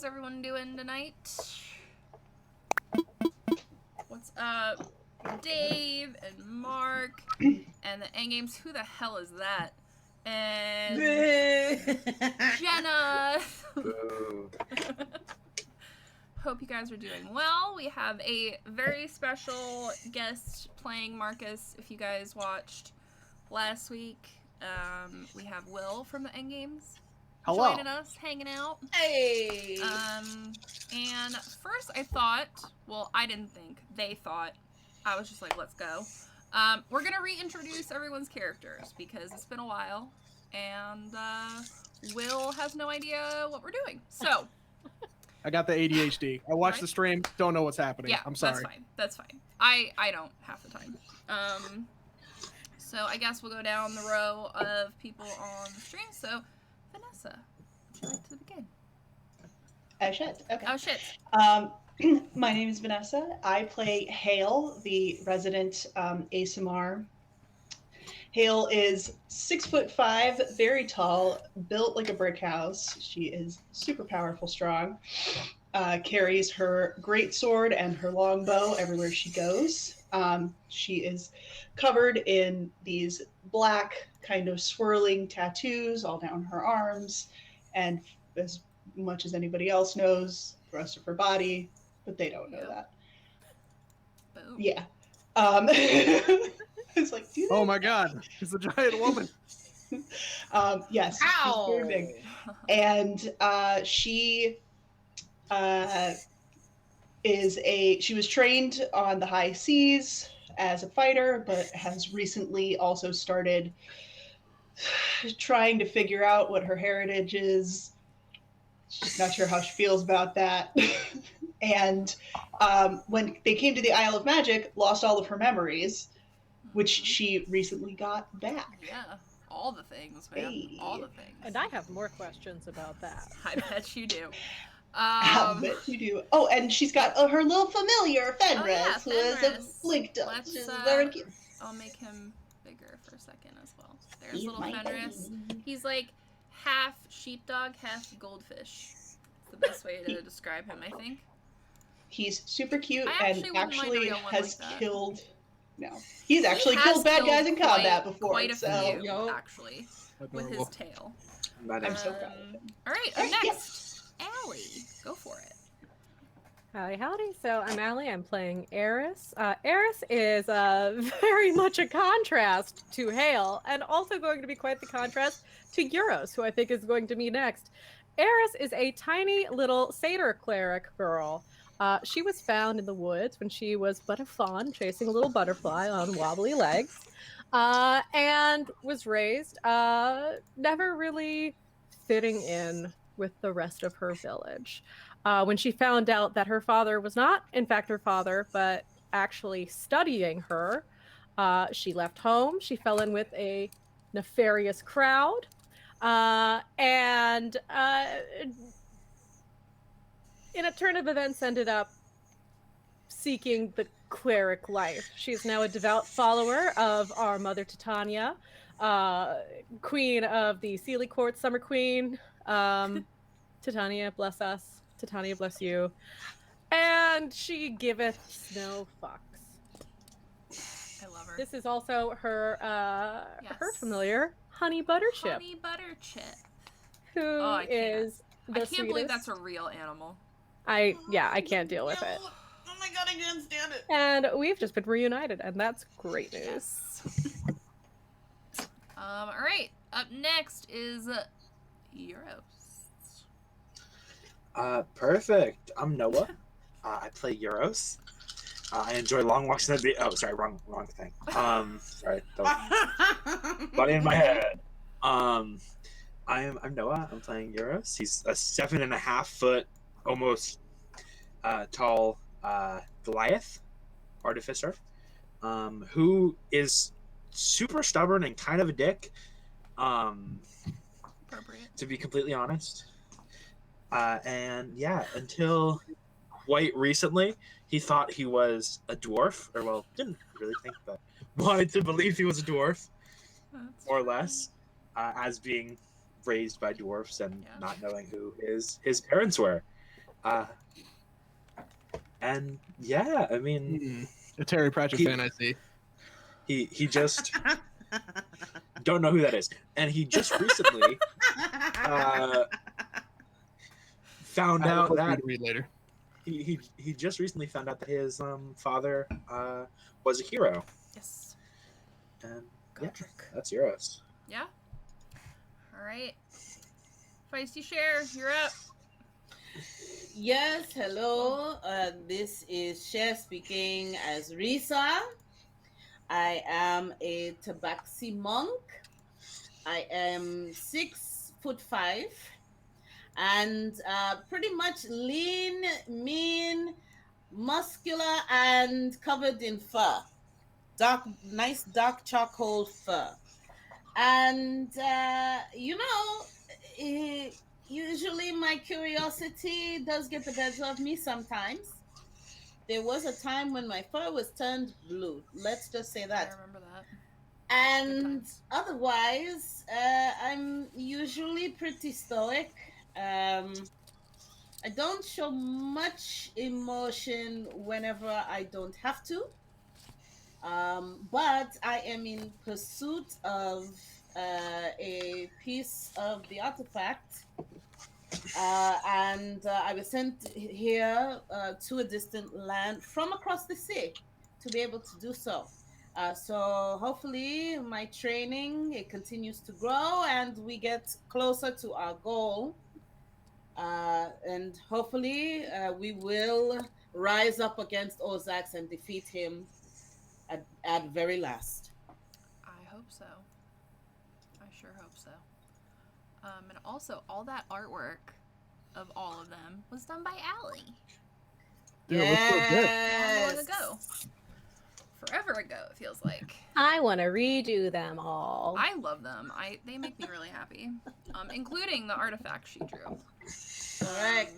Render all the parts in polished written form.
How's everyone doing tonight? What's up, Dave and Mark and the Endgames? Who the hell is that? And Jenna. Hope you guys are doing well. We have a very special guest playing Marcus. If you guys watched last week, we have Will from the Endgames. Hello. Joining us, hanging out. Hey. And first I thought, well, I didn't think, they thought. I was just like, let's go. We're gonna reintroduce everyone's characters because it's been a while, and Will has no idea what we're doing. So I got the ADHD. I watched Right. the stream, don't know what's happening. yeah, I'm sorry. That's fine. I don't half the time. So I guess we'll go down the row of people on the stream. So Vanessa, would you like to begin? Oh shit. Okay. Oh shit. My name is Vanessa. I play Hale, the resident ASMR. Hale is 6'5", very tall, built like a brick house. She is super powerful, strong. Carries her great sword and her longbow everywhere she goes. She is covered in these black, kind of swirling tattoos all down her arms, and as much as anybody else knows, the rest of her body, but they don't know that. Boom. Yeah. It's like, do Oh my god, it's a giant woman. yes, she's very big. And she she was trained on the high seas as a fighter, but has recently also started trying to figure out what her heritage is. She's not sure how she feels about that. And when they came to the Isle of Magic, lost all of her memories, which she recently got back. Yeah, all the things, man. Hey. All the things. And I have more questions about that. I bet you do. I bet you do. Oh, and she's got her little familiar, Fenris, who is a Fenris. blink dog. Let's, She's very cute. I'll make him bigger for a second as well. There's He's little my Fenris. baby. He's like half sheepdog, half goldfish. It's the best way to describe him, I think. He's super cute I and actually wouldn't mind a actually real one has like that. killed. No, he's actually He killed has bad guys in killed combat before. Quite a so few, Yo. actually, with his Adorable. tail. I'm so proud of him. All right, up next, Allie. Go for it. Howdy, howdy. So I'm Allie. I'm playing Eris. Eris is very much a contrast to Hale, and also going to be quite the contrast to Euros, who I think is going to be next. Eris is a tiny little satyr cleric girl. She was found in the woods when she was but a fawn, chasing a little butterfly on wobbly legs, and was raised never really fitting in with the rest of her village. When she found out that her father was not, in fact, her father, but actually studying her, she left home. She fell in with a nefarious crowd, and in a turn of events ended up seeking the cleric life. She's now a devout follower of our mother Titania, queen of the Sealy Court, Summer Queen. Titania, bless us. Titania, bless you. And she giveth no fucks. I love her. This is also her Yes. her familiar, Honey Butterchip, Honey Butterchip. who Oh, I can't. is the I can't believe sweetest. that's a real animal. I can't deal with it. Oh my god, I can't stand it. And we've just been reunited, and that's great news. Yes. All right. Up next is Euros. Perfect. I'm Noah. I play Euros. I enjoy long walks in the beach. Oh, sorry, wrong thing. Sorry, body in my head. I'm Noah. I'm playing Euros. He's a 7.5 foot, almost tall Goliath artificer, who is super stubborn and kind of a dick. Appropriate. To be completely honest. And yeah, until quite recently, he thought he was a dwarf, or well, didn't really think, but wanted to believe he was a dwarf, That's more or true. less, as being raised by dwarfs and Yeah. not knowing who his parents were. Uh, and yeah, I mean, A Terry Pratchett He- fan, I see. he just don't know who that is, and he just recently found I have a out book for you that to read later. he just recently found out that his father was a hero, Yes. and yeah, Godric. that's Euros. Yeah. All right. Feisty Share, you're up. Yes, hello. This is Cher speaking as Risa. I am a Tabaxi monk. I am 6'5" and pretty much lean, mean, muscular, and covered in fur. Nice dark charcoal fur. And usually my curiosity does get the better of me sometimes. There was a time when my fur was turned blue. Let's just say I that. remember that. And otherwise, I'm usually pretty stoic. I don't show much emotion whenever I don't have to. But I am in pursuit of a piece of the artifact. And I was sent here to a distant land from across the sea to be able to do so. So hopefully my training it continues to grow and we get closer to our goal. And hopefully we will rise up against Ozax and defeat him at very last. I hope so. I sure hope so. And also, all that artwork of all of them was done by Allie. Dude, it looks so good. Long ago. Forever ago, it feels like. I want to redo them all. I love them. They make me really happy. Including the artifact she drew. Correct.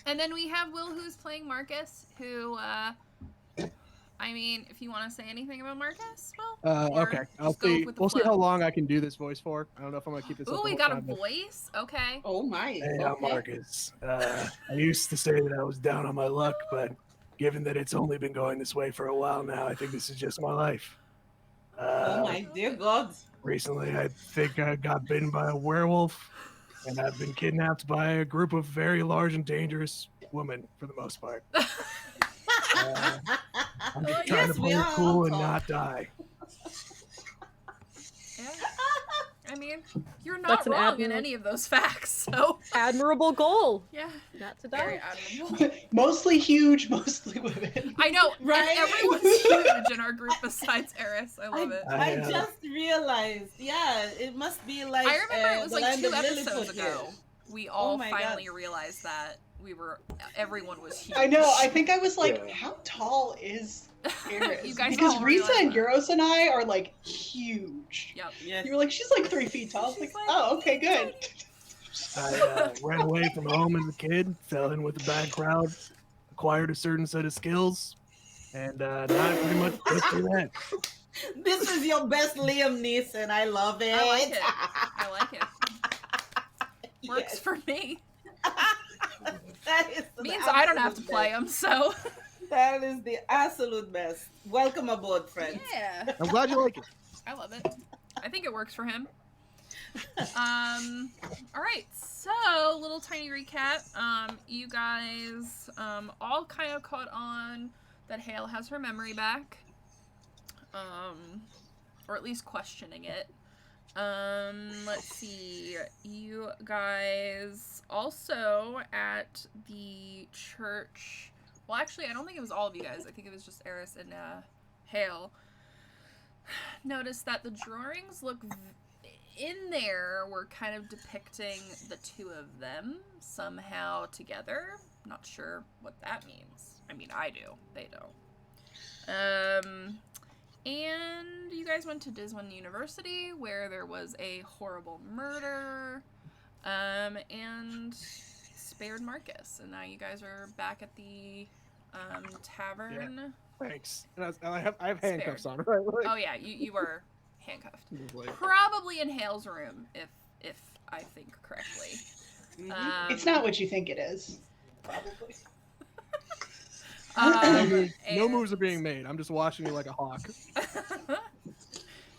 And then we have Will, who's playing Marcus, who, I mean, if you want to say anything about Marcus, well, or Okay, I'll just go see. with the We'll see flow. how long I can do this voice for. I don't know if I'm gonna keep this. up Ooh, the we whole got a time, but- voice? Okay. Oh my. Hey, I'm Okay. Marcus. I used to say that I was down on my luck, but given that it's only been going this way for a while now, I think this is just my life. Oh my dear God. Recently, I think I got bitten by a werewolf, and I've been kidnapped by a group of very large and dangerous women for the most part. I'm just trying Yes, to we play it are cool on and top. not die. Yeah. I mean, you're That's not an wrong in admirable- any of those facts, so. Admirable goal. Yeah. Not to Very die. admirable. Mostly huge, mostly women. I know, Right? and everyone's huge in our group besides Eris. I love it. I I, just realized. Yeah, it must be like. I remember it was the like land 2 of episodes Lilliput ago. here. We all my finally God. realized that everyone was huge. I know. I think I was like, Yeah. how tall is Eris? You guys Because all Risa realized and that. Euros and I are like huge. Yep. Yes. You were like, she's like 3 feet tall. I was She's like, like, oh, okay, good. I ran away from home as a kid, fell in with a bad crowd, acquired a certain set of skills, and now I pretty much just do that. This is your best Liam Neeson. I love it. I like it. I like it. Works Yes. for me. That is the Means I don't have to absolute play best. them, so. That is the absolute best. Welcome aboard, friends. Yeah. I'm glad you like it. I love it. I think it works for him. All right. So, little tiny recap. You guys all kind of caught on that Hale has her memory back. Or at least questioning it. Let's see. You guys also at the church. Well, actually, I don't think it was all of you guys. I think it was just Eris and Hale. Noticed that the drawings look in there were kind of depicting the two of them somehow together. Not sure what that means. I mean, I do. They don't. And you guys went to Diswin University where there was a horrible murder. And spared Marcus. And now you guys are back at the tavern. Thanks. And I have handcuffs Spared. on, right? Like, Oh yeah, you were handcuffed. like, Probably in Hale's room, if I think correctly. Mhm. Um, It's not what you think it is. probably. No moves are being made. I'm just watching you like a hawk.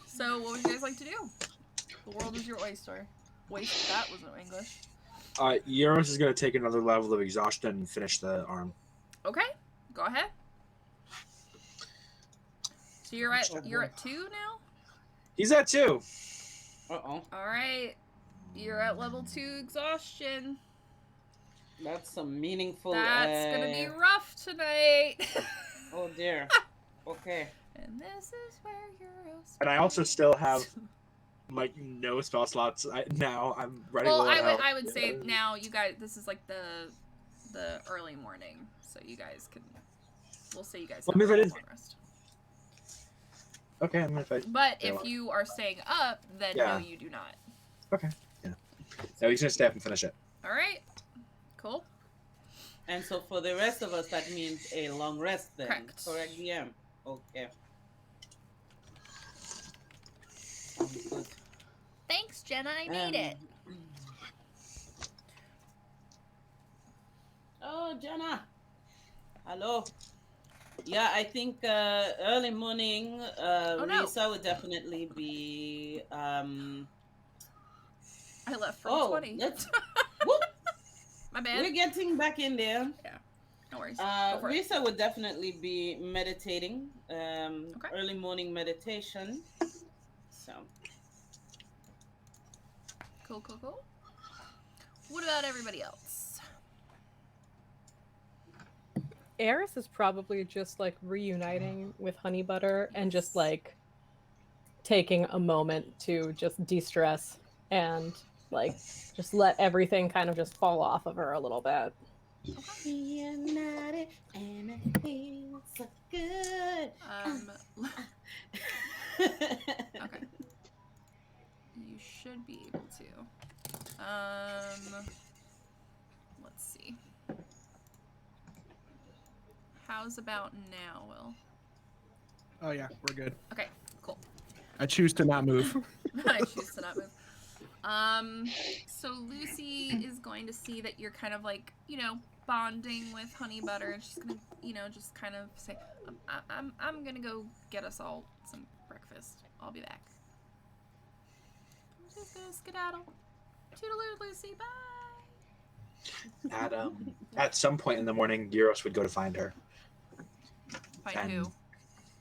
So, what would you guys like to do? The world is your oyster. That wasn't English. Euros is going to take another level of exhaustion and finish the arm. Okay, go ahead. So you're at 2 now? He's at 2. Uh-oh. All right. You're at level 2 exhaustion. That's some meaningful... That's gonna be rough tonight. Oh, dear. Okay. And this is where you're... And I also still have like no spell slots. Now I'm ready to Well, let out. I would say now you guys, this is like the early morning, so you guys can. We'll say you guys. Let me have fit a in. long rest. Okay, I'm gonna fight. But if you are staying up, then no, you do not. Okay. Yeah. No, he's gonna stay up and finish it. All right. Cool. And so for the rest of us, that means a long rest then. Correct. Correct, DM. Okay. Sounds good. Thanks, Jenna. I made it. Oh, Jenna. Hello. Yeah, I think early morning, Oh, no. Risa would definitely be. I left for 20. Let's. Whoop, My bad. we're getting back in there. No worries. Go for it. Risa would definitely be meditating. Early morning meditation. So. Cool, cool, cool. What about everybody else? Eris is probably just like reuniting with Honey Butter and just like taking a moment to just de-stress and like just let everything kind of just fall off of her a little bit. Reunited and it feels so good. Okay. You should be able to. Let's see. How's about now, Will? Oh yeah, we're good. Okay, cool. I choose to not move. I choose to not move. So Lucy is going to see that you're kind of like, bonding with Honey Butter, and she's gonna, just kind of say, I'm gonna go get us all some breakfast. I'll be back. I'm just gonna skedaddle. Toodaloo, Lucy, bye. At some point in the morning, Euros would go to find her. Find And who?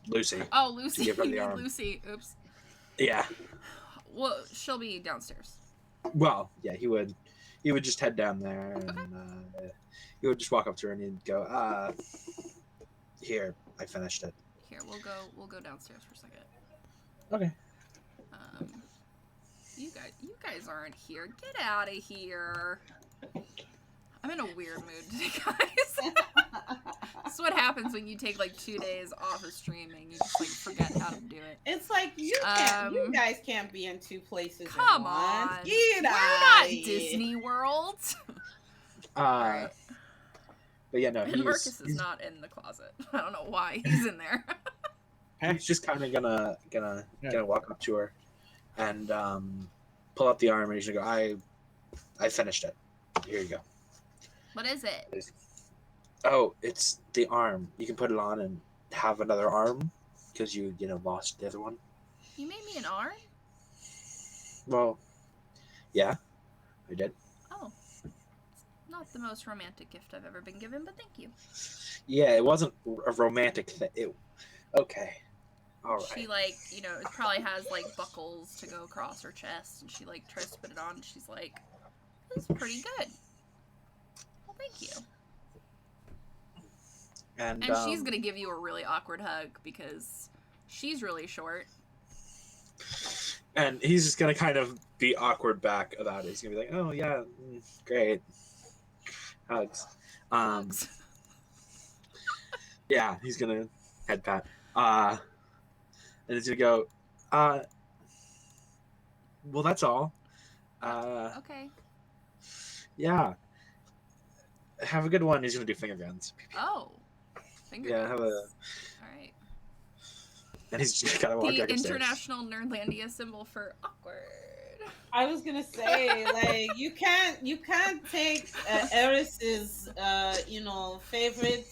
Lucy. Oh, Lucy. give her You the mean arm. Lucy. Oops. Yeah. Well, she'll be downstairs. Well, yeah, he would just head down there and he would just walk up to her and he'd go, here, I finished it. Here, we'll go downstairs for a second. Okay. You guys aren't here. Get out of here. I'm in a weird mood today, guys. This is what happens when you take like 2 days off of streaming. You just like forget how to do it. It's like you guys can't be in two places. Come at on. once. Get We're out not of here. Disney World. But yeah, no, And Marcus is not in the closet. I don't know why he's in there. he's just kind of gonna walk up to her and pull up the arm and he's gonna go, I finished it. Here you go. What is it? Oh, it's the arm. You can put it on and have another arm because you lost the other one. You made me an arm? Well, yeah, I did. Oh. Not the most romantic gift I've ever been given, but thank you. Yeah, it wasn't a romantic thing. Okay. All right. She it probably has like buckles to go across her chest, and she like tries to put it on, and she's like, "This is pretty good." Well, thank you. And she's gonna give you a really awkward hug because she's really short. And he's just gonna kind of be awkward back about it. He's gonna be like, "Oh yeah, great, hugs." Hugs. Yeah, he's gonna head pat. And he's gonna go, well, that's all. Okay. Yeah. Have a good one. He's gonna do finger guns. Oh. Finger Yeah, guns. All right. And he's just gotta walk The back upstairs. international Nerdlandia symbol for awkward. I was gonna say, like, you can't take Eris's favorite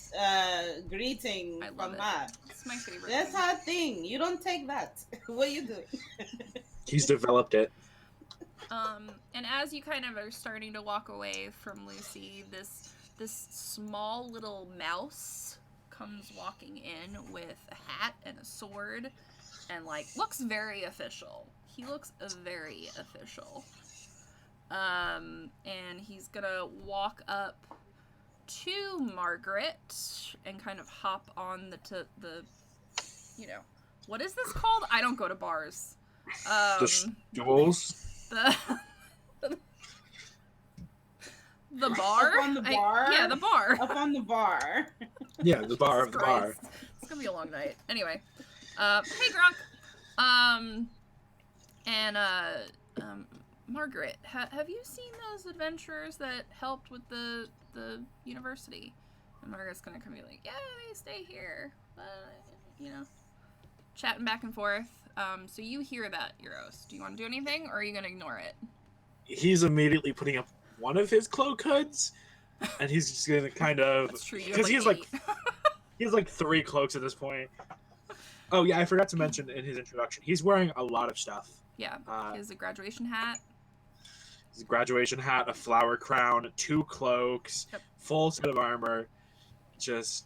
greeting I love from it. her. It's my favorite. That's thing. her thing. You don't take that. What are you doing? He's developed it. And as you kind of are starting to walk away from Lucy, this small little mouse comes walking in with a hat and a sword, and like looks very official. He looks very official. And he's gonna walk up to Margaret and kind of hop on the what is this called? I don't go to bars. The stools. The bar? Up on the bar? Yeah, the bar. Up on the bar. Yeah, the bar of the bar. Christ. It's gonna be a long night. Anyway, hey Grunk. Margaret, have you seen those adventurers that helped with the university? And Margaret's gonna come be like, yeah, they stay here, chatting back and forth. So you hear that, Euros. Do you want to do anything, or are you gonna ignore it? He's immediately putting up one of his cloak hoods, and he's just gonna kind of That's true. because he has like 3 cloaks at this point. Oh yeah, I forgot to mention in his introduction, he's wearing a lot of stuff. Yeah, his graduation hat. His graduation hat, a flower crown, 2 cloaks, Yep. full set of armor. Just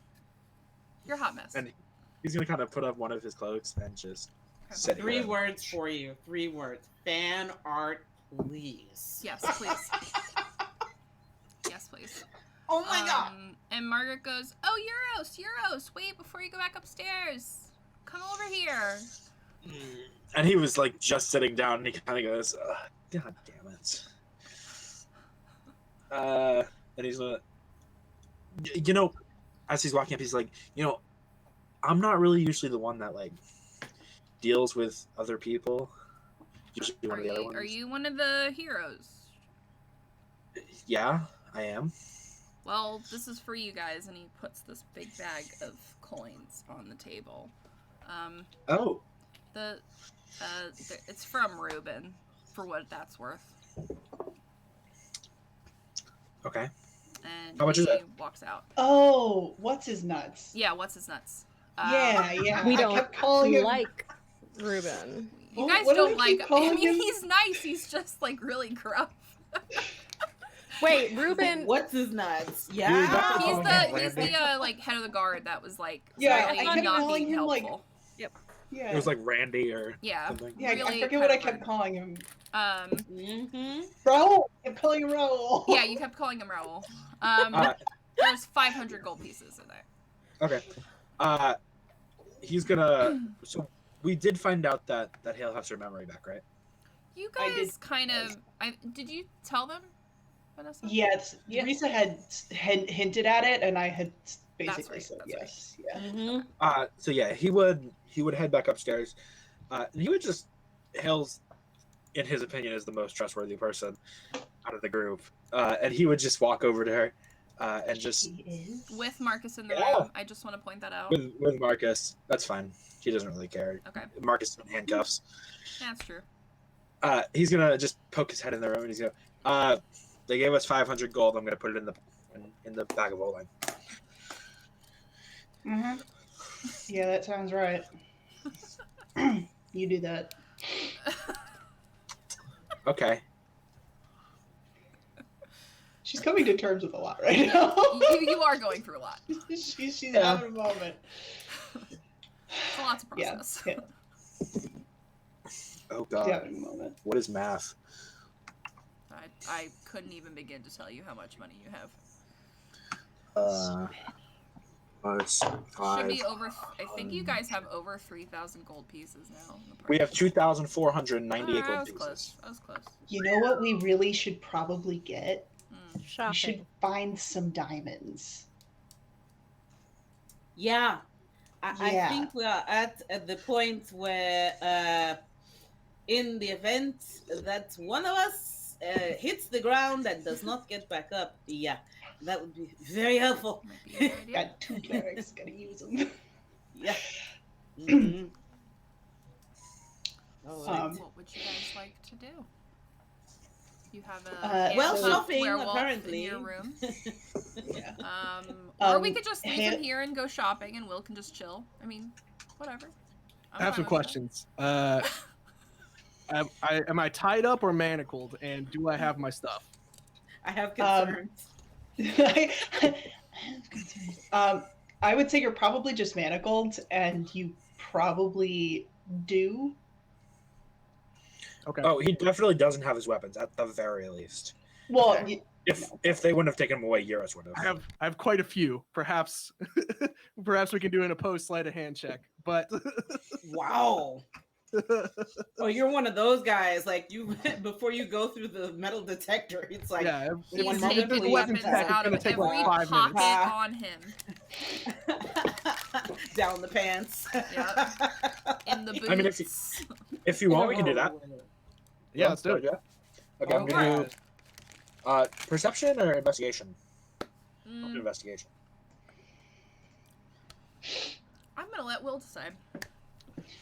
You're a hot mess. and he's gonna kind of put up one of his cloaks and just Okay. sit 3 here. words for you. 3 words. Fan art, please. Yes, please. Yes, please. Oh my god. And Margaret goes, "Oh, Euros, wait before you go back upstairs. Come over here." And he was like just sitting down, and he kind of goes, "God damn it." And he's gonna, as he's walking up, he's like, I'm not really usually the one that like deals with other people. Usually one of the other ones. Are you one of the heroes? Yeah, I am. Well, this is for you guys, and he puts this big bag of coins on the table. Oh, It's from Reuben, for what that's worth. okay. And How much is he it? walks out. Oh, what's his nuts? Yeah, what's his nuts? Yeah. We I don't kept calling him. like Reuben. You What- guys what do don't I keep like. I calling mean, him? he's nice. He's just like really gruff. Wait, Reuben. What's his nuts? Dude, Yeah. that's He's Oh, the like head of the guard that was like Yeah, slightly I kept not calling being him, like- helpful. Yeah. It was like Randy or Yeah. something. Yeah, I really forget what I kind of kept weird. calling him. Mm-hmm. Raul. I kept calling him Raul. Yeah, you kept calling him Raul. There's 500 gold pieces in there. Okay. He's gonna. So we did find out that Hale has her memory back, right? You I did- guys kind of. Did you tell them, Vanessa? Yes, Yeah. Teresa had hinted at it, and I had basically right, said that's yes. Yeah. Mm-hmm. So yeah, he would head back upstairs. And he would just Hale's, in his opinion, is the most trustworthy person out of the group. And he would just walk over to her, and just He is. With Marcus in the Yeah. room. I just want to point that out. with Marcus. That's fine. He doesn't really care. Okay, Marcus in handcuffs. that's true. He's gonna just poke his head in the room, and he's gonna. They gave us 500 gold. I'm gonna put it in the bag of Oline. Mm-hmm. Yeah, that sounds right. You do that. Okay. She's coming to terms with a lot right now. you are going through a lot. she's Yeah. having a moment. It's a lot to Yeah. process. Yeah. Oh She's God. having a moment. What is math? I couldn't even begin to tell you how much money you have. It's Should be 5. over. I think you guys have over 3,000 gold pieces now. in the We party. have 2,498 I gold was pieces. close. I was close. You know what we really should probably get? We Shopping. should find some diamonds. Yeah. I Yeah. think we are at the point where, in the event that one of us hits the ground and does not get back up, yeah, that would be very helpful. Might be a good idea. Got 2 clerics, gotta use them. Yeah. Mhm. All right. Um, What would you guys like to do? have a Well, handcuffed shopping, werewolf apparently. in your room. Yeah. Or we could just leave him Ha- here and go shopping, and Will can just chill. I mean, whatever. I have some questions. Am I tied up or manacled, and do I have my stuff? I have concerns. I have concerns. I would say you're probably just manacled, and you probably do. Okay. Oh, he definitely doesn't have his weapons at the very least. Well, Okay. If they wouldn't have taken him away, Euros would I have. have quite a few. Perhaps we can do in a post sleight of hand check. But Wow. Oh, you're one of those guys. Like you, before you go through the metal detector, it's like yeah, He's One taking moment, please. weapons Check is out of gonna take, every like, 5 pocket minutes. on him. down the pants. In the boots. I mean, if you want, we can do that. yeah, let's do it. Yeah. Okay, I'm gonna do perception or investigation. I'll do Mm, investigation. I'm gonna let Will decide.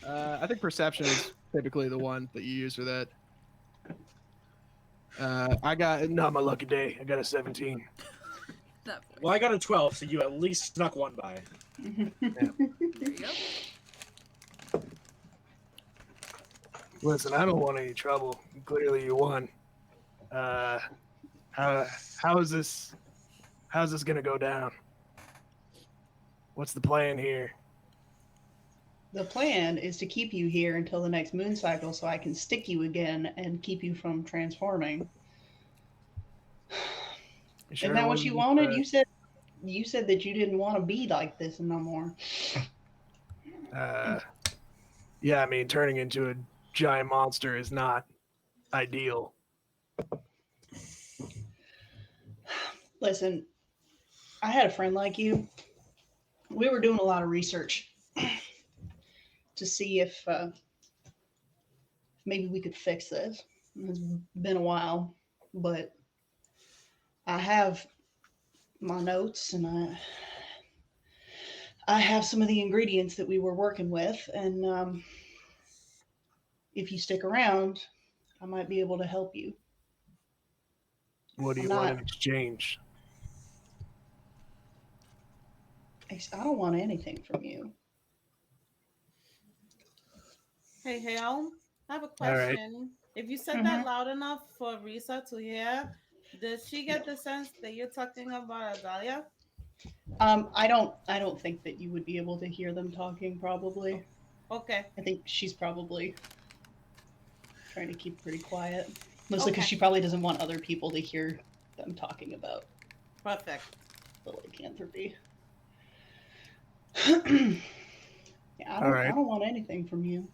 I think perception is typically the one that you use for that. I got Not my lucky day. I got a 17. That Well, I got a 12, so you at least snuck one by. there you go. Listen, I don't want any trouble. Clearly, you won. How's this gonna go down? What's the plan here? The plan is to keep you here until the next moon cycle so I can stick you again and keep you from transforming. Sure Isn't that it what you wasn't, wanted? You said that you didn't want to be like this no more. Yeah, I mean, turning into a giant monster is not ideal. Listen, I had a friend like you. We were doing a lot of research to see if maybe we could fix this. It's been a while, but I have my notes and I have some of the ingredients that we were working with, and if you stick around, I might be able to help you. What do you I'm want not- in exchange? I don't want anything from you. Hey, Hale, I have a All right. question. If you said that loud enough for Risa to hear, does she get the sense that you're talking about Adalia? I don't think that you would be able to hear them talking. Probably, Okay. I think she's probably trying to keep pretty quiet, mostly because Okay. she probably doesn't want other people to hear them talking about Perfect. the lycanthropy. Yeah, I All right. don't want anything from you.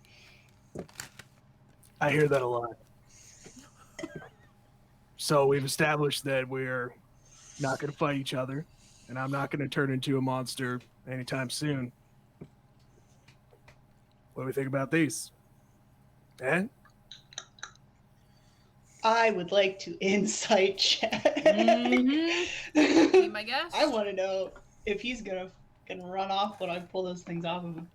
I hear that a lot. So we've established that we're not going to fight each other, and I'm not going to turn into a monster anytime soon. What do we think about these? Eh? I would like to insight check. Be my guess. I want to know if he's gonna run off when I pull those things off of him.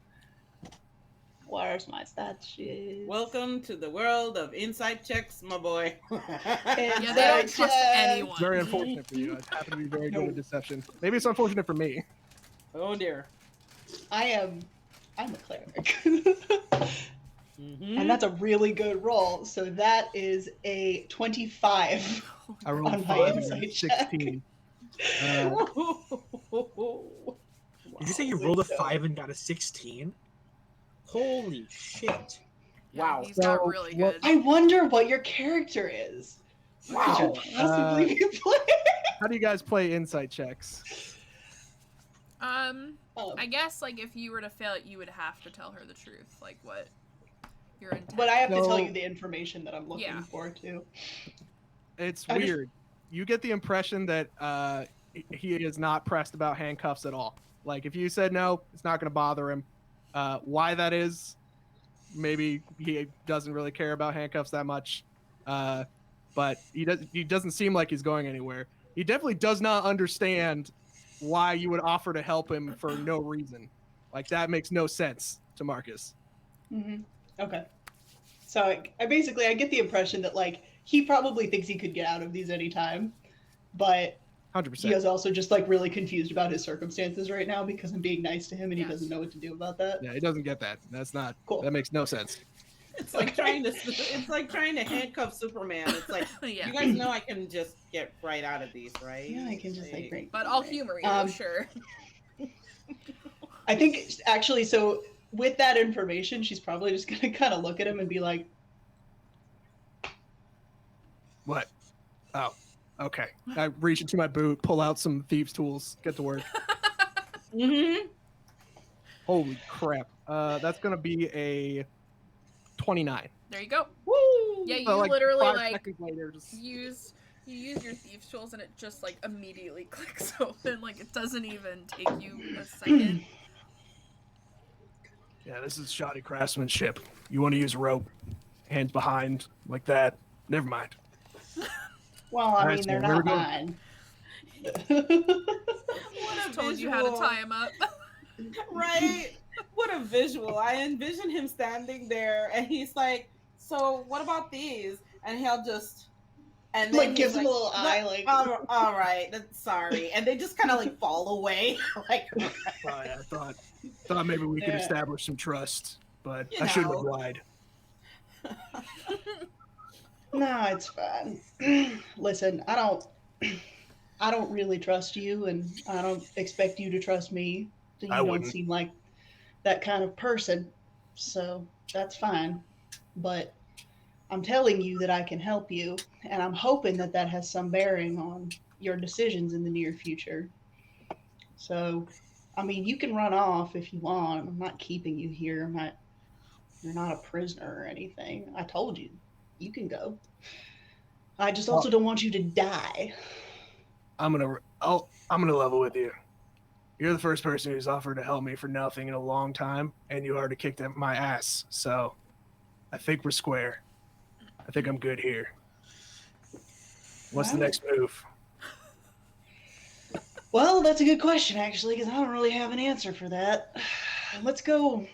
Where's my stat sheet? Welcome to the world of inside checks, my boy. Yeah, they don't trust anyone. It's very unfortunate for you. I happen to be very good at deception. Maybe it's unfortunate for me. Oh dear. I'm a cleric. Mhm. And that's a really good roll. So that is a 25. I rolled On my 5 and insight check. 16. Did you say you rolled a 5 and got a 16? Holy shit. Yeah, Wow. he's got So, really what- good. I wonder what your character is. What could you possibly be playing? How do you guys play insight checks? I guess like if you were to fail it, you would have to tell her the truth, like what your intent. But I have to tell So- you the information that I'm looking Yeah. for too. It's I just- weird. You get the impression that he is not pressed about handcuffs at all. Like if you said no, it's not going to bother him. Why that is, maybe he doesn't really care about handcuffs that much. But he doesn't seem like he's going anywhere. He definitely does not understand why you would offer to help him for no reason. Like that makes no sense to Marcus. Okay. So I basically I get the impression that like he probably thinks he could get out of these anytime, but 100%. he is also just like really confused about his circumstances right now because I'm being nice to him and he Yes. doesn't know what to do about that. Yeah, he doesn't get that. That's not. Cool. That makes no sense. It's like trying to handcuff Superman. It's like Yeah. you guys know I can just get right out of these, right? Yeah, I can just like break. But I'll humor you, sure. I think actually, so with that information, she's probably just gonna kind of look at him and be like, What? Oh, okay. I reach into my boot, pull out some thieves' tools, get to work. Mm-hmm. Holy crap. That's gonna be a 29. There you go. "Woo!" Yeah, you So, like, literally 5 like seconds later, just you use your thieves tools and it just like immediately clicks open. Like it doesn't even take you a second. Yeah, this is shoddy craftsmanship. You want to use rope, hands behind, like that. Never mind. Well, I Alright, mean, so they're here we not go. mine. I told you how to tie him up. Right? What a visual. I envision him standing there and he's like, so what about these? And he'll just and then Like he's gives him a little eye, like all right, sorry. And they just kind of like fall away. Like Oh, yeah, I thought maybe we could Yeah. establish some trust, but You I shouldn't have know. lied. No, it's fine. Listen, I don't really trust you, and I don't expect you to trust me. You I don't wouldn't. seem like that kind of person, so that's fine. But I'm telling you that I can help you, and I'm hoping that that has some bearing on your decisions in the near future. So, I mean, you can run off if you want. I'm not keeping you here. You're not a prisoner or anything. I told you, you can go. I just also don't want you to die. I'm gonna level with you. You're the first person who's offered to help me for nothing in a long time, and you already kicked my ass. So, I think we're square. I think I'm good here. What's the Alright. next move? Well, that's a good question, actually, because I don't really have an answer for that. Let's go.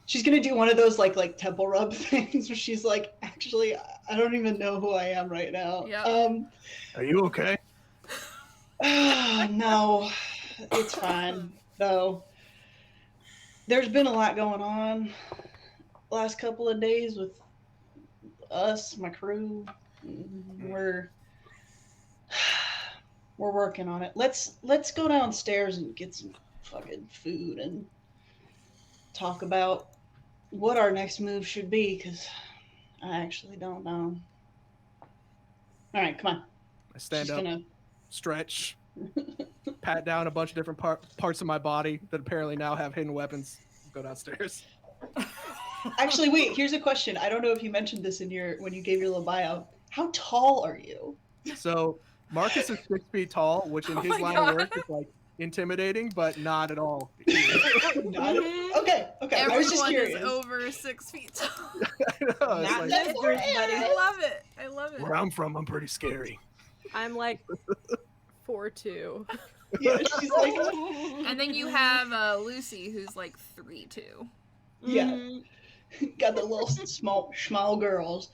She's gonna do one of those like temple rub things where she's like, actually, I don't even know who I am right now. Yeah. Are you okay? No, it's fine though. There's been a lot going on last couple of days with us, my crew. We're working on it. Let's go downstairs and get some fucking food and talk about what our next move should be, because I actually don't know. All right, come on. I stand She's up, gonna. stretch, pat down a bunch of different parts of my body that apparently now have hidden weapons. Go downstairs. Actually, wait. Here's a question. I don't know if you mentioned this when you gave your little bio. How tall are you? So Marcus is 6 feet tall, which in Oh his my line God. of work is like intimidating, but not at all. Not- okay. I was just Everyone curious. is over 6 feet tall. I know, it's Not like- that That's everybody. I love it. I love it. Where I'm from, I'm pretty scary. I'm like 4'2". Yeah, she's like, And then you have Lucy, who's like 3'2". yeah, Mm-hmm. got the little small girls.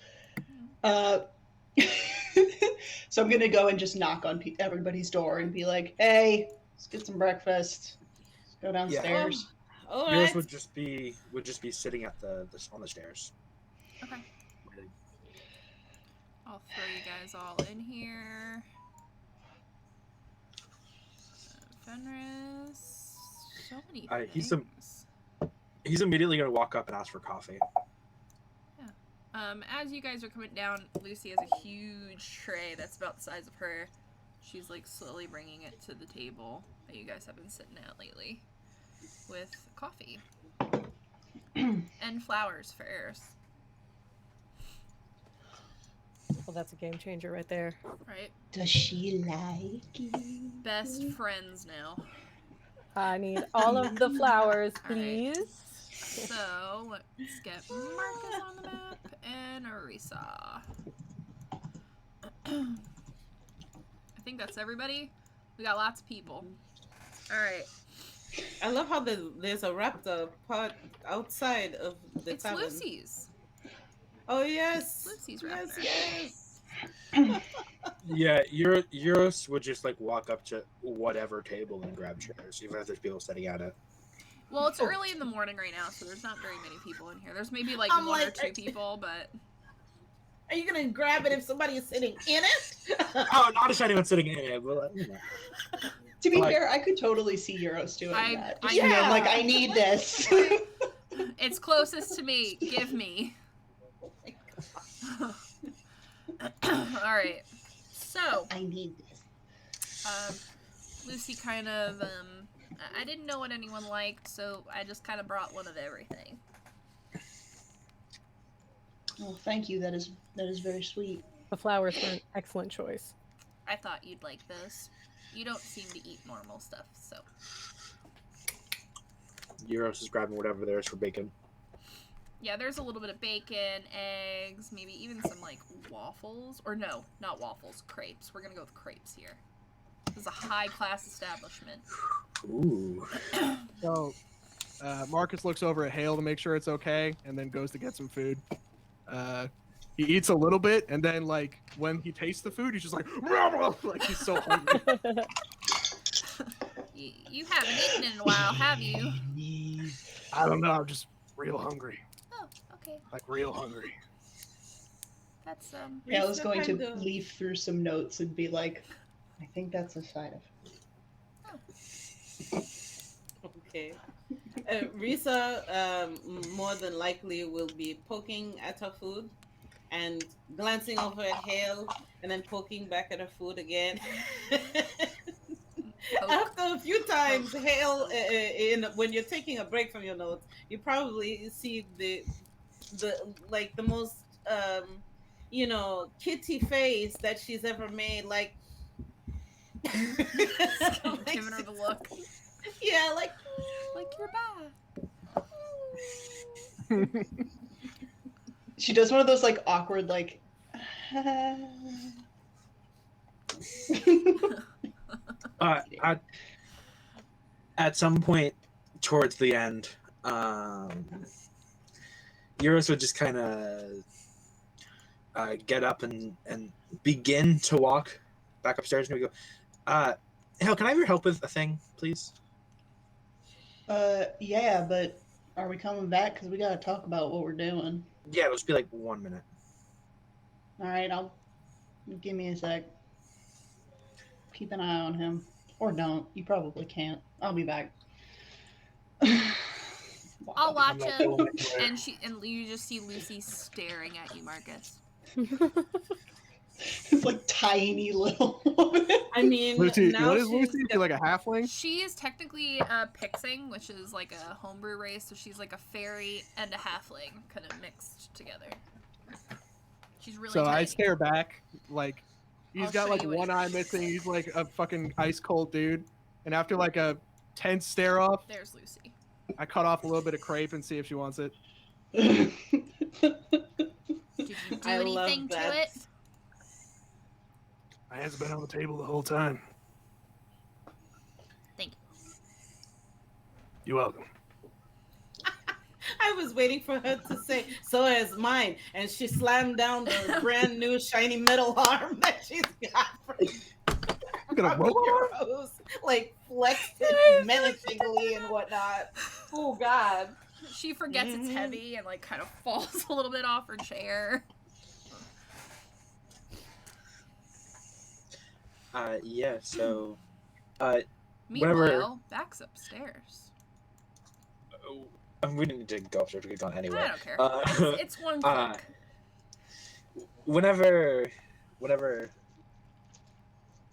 So I'm gonna go and just knock on everybody's door and be like, "Hey, let's get some breakfast. Let's go downstairs." All Yours right. would just be sitting at on the stairs. Okay. I'll throw you guys all in here. Fenris. So many Alright, things. He's immediately gonna walk up and ask for coffee. As you guys are coming down, Lucy has a huge tray that's about the size of her. She's like slowly bringing it to the table that you guys have been sitting at lately with coffee and flowers for Eris, Well, that's a game changer right there. right? Does she like you? Best friends now. I need all of the flowers, All right. please. So let's get Marcus on the map and Arisa. I think that's everybody. We got lots of people. All right. I love how there's a raptor pod outside of the It's tavern. Lucy's. Oh yes. Lucy's right Yes, there. yes. Yeah, Euros would just like walk up to whatever table and grab chairs, even if there's people sitting at it. Well, it's early in the morning right now, so there's not very many people in here. There's maybe like I'm one or like, two people, but Are you gonna grab it if somebody is sitting in it? Oh, not if anyone's sitting in it, but you know. To be Like- fair, I could totally see Euros doing that. Just, I- you know, Yeah. like, I need this. it's closest to me. Give me. All right. So, I need this. Lucy kind of, I didn't know what anyone liked, so I just kind of brought one of everything. Well, thank you. That is very sweet. The flowers were an excellent choice. I thought you'd like those. You don't seem to eat normal stuff, so. Euros is grabbing whatever there is for bacon. Yeah, there's a little bit of bacon, eggs, maybe even some, like, waffles. Or no, not waffles, crepes. We're gonna go with crepes here. This is a high-class establishment. Ooh. So, Marcus looks over at Hale to make sure it's okay, and then goes to get some food. He eats a little bit, and then, like, when he tastes the food, he's just like, like he's so hungry. You haven't eaten in a while, have you? I don't know. I'm just real hungry. Oh, okay. Like real hungry. That's, Yeah, I was Risa going to kind of- leaf through some notes and be like, I think that's a sign of. Okay. Risa more than likely will be poking at her food and glancing over at Hale and then poking back at her food again. After a few times, Hale, when you're taking a break from your notes, you probably see the most kitty face that she's ever made, like giving her the look. yeah, like you're bad. She does one of those like awkward like. At some point towards the end, Euros would just kind of get up and begin to walk back upstairs, and we go, Hale, can I have your help with a thing, please? Yeah, but are we coming back? Because we gotta talk about what we're doing. Yeah, it'll just be like 1 minute. All right, give me a sec. Keep an eye on him, or don't. You probably can't. I'll be back. I'll watch I'm not him, going anywhere. and you just see Lucy staring at you, Marcus. It's like tiny little woman. I mean, Lucy, now what is she's Lucy? Is she like a halfling? She is technically a Pixing, which is like a homebrew race, so she's like a fairy and a halfling kind of mixed together. She's really So tiny. I stare back, like he's I'll got show like you what one he eye looks missing. like. He's like a fucking ice cold dude. And after like a tense stare off, There's Lucy. I cut off a little bit of crepe and see if she wants it. Did you do I love anything to that. it? My hand's been on the table the whole time. Thank you. You're welcome. I was waiting for her to say, "So is mine," and she slammed down the brand new shiny metal arm that she's got I'm gonna from roll Euros, like flexed it menacingly and whatnot. Oh God! She forgets it's Mhm. heavy and like kind of falls a little bit off her chair. Yeah, so Meanwhile, Whatever. Back's upstairs. we didn't need to go upstairs. We could have gone anyway. I don't care. Uh, It's one click. whenever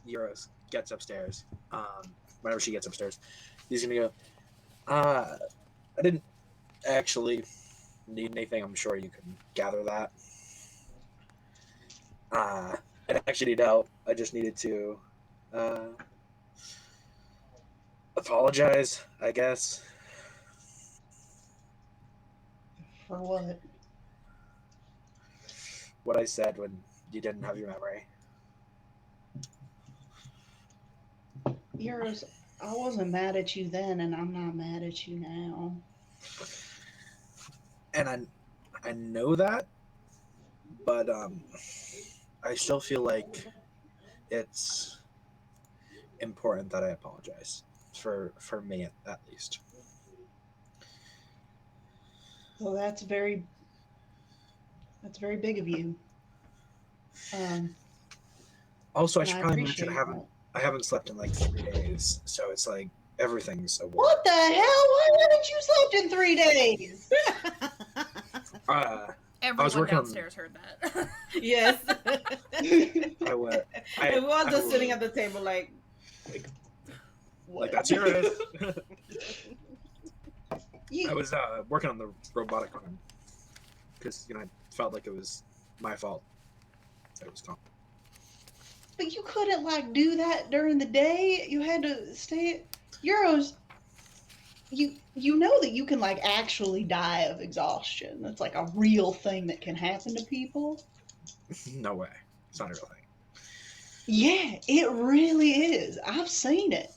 Euros gets upstairs, whenever she gets upstairs, he's gonna go, I didn't actually need anything. I'm sure you can gather that. I didn't actually need help. I just needed to apologize, I guess. For what? What I said when you didn't have your memory. Euros, I wasn't mad at you then, and I'm not mad at you now. And I know that, but I still feel like it's important that I apologize for me at least. Well, that's very big of you. Also, I And should I probably mention appreciate that. I haven't slept in like 3 days, so it's like everything's a What the hell? Why haven't you slept in 3 days? Everyone working on- downstairs heard that. Yes. I went. And we're all I just sitting was- at the table like, like that's yours. You- I was working on the robotic arm because I felt like it was my fault. It was gone. But you couldn't like do that during the day. You had to stay. Euros. You know that you can like actually die of exhaustion. That's like a real thing that can happen to people. No way. It's not a real thing. Yeah, it really is. I've seen it.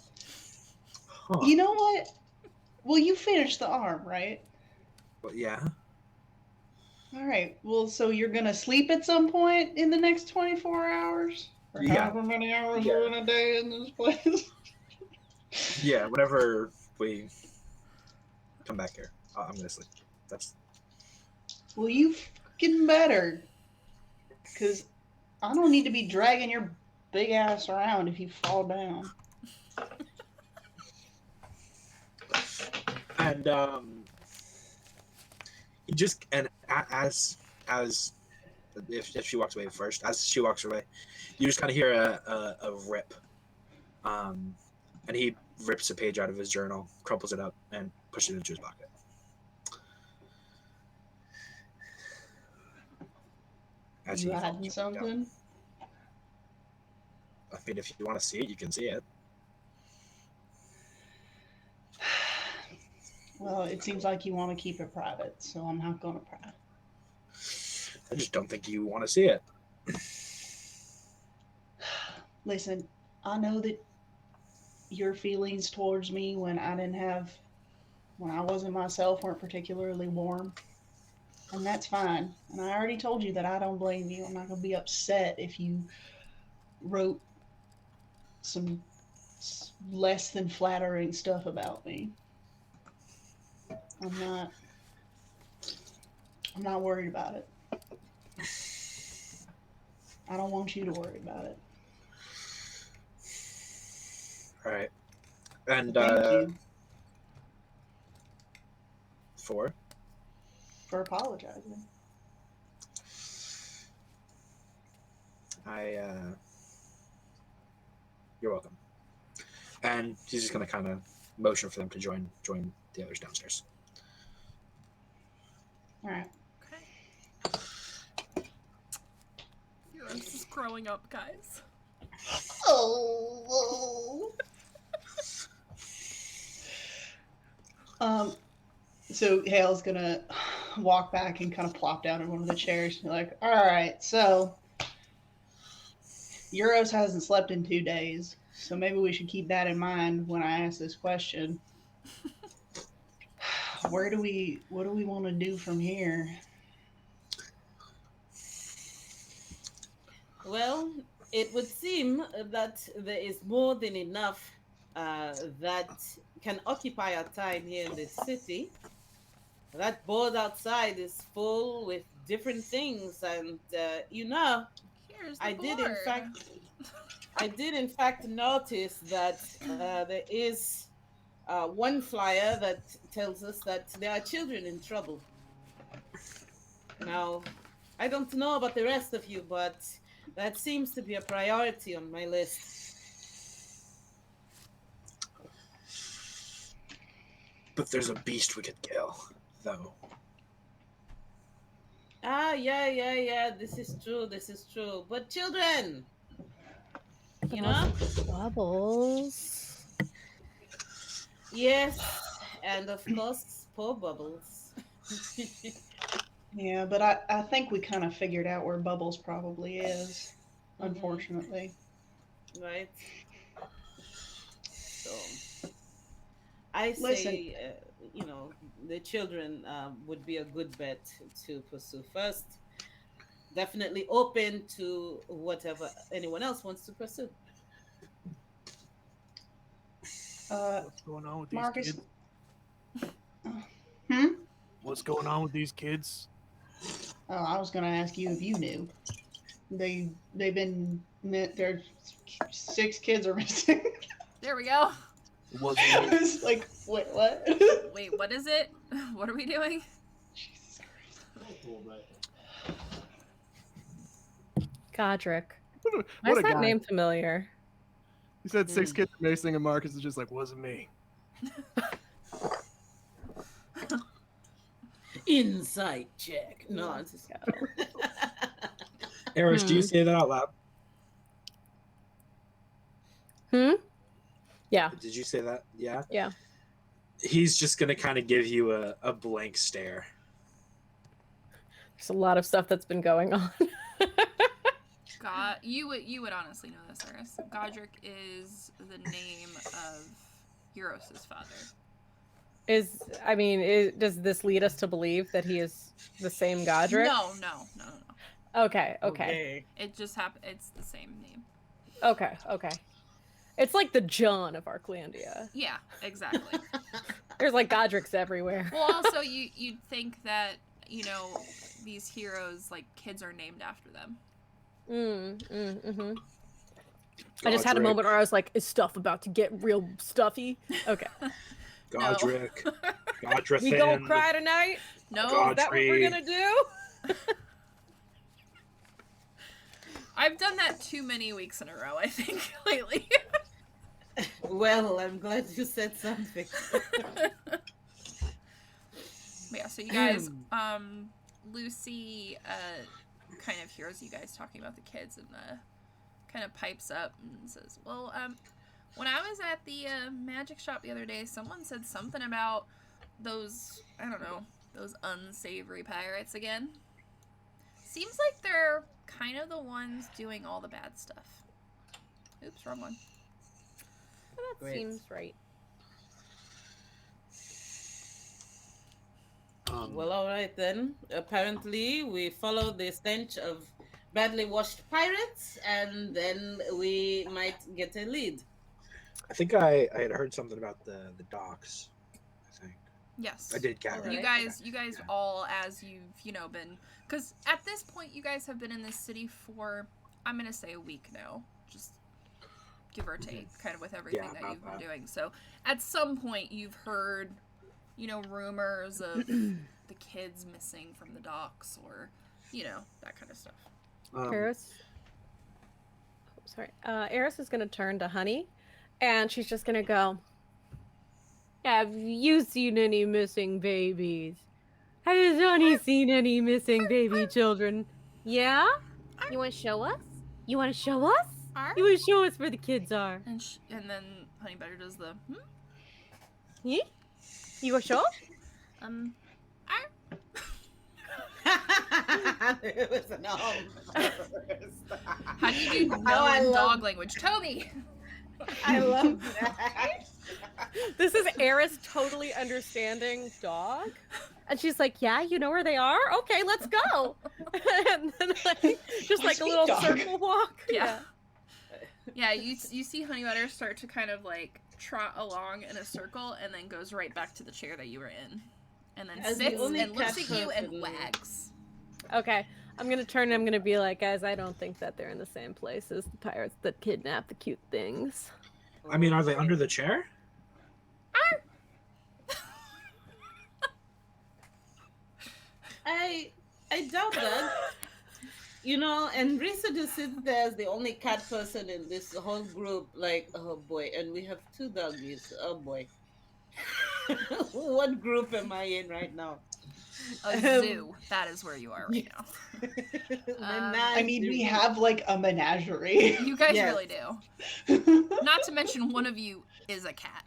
Huh. You know what? Well, you finished the arm, right? But yeah. All right. Well, so you're gonna sleep at some point in the next 24 hours, or Yeah. however many hours Yeah. are in a day in this place. Yeah. Whenever we come back here, I'm gonna sleep. That's Well, you getting better, cause I don't need to be dragging your big ass around if you fall down. and you just as if she walks away first, as she walks away, you just kind of hear a rip, and he rips a page out of his journal, crumples it up, and pushes it into his pocket. As You he hiding follows you something? down. I mean, if you want to see it, you can see it. Well, it seems like you want to keep it private, so I'm not gonna pry. I just don't think you want to see it. Listen, I know that your feelings towards me when I wasn't myself weren't particularly warm. And that's fine. And I already told you that I don't blame you. I'm not going to be upset if you wrote some less than flattering stuff about me. I'm not worried about it. I don't want you to worry about it. All right. And Thank you for for apologizing. you're welcome. And he's just gonna kind of motion for them to join the others downstairs. All right. Okay. This is growing up, guys. Oh. So Hale's gonna walk back and kind of plop down in one of the chairs. You're like, all right, so Euros hasn't slept in 2 days, so maybe we should keep that in mind when I ask this question. What do we want to do from here? well, it would seem that there is more than enough that can occupy our time here in this city. That board outside is full with different things, and Here's the I board. did in fact notice that there is one flyer that tells us that there are children in trouble. Now, I don't know about the rest of you, but that seems to be a priority on my list. But there's a beast we could kill, though. Yeah. This is true. But children, you know? Bubbles. Yes, and of course, poor Bubbles. Yeah, but I think we kind of figured out where Bubbles probably is, unfortunately. Right. So, I Listen. say, the children would be a good bet to pursue first. definitely open to whatever anyone else wants to pursue. What's going on with these Marcus. kids? Hmm? What's going on with these kids? Oh, I was gonna ask you if you knew. They've been their 6 kids are missing. There we go. It wasn't I me. was like, wait, what? Wait, what is it? What are we doing? Jesus Christ. Godric. What Why is a that guy. name familiar? He said 6 kids are missing, and Marcus is just like, wasn't me. Insight check. No, it's just... Eris, do you say that out loud? Yeah. Did you say that? Yeah. Yeah. He's just gonna kind of give you a blank stare. There's a lot of stuff that's been going on. God, you would honestly know this, Eris. Godric is the name of Euros' father. Does this lead us to believe that he is the same Godric? No. Okay. It just happened. It's the same name. Okay. It's like the John of Arklandia. Yeah, exactly. There's like Godrics everywhere. Well, also you'd think that these heroes, like, kids are named after them. Mm-hmm. I just had a moment where I was like, is stuff about to get real stuffy? Okay. Godric. Godric. We gonna cry tonight? No. Is that what we're gonna do? I've done that too many weeks in a row, I think, lately. Well, I'm glad you said something. Yeah, so you guys, Lucy kind of hears you guys talking about the kids and kind of pipes up and says, well, when I was at the magic shop the other day, someone said something about those, I don't know, those unsavory pirates again. Seems like they're kind of the ones doing all the bad stuff. Oops, wrong one. That Great. seems right. Well, all right then. Apparently, we follow the stench of badly washed pirates, and then we might get a lead. I think I had heard something about the docks. I think Yes. I did gather. You Alright. guys all, as you've, been, because at this point you guys have been in this city for, I'm going to say a week now, just give or take, kind of with everything Yeah, that about you've been that. doing. So at some point you've heard, rumors of the kids missing from the docks or, that kind of stuff. Eris. Oh, sorry. Eris is gonna turn to Honey, and she's just gonna go. Have you seen any missing babies? Has Honey seen any missing baby children? Yeah? You want to show us? You want to show us? You want to show us where the kids are? And then Honey Butter does the, Yeah? You want to show? It was an how do you do Oh, I known love- dog language? Toby! I love that. This is Eris totally understanding dog. And she's like, yeah, you know where they are? Okay, let's go. And then just like a Sweet little dog. circle walk. Yeah. Yeah, you see Honey Butter start to kind of like trot along in a circle and then goes right back to the chair that you were in. And then As the sits only and looks cat at you and person- wags. Okay, I'm going to turn and I'm going to be like, guys, I don't think that they're in the same place as the pirates that kidnap the cute things. I mean, are they under the chair? I doubt that. And Risa just sits there as the only cat person in this whole group, like, oh boy, and we have 2 doggies. Oh boy. What group am I in right now? A zoo. That is where you are right now. I mean, we have like a menagerie. You guys Yes. really do. Not to mention one of you is a cat.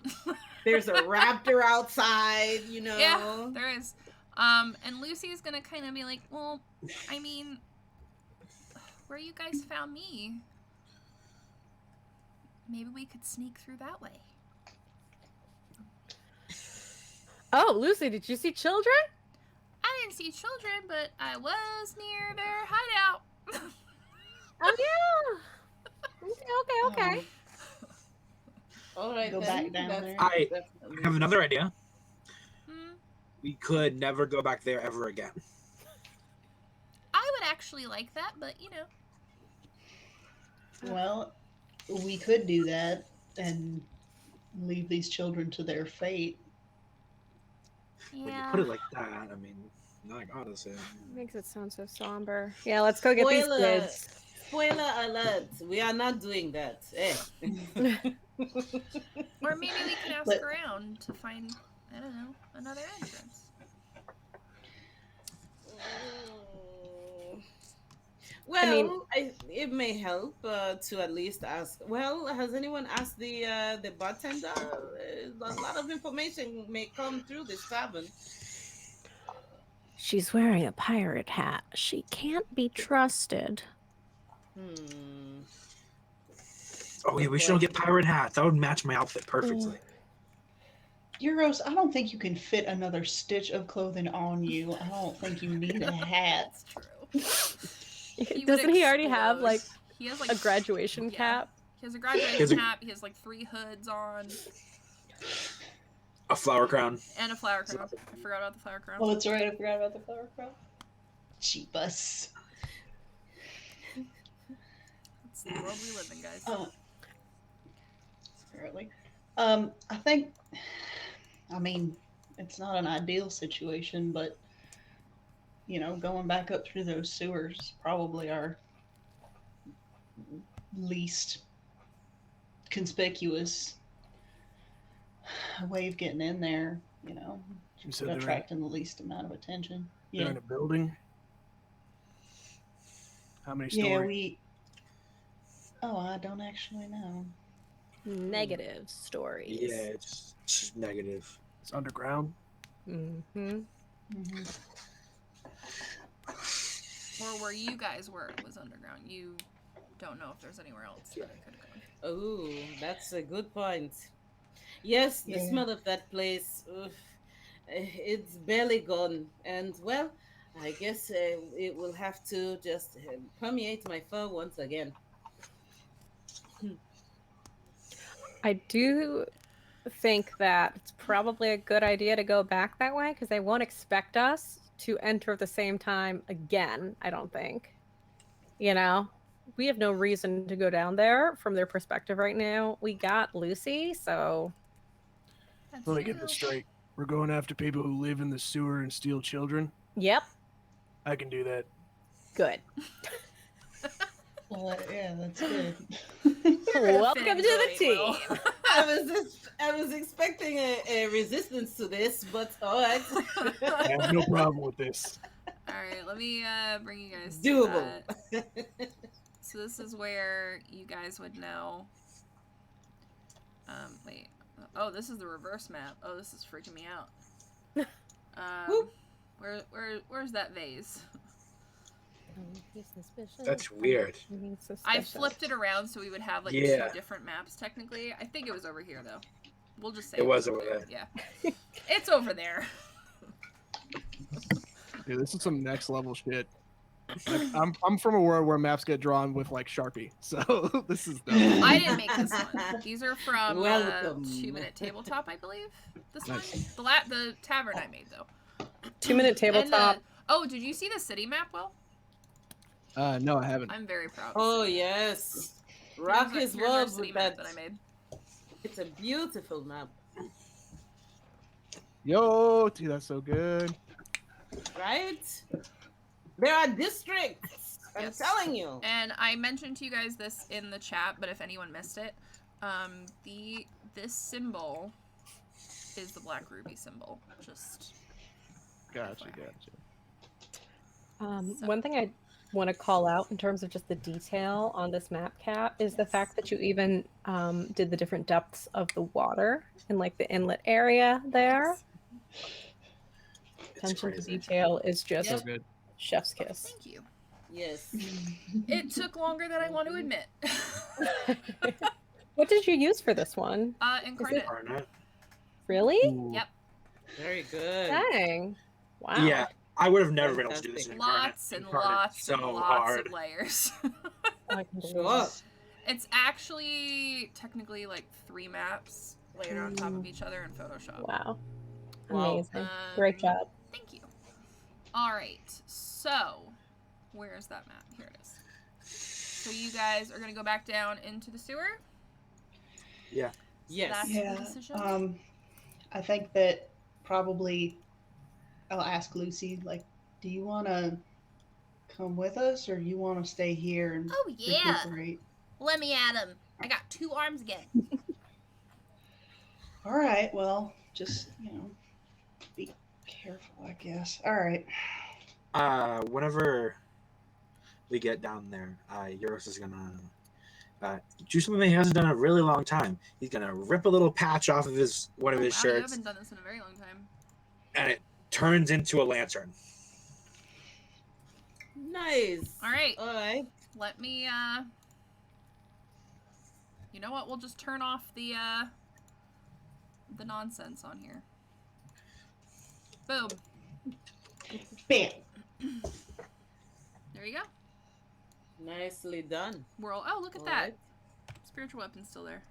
There's a raptor outside, Yeah, there is. And Lucy's gonna kind of be like, well, I mean, where you guys found me, maybe we could sneak through that way. Oh, Lucy, did you see children? I didn't didn't see children, but I was near their hideout. Oh yeah. Okay. All right, Go then. back down That's there. I definitely- have another idea. Hmm. We could never go back there ever again. I would actually like that, but you know. Well, we could do that and leave these children to their fate. When you Yeah. put it like that, I mean, not honestly. Makes it sound so somber. Yeah, let's go get these Spoiler. kids. Spoiler alert. We are not doing that. Eh. Or maybe we could ask But- around to find, I don't know, another entrance. Well, it may help to at least ask. Well, has anyone asked the bartender? A lot of information may come through this tavern. She's wearing a pirate hat. She can't be trusted. Oh yeah, we should all get pirate hats. That would match my outfit perfectly. Euros, I don't think you can fit another stitch of clothing on you. I don't think you need a hat. That's true. He would Doesn't he already have explode. like He has like a graduation yeah. cap? He has a graduation cap. He has like 3 hoods on A flower crown. and a flower crown. I forgot about the flower crown. Oh, that's right. I forgot about the flower crown. Cheap us. It's the world we live in, guys. Apparently. I think, I mean, it's not an ideal situation, but, you know, going back up through those sewers probably our least conspicuous way of getting in there, you know, You said they're in, attracting the least amount of attention. they're Yeah. in a building. How many Yeah, stories? Oh, I don't actually know. Negative stories. Yeah, it's just negative. It's underground. Mm-hmm. Hmm. Or where you guys were was underground. You don't know if there's anywhere else where they could have gone. Oh, that's a good point. Yes, the Yeah. smell of that place, oof, it's barely gone. And, well, I guess it will have to just permeate my fur once again. I do think that it's probably a good idea to go back that way because they won't expect us to enter at the same time again, I don't think. You know, we have no reason to go down there from their perspective right now. We got Lucy, so That's Let me get this true. straight. We're going after people who live in the sewer and steal children. yep, I can do that. good. Well, yeah, that's good. Welcome to the Fit team. right well. I was expecting a resistance to this, but all right. I have no problem with this. Alright, let me bring you guys to Doable. that. So this is where you guys would know. Wait. Oh, this is the reverse map. Oh, this is freaking me out. Whoop. Where's that vase? That's weird. I flipped it around so we would have like Yeah. 2 different maps technically. I think it was over here though. We'll just say It was over there. Yeah. It's over there. Dude, this is some next level shit. Like, I'm from a world where maps get drawn with like Sharpie, so this is dope. I didn't make this one. These are from Welcome. 2-minute tabletop, I believe. This Nice. one, the tavern I made though. 2-minute And tabletop. oh, did you see the city map? Will? No, I haven't. I'm very proud. Oh, yes. Rock his Here's our words city with map that. that I made. It's a beautiful map, Yo, dude, that's so good. right? There are districts. I'm Yes. telling you. And I mentioned to you guys this in the chat, but if anyone missed it, this symbol is the black ruby symbol. Just Gotcha, FYI. gotcha. So- One thing I want to call out in terms of just the detail on this map cap is the fact that you even did the different depths of the water in like the inlet area there. It's Attention to crazy. detail is just So good. chef's kiss. Thank you. Yes. It took longer than I want to admit. What did you use for this one? Incarnate. Garnet. Really? Ooh. Yep. Very good. Dang. Wow. Yeah, I would have never been able to do this in Lots and Incarnate. lots so and lots hard. of layers. I can believe Sure. it. It's actually technically like 3 maps layered on top of each other in Photoshop. Wow. Wow. Amazing. Great job. Thank you. All right, so where's that map? Here it is. So you guys are gonna go back down into the sewer. Yeah. Yes. That's Yeah. the decision. I think that probably I'll ask Lucy, like, do you want to come with us or you want to stay here and Oh yeah. recuperate? Let me at him. I got 2 arms again. All right, well, just, be careful, I guess. All right. Whenever we get down there, Euros is gonna do something he hasn't done in a really long time. He's gonna rip a little patch off of one of his Wow, you shirts, haven't done this in a very long time. and it turns into a lantern. Nice. All right. All right. Let me you know what? We'll just turn off the nonsense on here. Boom. Bam. There you go. Nicely done. Oh, look at All that. right. Spiritual weapon's still there.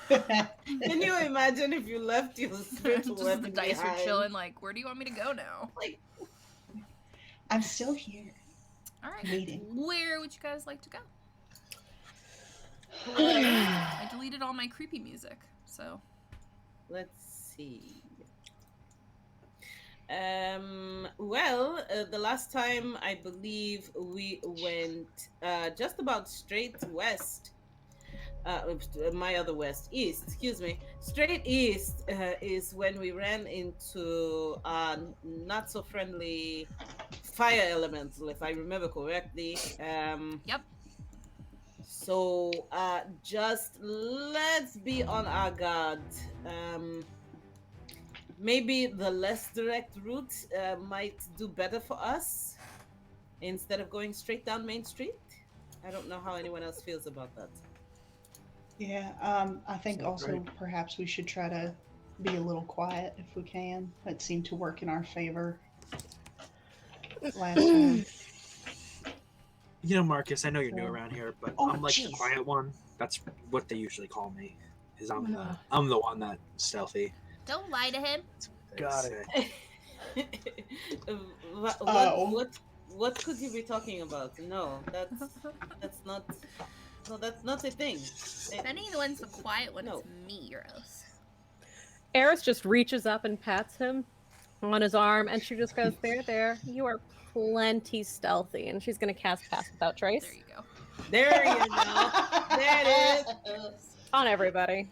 Can you imagine if you left your spiritual Just weapon the dice behind? are chilling. Like, where do you want me to go now? Like, I'm still here. All right. Waiting. Where would you guys like to go? I deleted all my creepy music, so. let's see. Well, the last time I believe we went just about straight west. My other west, east, excuse me. Straight east is when we ran into not so friendly fire elemental, if I remember correctly. Yep. So just let's be on our guard. Maybe the less direct route might do better for us instead of going straight down Main Street. I don't know how anyone else feels about that. Yeah, I think Sounds also great. perhaps we should try to be a little quiet if we can. That seemed to work in our favor last time. You know, Marcus, I know you're new around here, but Oh, I'm like the jeez. quiet one. That's what they usually call me. Is I'm Ah. the one that's stealthy. Don't lie to him. That's what they Got say. Oh. What could you be talking about? No, that's not. No, that's not a thing. If anyone's the quiet one, No. it's me, Euros. Eris just reaches up and pats him on his arm, and she just goes, there, you are plenty stealthy. And she's going to cast Pass Without Trace There you go. There you go. There it is. on everybody.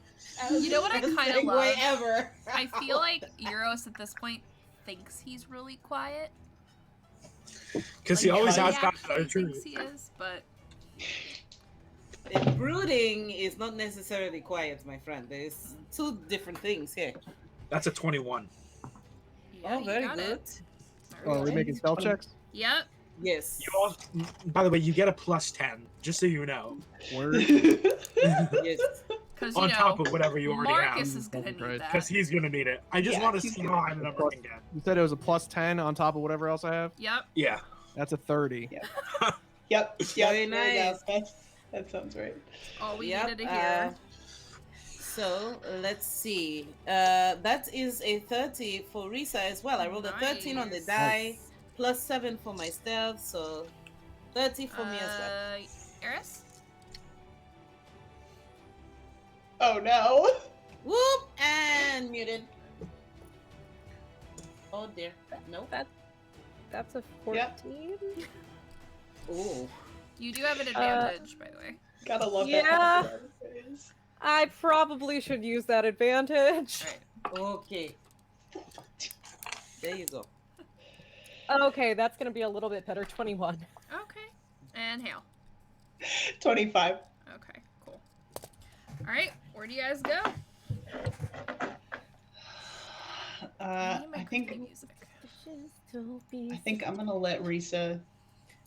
You know what I Best kinda segue love? ever. I feel like Euros at this point thinks he's really quiet. Because he Like, always he has got actually the truth. thinks he is, but Brooding is not necessarily quiet, my friend. There's 2 different things here. That's a 21. yeah, Oh, you very got good. it. Oh, are we Okay. making spell checks? Yep. Yes. You all, by the way, you get a +10, just so you know, Word. Yes. Because, on top of whatever you already Marcus have. is going to need Right. Because that. he's gonna need it. I just Yeah, want to he's see gonna how high need the it. number can get. You said it was a +10 on top of whatever else I have. Yep. Yeah. That's a 30. Yep. Very there you go. nice. That sounds right. All we Yep, needed to hear. So let's see. That is a 30 for Risa as well. I rolled a 13 on the Nice. die, +7 for my stealth, so 30 for me as well. Eris? Oh no. Whoop! And muted. Oh dear. Nope. That's a Yep. 14. Ooh. You do have an advantage, by the way. Gotta love Yeah. that. Face. I probably should use that advantage. Right. Okay. There you go. Okay, that's going to be a little bit better. 21. Okay. And Hale. 25. Okay, cool. Alright, where do you guys go? I need my I think creepy music. I'm gonna let Risa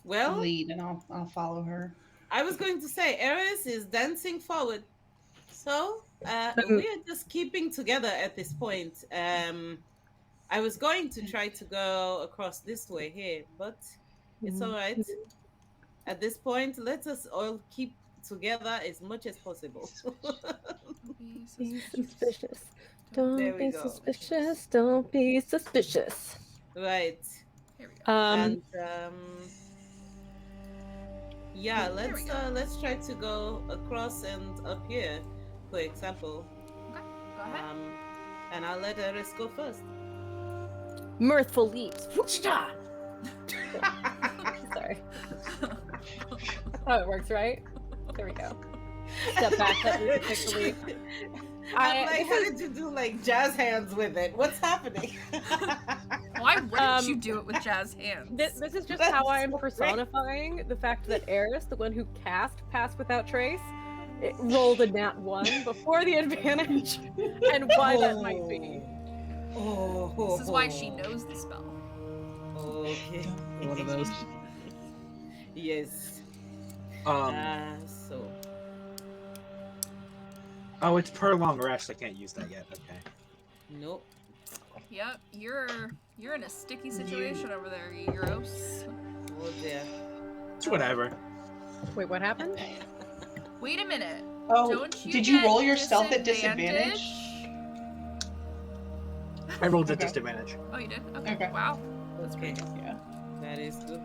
Well, lead, and I'll follow her. I was going to say, Eris is dancing forward. So, we are just keeping together at this point. I was going to try to go across this way here, but it's all right. At this point, let us all keep together as much as possible. Be suspicious. There Don't we be go. suspicious. Don't be suspicious. Right. Here we go. And yeah, There we let's try to go across and up here, for example. Okay, go ahead. And I'll let Eris go first. Mirthful leaps. Whoosha! Sorry. Oh, it works, right? There we go. Step back, let me take the leap. I'm like, how did you do like jazz hands with it? What's happening? Why wouldn't you do it with jazz hands? This is just That's how I'm so great. personifying the fact that Eris, the one who cast Pass Without Trace, it rolled a nat 1 before the advantage, and why that might be. Oh. This is why she knows the spell. Okay. One of those. Yes. So. Oh, it's per long rest. I can't use that yet. Okay. Nope. Yep, you're in a sticky situation over there, Euros. Oh dear. It's whatever. Wait, what happened? Wait a minute. Oh, Don't you did you get roll your stealth at disadvantage? I rolled at Okay. disadvantage. Oh, you did? Okay. Okay. Wow. Okay. Yeah. That is good.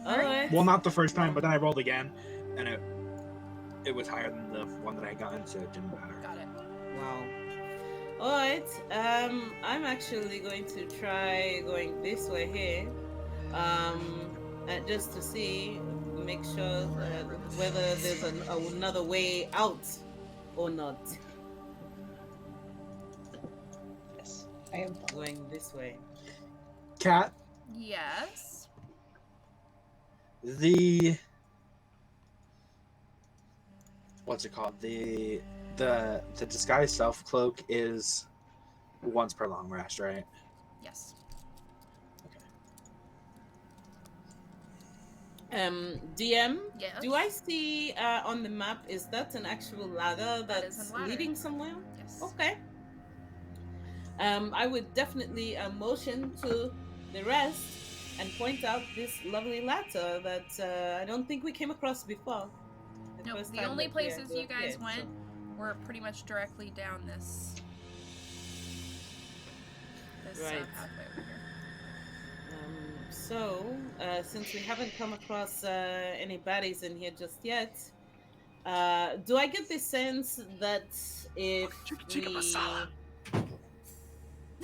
Alright. Alright. Well, not the first time, but then I rolled again, and it was higher than the one that I got, so it didn't matter. Got it. Wow. Alright. I'm actually going to try going this way here. Just to see, make sure whether there's another way out or not. Yes, I am. Going this way. Cat, Yes. what's it called? The disguise self cloak is once per long rest, right? Yes. DM, Yes. do I see on the map, is that an actual ladder That is that's a ladder. leading somewhere? Yes. Okay. I would definitely motion to the rest and point out this lovely ladder that I don't think we came across before. Nope, first the time only that we places you guys appeared, went were pretty much directly down this Right. pathway over here. Since we haven't come across any baddies in here just yet, do I get the sense that if Chicken we... masala.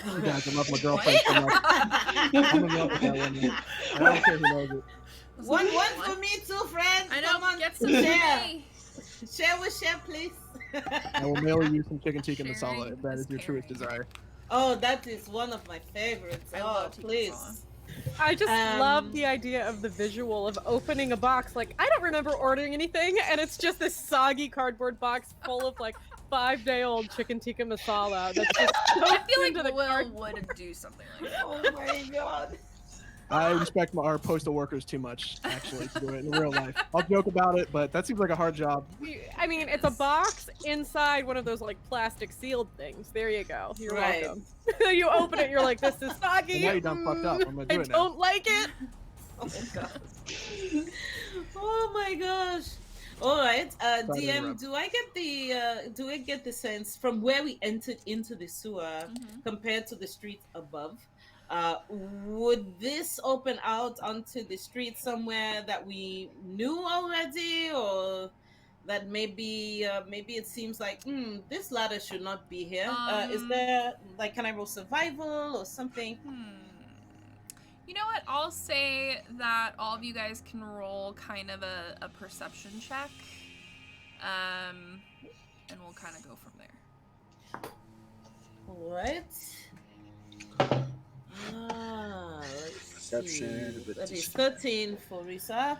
You guys, I love my girlfriend so much. I'm in love with that woman. I don't care who knows it. One for me too, friends. I know. Come on, Get some share. for me. Share, please. I will mail you some chicken tikka masala Sharing if that is is your truest caring. desire. Oh, that is one of my favorites. I Oh, love tikka please. masala. I just Um, love the idea of the visual of opening a box. Like, I don't remember ordering anything, and it's just this soggy cardboard box full of like 5-day-old chicken tikka masala. That's just I feel into the like Will cardboard. would do something like that. Oh my god. I respect our postal workers too much, actually, to do it in real life. I'll joke about it, but that seems like a hard job. I mean, it's a box inside one of those like plastic sealed things. There you go. You're Right. welcome. You open it, you're like, this is soggy. Well, now you done fucked up. I'm gonna do I it now. don't like it. Oh god. Oh my gosh. All right, to DM, interrupt. do I get the sense from where we entered into the sewer Mhm. compared to the street above? Would this open out onto the street somewhere that we knew already, or that maybe it seems like this ladder should not be here? Is there like, can I roll survival or something? You know what? I'll say that all of you guys can roll kind of a perception check. And we'll kind of go from there. All right. Let's Perception, see. but That is just- 13 for Risa.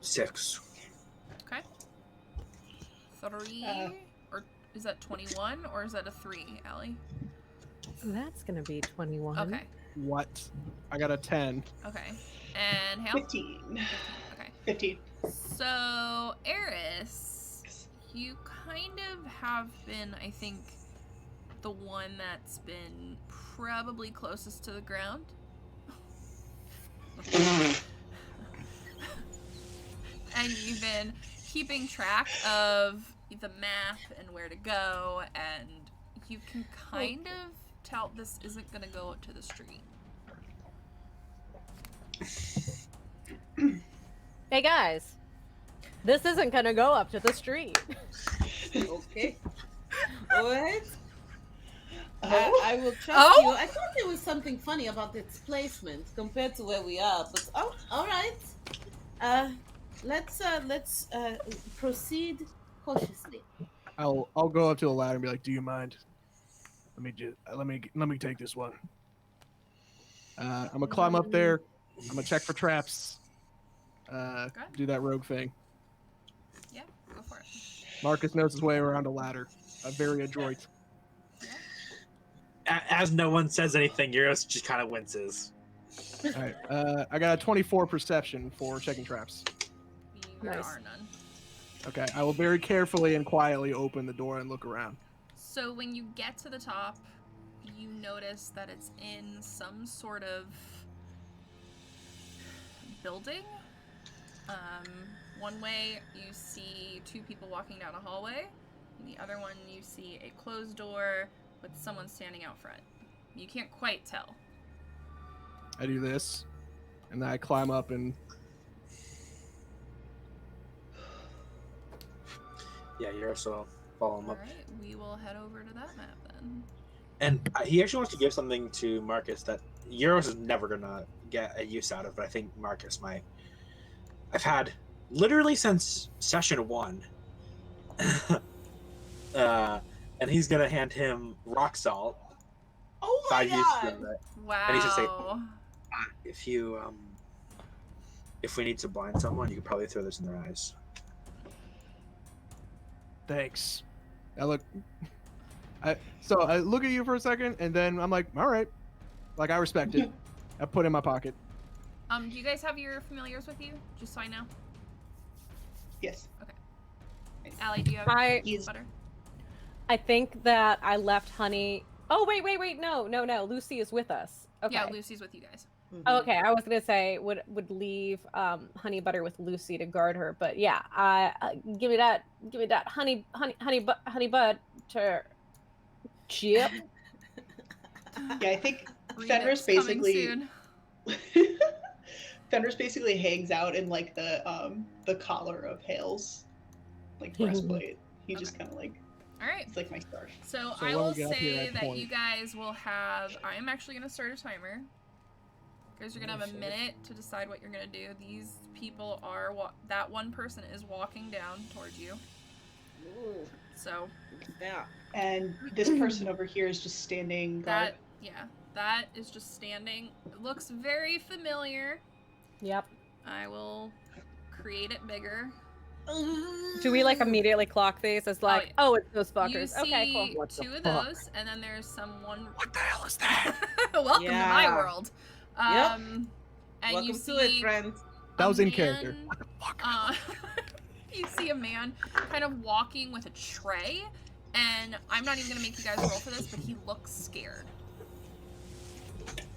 6. Okay. 3, or is that 21, or is that a 3, Allie? That's gonna be 21. Okay. What? I got a 10. Okay. And Hale? 15. Okay. 15. So, Eris, You kind of have been, I think, the one that's been probably closest to the ground. And you've been keeping track of the map and where to go, and you can kind of tell this isn't going to go up to the street. Hey guys, this isn't gonna go up to the street. Okay. All right. Oh. I will trust Oh? you. I thought there was something funny about its placement compared to where we are, but all right. Let's proceed cautiously. I'll go up to the ladder and be like, "Do you mind? Let me take this one." I'm gonna climb up there. I'm gonna check for traps. Do that rogue thing. Yeah, go for it. Marcus knows his way around a ladder. Very adroit. As no one says anything, Euros just kind of winces. All right. I got a 24 perception for checking traps. There Nice. are none. Okay. I will very carefully and quietly open the door and look around. So when you get to the top, you notice that it's in some sort of building. One way you see two people walking down a hallway, and the other one you see a closed door with someone standing out front. You can't quite tell. I do this, and then I climb up and Yeah, Euros will follow him up. Alright, we will head over to that map then. And he actually wants to give something to Marcus that Euros is never going to get a use out of, but I think Marcus might. I've had literally since session 1. And he's going to hand him rock salt. Oh my 5 uses god! of it. Wow. And he's just if we need to blind someone, you could probably throw this in their eyes. thanks. I look at you for a second, and then I'm like, all right. Like, I respect it. I put it in my pocket. Do you guys have your familiars with you? Just so I know. Yes. Allie, do you have Yes. butter? I think that I left Honey. Oh wait, no. Lucy is with us. Okay. Yeah, Lucy's with you guys. Oh, okay, I was gonna say would leave Honey Butter with Lucy to guard her, but yeah, give me that honey butter chip. Yeah, I think Remix Fenris coming basically soon. Fenris basically hangs out in like the collar of Hale's like breastplate. He just kind of like Alright. it's like my scarf. So So I when will we get up here say at that point- you guys will have. I am actually going to start a timer. You guys are going to have a minute to decide what you're going to do. These people are. That one person is walking down towards you. Ooh, So yeah. And this person over here is just standing guard. that is just standing. It looks very familiar. Yep. I will create it bigger. Do we like immediately clock these as like, yeah. oh, it's those You fuckers? see Okay, cool. What the two of fuck? those, and then there's someone. What the hell is that? Welcome to my Yeah. world. Yep. And Welcome you to see it, friend. That a was in man, character. What the fuck? You see a man kind of walking with a tray, and I'm not even gonna make you guys roll for this, but he looks scared.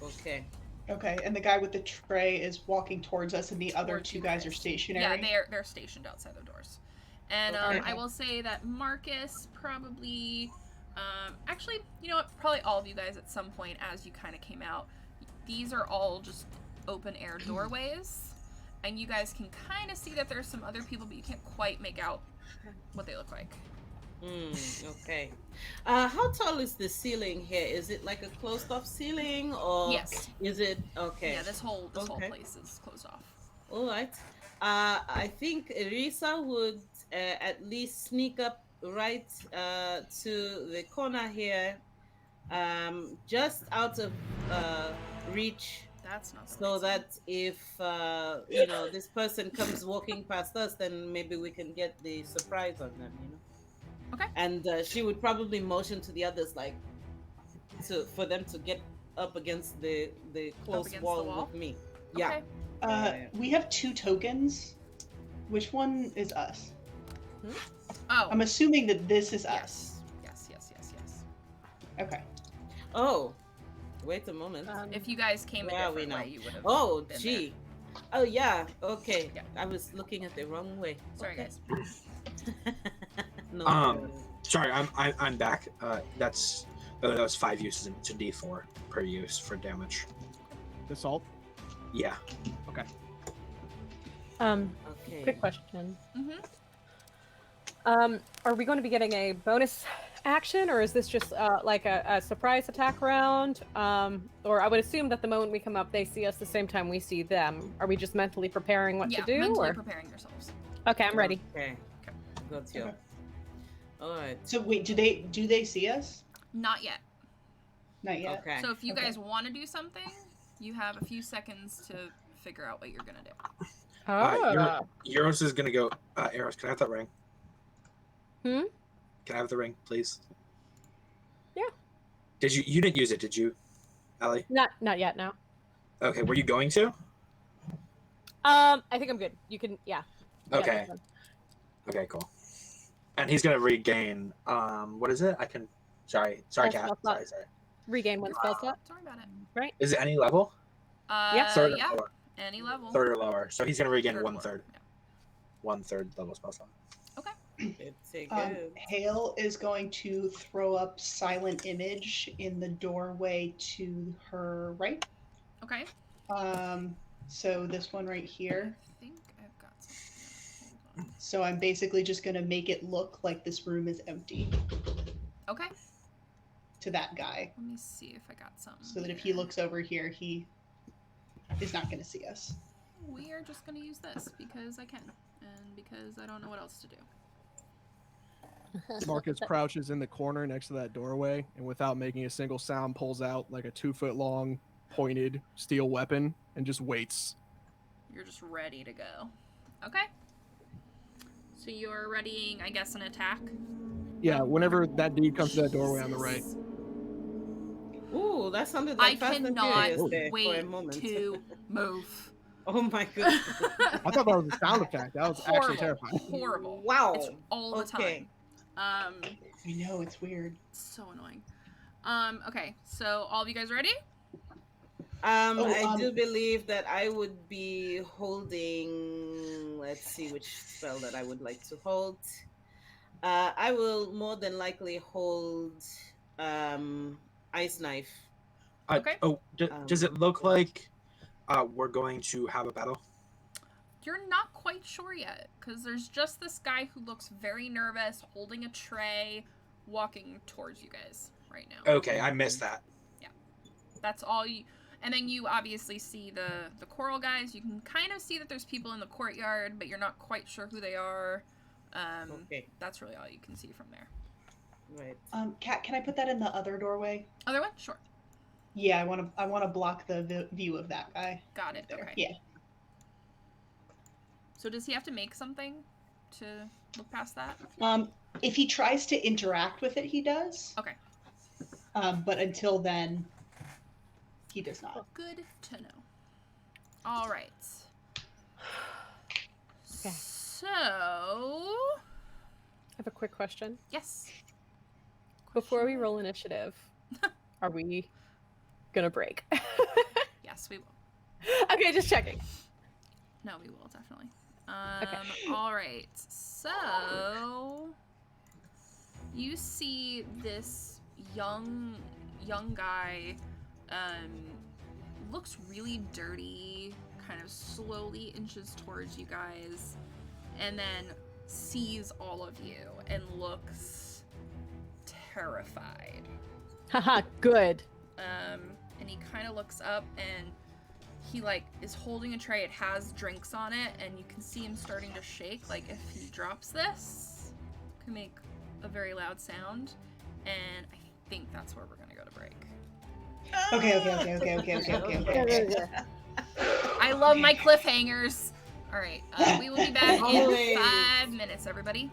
Okay. Okay, and the guy with the tray is walking towards us, and the other Towards two you guys are guys. stationary. Yeah, they're stationed outside the doors. And Okay. I will say that Marcus probably, actually, you know what? Probably all of you guys at some point as you kind of came out. These are all just open air doorways, and you guys can kind of see that there's some other people, but you can't quite make out what they look like. Okay. How tall is the ceiling here? Is it like a closed off ceiling or Yes. is it okay? Yeah, this whole Okay. place is closed off. All right. I think Risa would at least sneak up right to the corner here, just out of reach, That's not the so right that if this person comes walking past us, then maybe we can get the surprise on them. Okay. And she would probably motion to the others, like, for them to get up against the close against the wall, wall? with me. side. Yeah. Okay. We have 2 tokens. Which one is us? Oh. I'm assuming that this is us. Yes. Okay. Oh, wait a moment. If you guys came a Where are we different now? way, you would have. Oh, been gee. Oh, yeah. Okay. Yeah. I was looking at the wrong way. Sorry, Okay. guys. No. Sorry, I'm back. That was 5 uses to D4 per use for damage. The salt. Yeah. Okay. Quick question. Mm-hmm. Are we going to be getting a bonus action, or is this just like a surprise attack round? Or I would assume that the moment we come up, they see us the same time we see them. Are we just mentally preparing what to do? mentally or? preparing yourselves. Okay, I'm ready. Okay. Got you. Okay. All right. So wait, do they see us? Not yet. Not yet. Okay. So if you Okay. guys want to do something, you have a few seconds to figure out what you're gonna do. Euros is gonna go. Eros, can I have that ring? Hmm? Can I have the ring, please? Yeah. You didn't use it, did you, Allie? Not yet. No. Okay. Were you going to? I think I'm good. You can. Yeah. Okay. Okay. Cool. And he's gonna regain. What is it? I can. Sorry, Spell Cat. slot. Sorry. Regain one spell slot. Don't worry about it. Is it any level? Yeah. Third or Yeah. lower? Any level. Third or lower. So he's gonna regain Third or one lower, third. yeah. 1/3 level spell slot. It's a good. Hale is going to throw up silent image in the doorway to her right. Okay. So this one right here. I think I've got something. Hold on. So I'm basically just gonna make it look like this room is empty Okay. to that guy, Let me see if I got something. so that if he here. looks over here, he is not gonna see us. We are just gonna use this because I can, and because I don't know what else to do. Marcus crouches in the corner next to that doorway, and without making a single sound, pulls out like a 2-foot-long pointed steel weapon and just waits. You're just ready to go. Okay. So you're readying, I guess, an attack. Yeah, whenever that dude comes to that doorway on the right. Jesus. Ooh, that sounded I like Fast and cannot Furious there for a wait moment. to move. Oh my goodness. I thought that was a sound effect. That was actually Horrible. terrifying. Horrible. Wow. It's all the Okay. time. I know, it's weird. So annoying. Okay, so all of you guys ready? I do believe that I would be holding. Let's see which spell that I would like to hold. I will more than likely hold Ice Knife. Okay. Oh, does it look like we're going to have a battle? You're not quite sure yet, because there's just this guy who looks very nervous, holding a tray, walking towards you guys right now. Okay, I missed that. That's all you. And then you obviously see the coral guys. You can kind of see that there's people in the courtyard, but you're not quite sure who they are. Okay. That's really all you can see from there. Right. Kat, can I put that in the other doorway? Other one? Sure. Yeah, I want to block the view of that guy. Got it. There. Okay. Yeah. So does he have to make something to look past that? If he tries to interact with it, he does. Okay. But until then, he does not. Good to know. All right. Okay. So, I have a quick question. yes. Before we roll initiative, are we gonna break? Yes, we will. Okay, just checking. No, we will definitely. Okay. All right. So you see this young guy, looks really dirty, kind of slowly inches towards you guys, and then sees all of you and looks terrified. Haha, good. And he kind of looks up and he is holding a tray. It has drinks on it, and you can see him starting to shake. Like if he drops this, it can make a very loud sound. And I think that's where we're gonna go to break. Okay. I love my cliffhangers. All right, we will be back Always. in 5 minutes, everybody.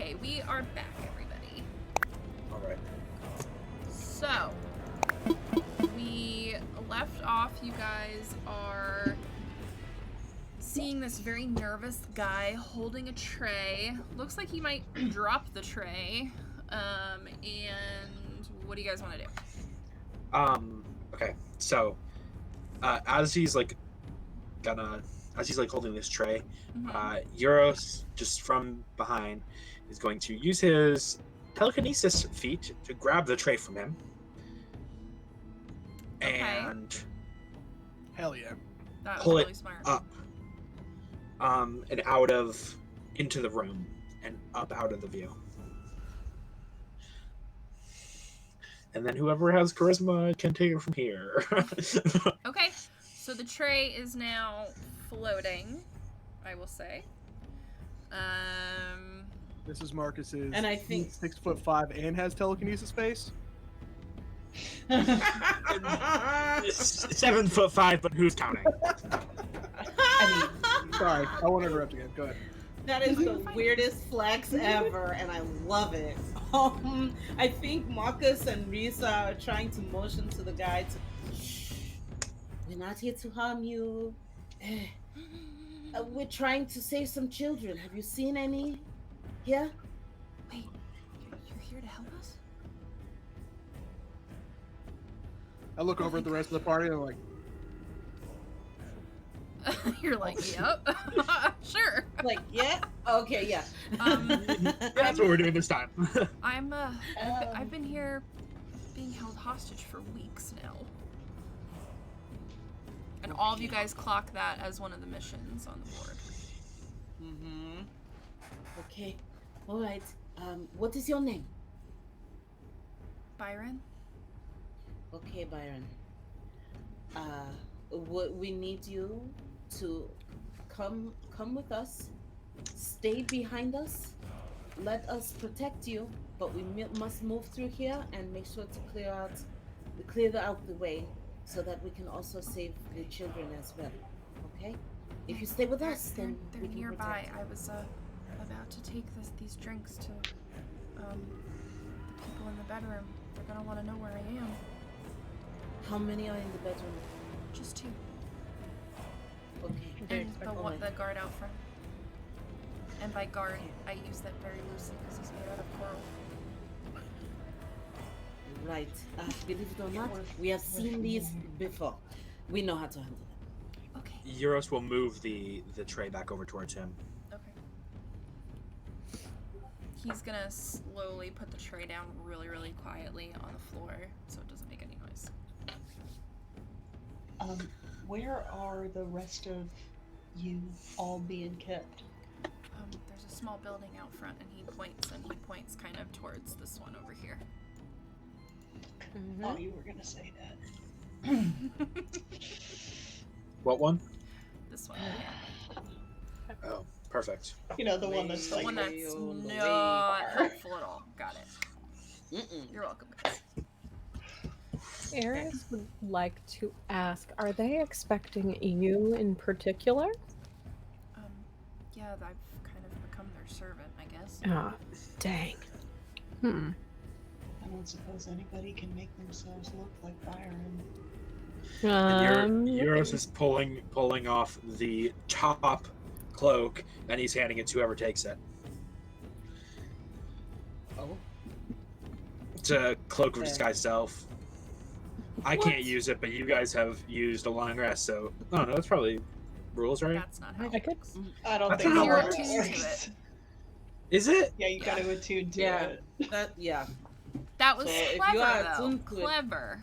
Okay, we are back, everybody. All right. So, we left off. You guys are seeing this very nervous guy holding a tray. Looks like he might drop the tray. And what do you guys want to do? Okay. So, as he's like holding this tray, Euros just from behind is going to use his telekinesis feat to grab the tray from him. Okay. And Hell yeah. That was pull really it smart. up, and out of into the room and up out of the view. And then whoever has charisma can take it from here. Okay, so the tray is now floating, I will say. This is Marcus's. And I think- 6'5" and has telekinesis space. 7'5", but who's counting? Sorry, I won't interrupt again. Go ahead. That is the weirdest flex ever, and I love it. I think Marcus and Risa are trying to motion to the guy to, shh, we're not here to harm you. We're trying to save some children. Have you seen any? Yeah? Wait, you're here to help us? I look over at the rest of the party and I'm like, You're like, yep, sure. Like, yeah? Okay, yeah. That's what we're doing this time. I've been here being held hostage for weeks now. And all of you guys clock that as one of the missions on the board. Mm-hmm. Okay. All right. What is your name? Byron? Okay, Byron. We need you to come with us. Stay behind us. Let us protect you, but we must move through here and make sure to clear out the way, so that we can also save the children as well. Okay? If you stay with us, then they're we can nearby. protect you. I was about to take these drinks to the people in the bedroom. They're gonna want to know where I am. How many are in the bedroom? Just two. Okay. And the guard out front. And by guard, I use that very loosely because he's made out of coral. Right. Believe it or not, we have seen these before. We know how to handle them. Okay. Euros will move the tray back over towards him. Okay. He's gonna slowly put the tray down really, really quietly on the floor so it doesn't make any noise. Where are the rest of you all being kept? There's a small building out front, and he points kind of towards this one over here. Oh, you were gonna say that. What one? This one. Oh, perfect. You know, the one that's The like one that's way not over. helpful at all. Got it. You're welcome, guys. Eris would like to ask, are they expecting you in particular? Yeah, I've kind of become their servant, I guess. Ah, dang. I don't suppose anybody can make themselves look like Byron. And Euros is pulling off the top cloak, and he's handing it to whoever takes it. Oh. It's a cloak of disguise self. I can't use it, but you guys have used a long rest, so I don't know. That's probably rules, right? That's not how I it could- works. I don't That's think how it You're it works. attuned to it. Is it? Yeah, you gotta attune to Yeah. it. Yeah. That was So if you clever, are though. attuned to it- Clever.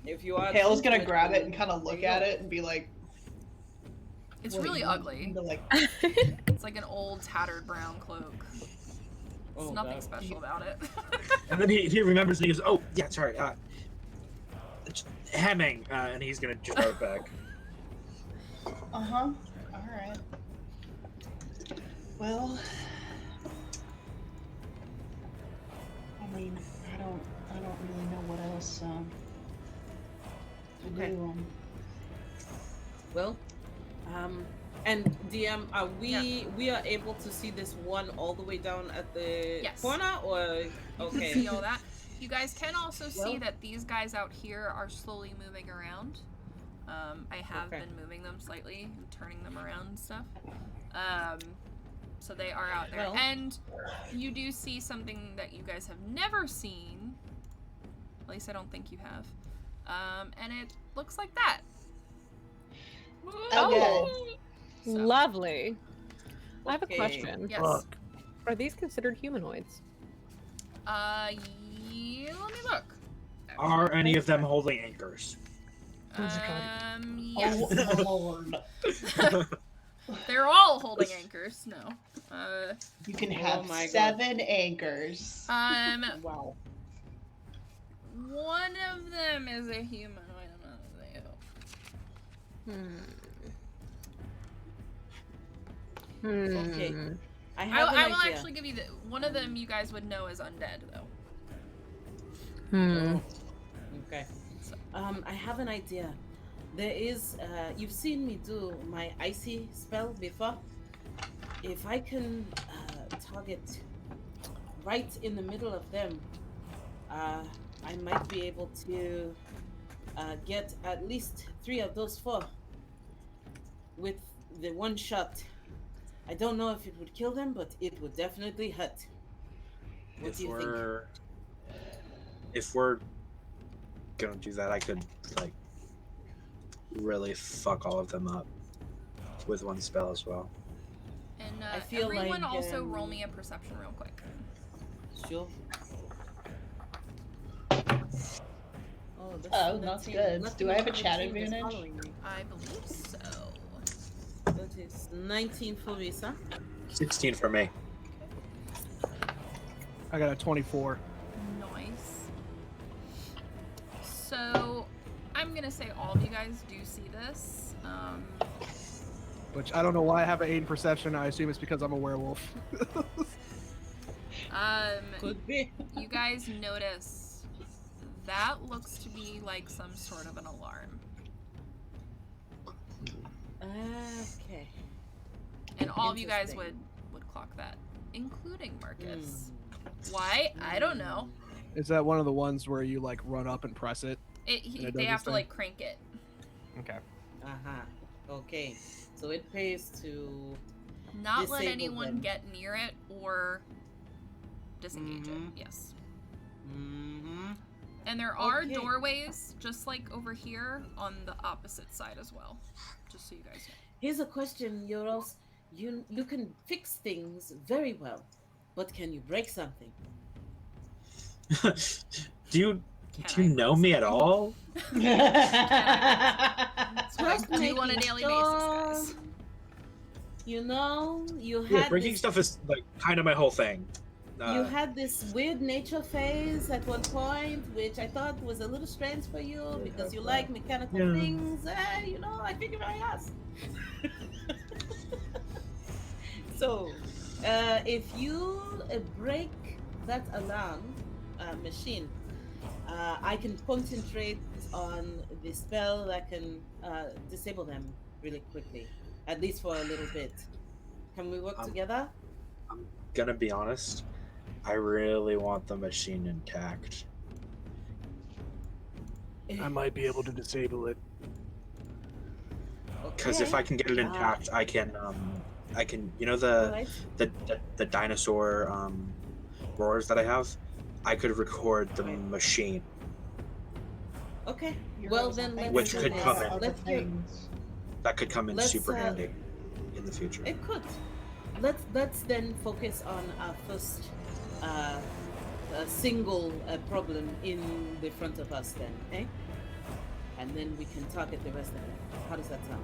If you are Hale's attuned to gonna grab it and then kind of there look you at go. it and be like, It's "What, really you- ugly. and be like, It's like an old, tattered brown cloak. There's Oh, nothing God. special about it. And then he remembers and he goes, "Oh yeah, sorry, hemming," and he's gonna just throw it back. all right. Well, I mean, I don't really know what else to Okay. do. Well, And DM, are we are able to see this one all the way down at the Yes. corner, or You can okay? see all that. You guys can also see Well- that these guys out here are slowly moving around. I have Okay. been moving them slightly and turning them around and stuff. So they are out there. Well- And you do see something that you guys have never seen. At least I don't think you have. And it looks like that. Okay. So, Lovely. I have a Okay. question. yes. Fuck. Are these considered humanoids? Yeah, let me look. Are any of them holding anchors? Yes. Oh, Lord. They're all holding anchors. No. You can Oh have my God. 7 anchors. Wow. One of them is a humanoid. Okay. I I have an will idea. actually give you the one of them. You guys would know is undead though. Okay. So- I have an idea. There is, you've seen me do my icy spell before. If I can target right in the middle of them, I might be able to get at least 3 of those 4 with the one shot. I don't know if it would kill them, but it would definitely hurt. What If do you think? we're gonna do that, I could like really fuck all of them up with one spell as well. And I feel everyone like, also roll me a perception real quick. Sure. Oh, That's good. Do I have a chat advantage? I believe so. That is 19 for Risa. 16 for me. I got a 24. Nice. So, I'm gonna say all of you guys do see this. Which I don't know why I have an 8 in perception. I assume it's because I'm a werewolf. Could be. You guys notice that looks to be like some sort of an alarm. Okay. And all of you guys Interesting. would clock that, including Marcus. Why? I don't know. Is that one of the ones where you like run up and press it? It, And it they does have its to thing? like crank it. Okay. Okay. So it pays to. Not let Disable anyone them. get near it or disengage Mhm. it. Yes. Mm-hmm. And there are Okay. doorways just like over here on the opposite side as well. Just so you guys know. Here's a question, Euros. You can fix things very well, but can you break something? do you Can I know me at all? So I Just do on a making daily sure. basis, guys. You know, you Yeah, had breaking this, stuff is like kind of my whole thing. you had this weird nature phase at one point, which I thought was a little strange for you because you like mechanical Yeah. things. You know, I figured I asked. So, if you break that alarm machine, I can concentrate on the spell that can disable them really quickly, at least for a little bit. Can we work together? I'm gonna be honest. I really want the machine intact. I might be able to disable it. Because if Okay. I can get it intact, I can, you know, Alright. the dinosaur roars that I have. I could record the machine. Okay. Well, then let's Which do could this. come in. Let's do. That could come in Let's, super handy in the future. It could. Let's then focus on our first single problem in the front of us then, eh? And then we can target the rest of it. How does that sound?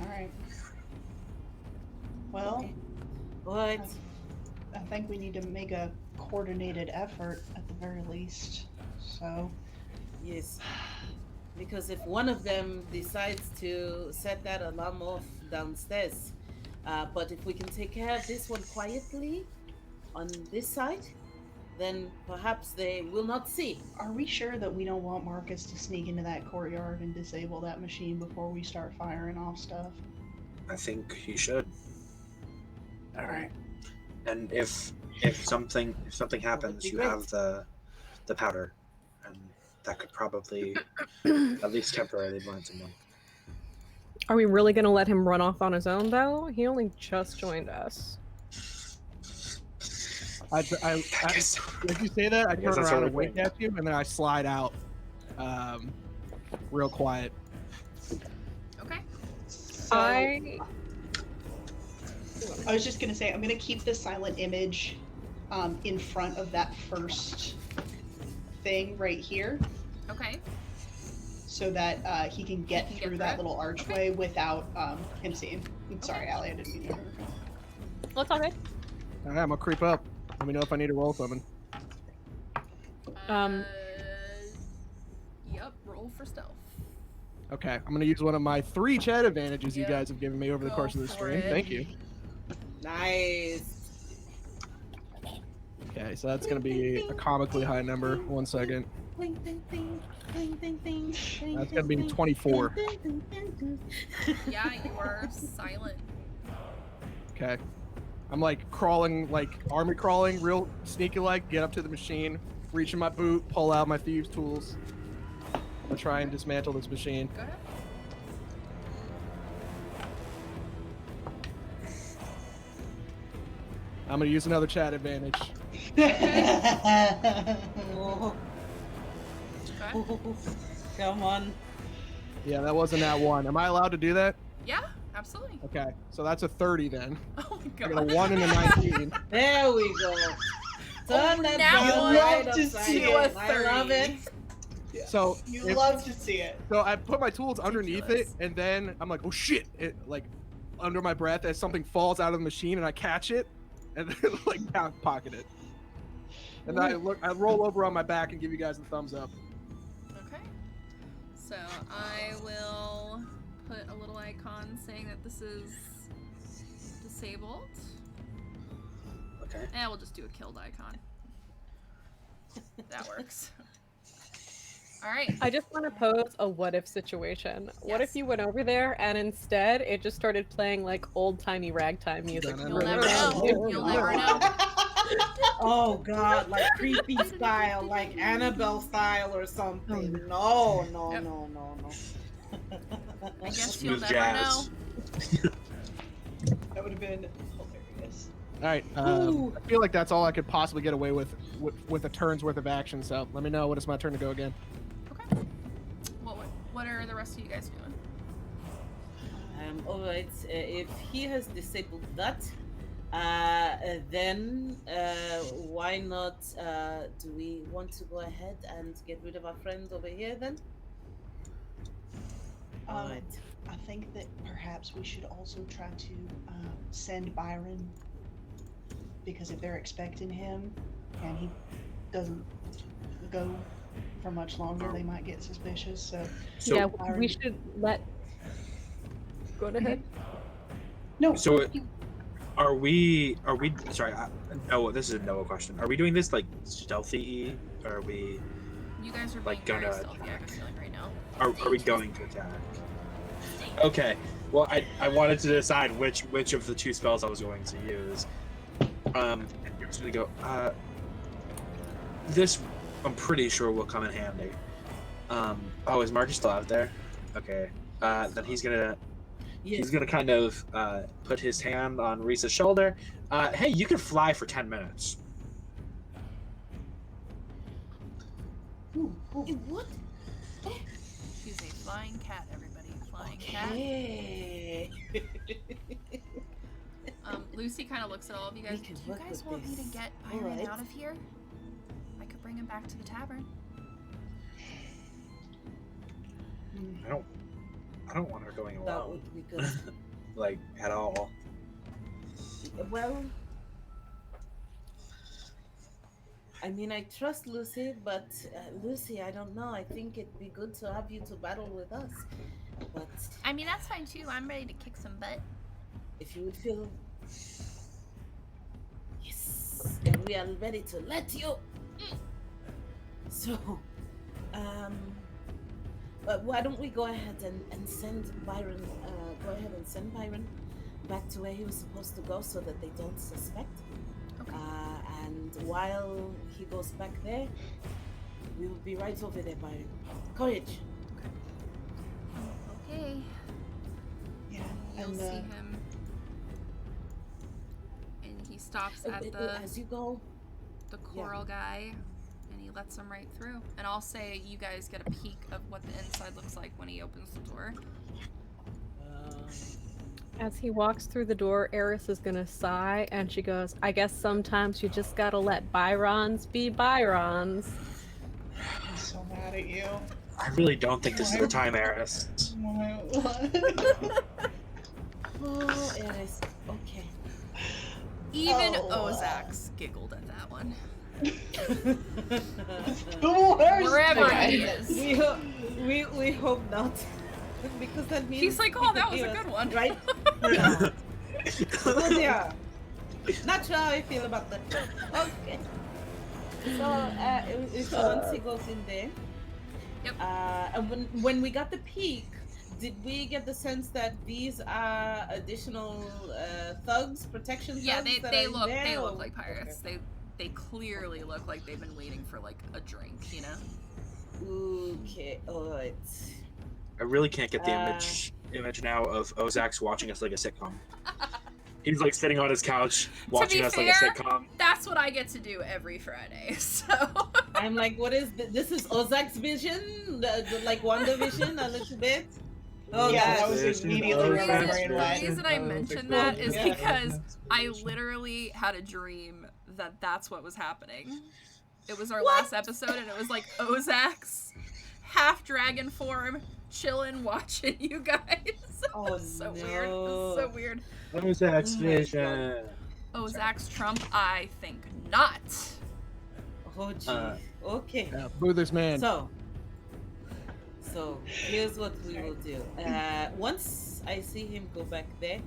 All right. Well, Okay. What? I think we need to make a coordinated effort at the very least. So, Yes. Because if one of them decides to set that alarm off downstairs, but if we can take care of this one quietly on this side, then perhaps they will not see. Are we sure that we don't want Marcus to sneak into that courtyard and disable that machine before we start firing off stuff? I think he should. All right. And if something happens, be you great. have the powder, and that could probably at least temporarily blind someone. Are we really gonna let him run off on his own though? He only just joined us. As you say that, I guess turn that's around what and we're wink at you, and then I slide out, real quiet. Okay. So, I I was just gonna say, I'm gonna keep the silent image in front of that first thing right here, Okay. so that he can get He can get through through that it? little archway without him seeing. I'm sorry, Allie, I didn't mean to. Let's all good. All right, I'm gonna creep up. Let me know if I need to roll something. Yep. Roll for stealth. Okay, I'm gonna use one of my 3 chat advantages you Yep. guys have given me over the Go course of the for stream. it. Thank you. Nice. Okay, so that's gonna be a comically high number. 1 second. That's gonna be 24. Yeah, you are silent. Okay. I'm like crawling, like army crawling, real sneaky like, get up to the machine, reach in my boot, pull out my thieves' tools. I'll try and dismantle this machine. Go ahead. I'm gonna use another chat advantage. Oh, Okay. come on. Yeah, that wasn't that one. Am I allowed to do that? Yeah, absolutely. Okay, so that's a 30 then. Oh my I god. got a 1 and a 19. There we go. Turn that now ball you right love to upside see down. it. I love it. So You if- love to see it. So I put my tools underneath it, Ridiculous. and then I'm like, oh shit! It, like under my breath as something falls out of the machine, and I catch it, and then like pocket it. And then I roll over on my back and give you guys the thumbs up. Okay. So I will put a little icon saying that this is disabled. Okay. And we'll just do a killed icon. That works. Alright. I just want to pose a what if situation. What Yes. if you went over there and instead it just started playing like old timey ragtime music? You'll never know. You'll never know. Oh god, like creepy style, like Annabelle style or something. No, no, Yep. no, no, no. I guess you'll Smooth never know. jazz. That would have been hilarious. All right. Ooh. I feel like that's all I could possibly get away with a turn's worth of action. So let me know when it's my turn to go again. Okay. What are the rest of you guys doing? Alright, if he has disabled that, then why not, do we want to go ahead and get rid of our friend over here then? Alright. I think that perhaps we should also try to send Byron, because if they're expecting him and he doesn't go for much longer, they might get suspicious. So Yeah, Byron- we should let. Go ahead. no. So, are we? Sorry, no. This is a Noah question. Are we doing this like stealthy? Or are we? You guys are being Like, very gonna stealthy, I have a feeling, right now. Are we going to attack? Okay. Well, I wanted to decide which of the 2 spells I was going to use. I'm just gonna go. This I'm pretty sure will come in handy. Oh, is Marcus still out there? Okay. Then he's gonna kind of put his hand on Reese's shoulder. Hey, you can fly for 10 minutes. Ooh, ooh. What? She's a flying cat, everybody. Flying Okay. cat. Lucy kind of looks at all of you guys. We can Do you work guys with want me this. to get Byron Alright. out of here? I could bring him back to the tavern. I don't want her going That alone. would be good. Like at all. Well, I mean, I trust Lucy, but Lucy, I don't know. I think it'd be good to have you to battle with us. But I mean, that's fine too. I'm ready to kick some butt. if you would feel, yes, and we are ready to let you. So, why don't we go ahead and send Byron? Go ahead and send Byron back to where he was supposed to go, so that they don't suspect. Okay. And while he goes back there, we will be right over there, Byron. Courage. Okay. Yeah. You'll And see him. And he stops at As you go, the coral guy, and he lets him right through. And I'll say you guys get a peek of what the inside looks like when he opens the door. As he walks through the door, Eris is gonna sigh, and she goes, I guess sometimes you just gotta let byrons be byrons. I'm so mad at you. I really don't think this is the time, Eris. oh, Eris. Okay. Even Oh. Ozax giggled at that one. The worst. Wherever thing. he is. We hope not, because that means He's like, oh, that was a good one. right? Yeah. Oh dear. Not sure how I feel about that. Okay. So once he goes in there, Yep. and when we got the peak, did we get the sense that these are additional thugs, protection thugs? Yeah, that they are in look there, they look or- like pirates. They clearly look like they've been waiting for like a drink, you know? Okay, alright. I really can't get the image now of Ozax watching us like a sitcom. He's like sitting on his couch watching be us fair, like a sitcom. That's what I get to do every Friday. So I'm like, what is this? Is Ozak's vision? Like WandaVision a little bit? Oh, Yeah, gosh. that was immediately the where my reason, brain the went. reason I mentioned that is Yeah. because I literally had a dream that that's what was happening. It was our last episode, and it was like Ozax, half dragon form, chilling, watching you guys. It Oh, was so weird. It was so weird. Ozax Oh my vision. Ozax Trump, I think not. Oh, gee. Okay. Yeah, boo this man. So here's what we will do. Once I see him go back there,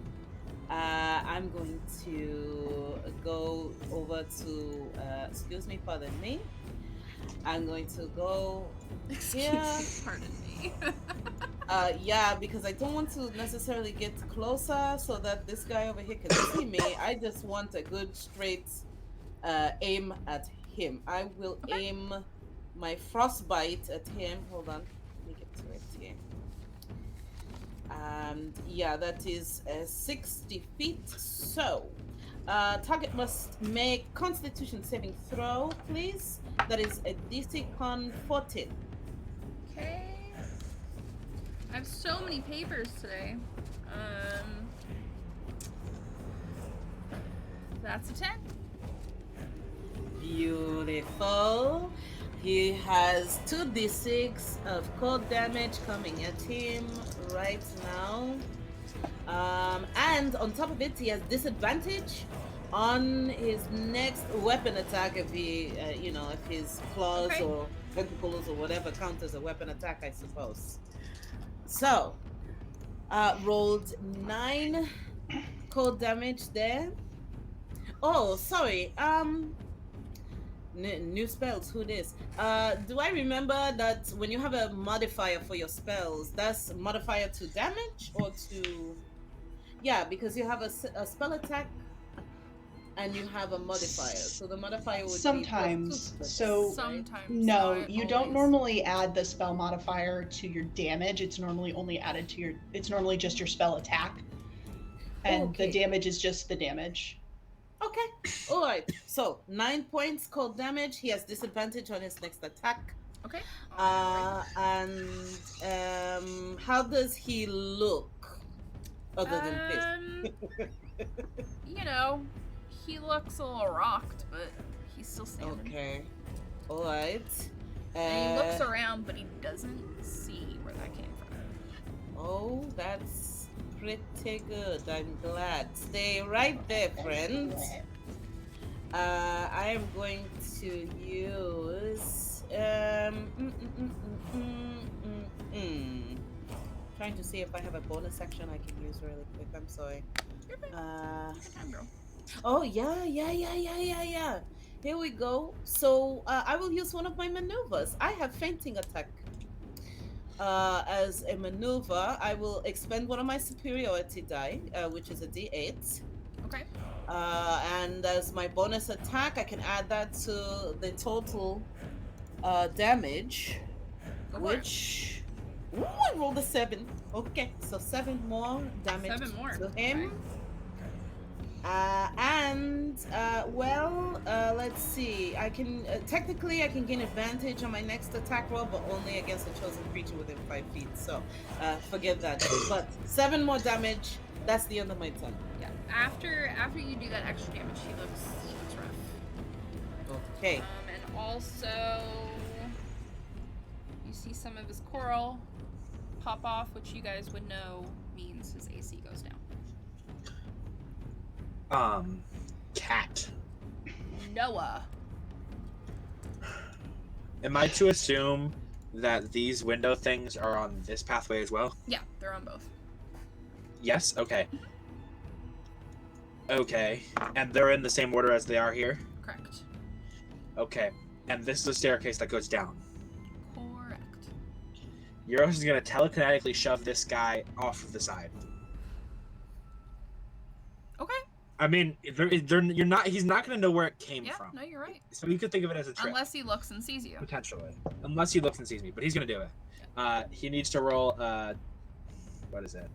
I'm going to go over to. Excuse me, pardon me. I'm going to go. Excuse me, pardon me. Yeah, because I don't want to necessarily get closer so that this guy over here can see me. I just want a good straight aim at him. I will aim my frostbite at him. Hold on, let me get to it here. And yeah, that is 60 feet. So, target must make Constitution saving throw, please. That is a DC Con 14. Okay. I have so many papers today. That's a 10. Beautiful. He has 2d6 of cold damage coming at him right now. And on top of it, he has disadvantage on his next weapon attack if he, if his claws Okay. or tentacles or whatever count as a weapon attack, I suppose. So, rolled 9 cold damage there. Oh, sorry. New spells. Who this? Do I remember that when you have a modifier for your spells, that's modifier to damage or to? Yeah, because you have a spell attack, and you have a modifier. So the modifier would Sometimes. be +2. So Sometimes. no, not you don't always. normally add the spell modifier to your damage. It's normally only added to your. It's normally just your spell attack, and Okay. the damage is just the damage. Okay. All right. So 9 points cold damage. He has disadvantage on his next attack. Okay. And how does he look? Other than this. You know, he looks a little rocked, but he's still standing. Okay. All right. And he looks around, but he doesn't see where that came from. Oh, that's pretty good. I'm glad. Stay right there, friend. I am going to use trying to see if I have a bonus action I can use really quick. I'm sorry. You're fine. Take your time, girl. Oh yeah. here we go. So I will use one of my maneuvers. I have fainting attack. As a maneuver, I will expend one of my superiority die, which is a d8. Okay. And as my bonus attack, I can add that to the total damage, Go for it. which. Ooh, I rolled a 7. Okay, so 7 more damage 7 more. to him. Let's see. I can technically I can gain advantage on my next attack roll, but only against a chosen creature within 5 feet. So forget that. But 7 more damage. That's the end of my turn. Yeah. After you do that extra damage, he looks rough. Okay. And also, you see some of his coral pop off, which you guys would know means his AC goes down. Cat. Noah. Am I to assume that these window things are on this pathway as well? Yeah, they're on both. Yes? Okay. Okay. And they're in the same order as they are here? Correct. Okay. And this is a staircase that goes down. Correct. Euros is going to telekinetically shove this guy off of the side. Okay. I mean, he's not going to know where it came Yeah, from. no, you're right. So you could think of it as a trick. Unless he looks and sees you. Potentially. Unless he looks and sees me, but he's going to do it. He needs to roll, what is it?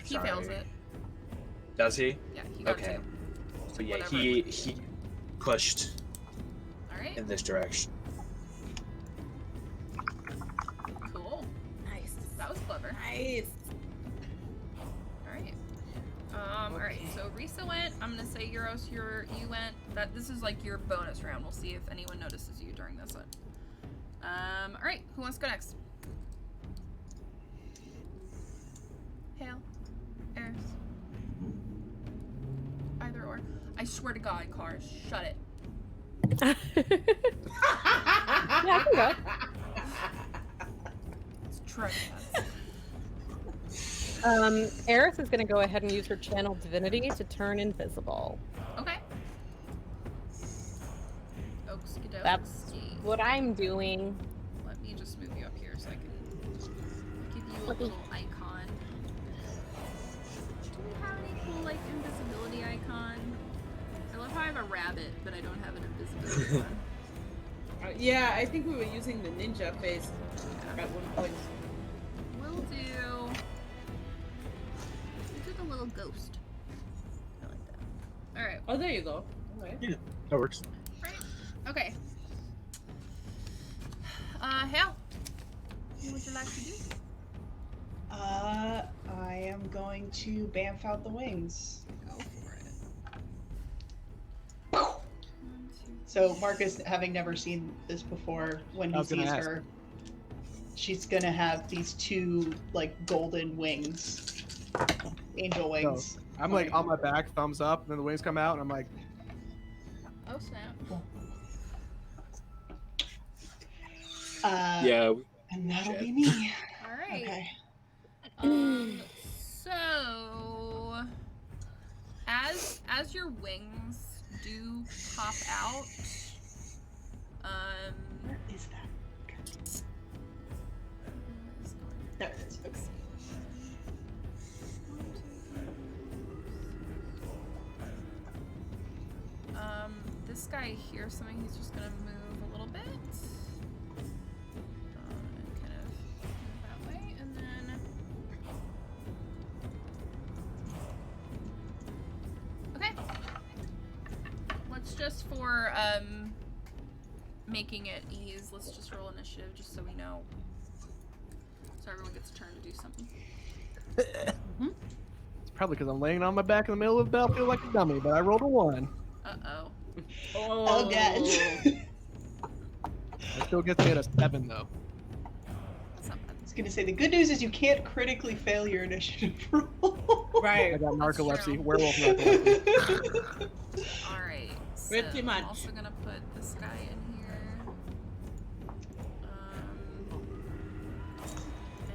He fails it. Does he? Yeah, he got Okay. 2. So yeah, Whatever. he pushed Alright. in this direction. Cool. Nice. That was clever. Nice. Alright. Alright, so Risa went. I'm gonna say Euros, you went. This is like your bonus round. We'll see if anyone notices you during this one. Alright, who wants to go next? Hale. Eris. Either or. I swear to God, Cars, shut it. Yeah, I can go. It's trying Eris is going to go ahead and use her channel divinity to turn invisible. Okay. Okie That's what I'm doing. Let me just move you up here so I can give you a little icon. Do we have any cool, like, invisibility icon? I love how I have a rabbit, but I don't have an invisibility one. Yeah, I think we were using the ninja face at one point. We'll do the little ghost. I like that. Alright. Oh, there you go. Alright. Yeah, that works. Right. Okay. Hal, what would you like to do? I am going to bamf out the wings. Go for it. 1, 2, So Marcus, having never seen this before, when I he was gonna sees ask. her, she's gonna have these 2 like golden wings, angel wings. I'm like on my back, thumbs up, and then the wings come out, and I'm like, Oh snap. Yeah. And that'll be me. Alright. Okay. So as your wings do pop out, Where is that? There it is. Okay. this guy hears something. He's just gonna move a little bit. And kind of move that way, and then okay. Let's just for making it ease. Let's just roll initiative, just so we know. So everyone gets a turn to do something. it's probably because I'm laying on my back in the middle of the battlefield like a dummy, but I rolled a 1. Uh-oh. Oh, God. It still gets me at a 7, though. That's not bad. I was gonna say the good news is you can't critically fail your initiative roll. I Right. got That's narcolepsy, true. werewolf narcolepsy. Alright. So Pretty much. I'm also gonna put this guy in here.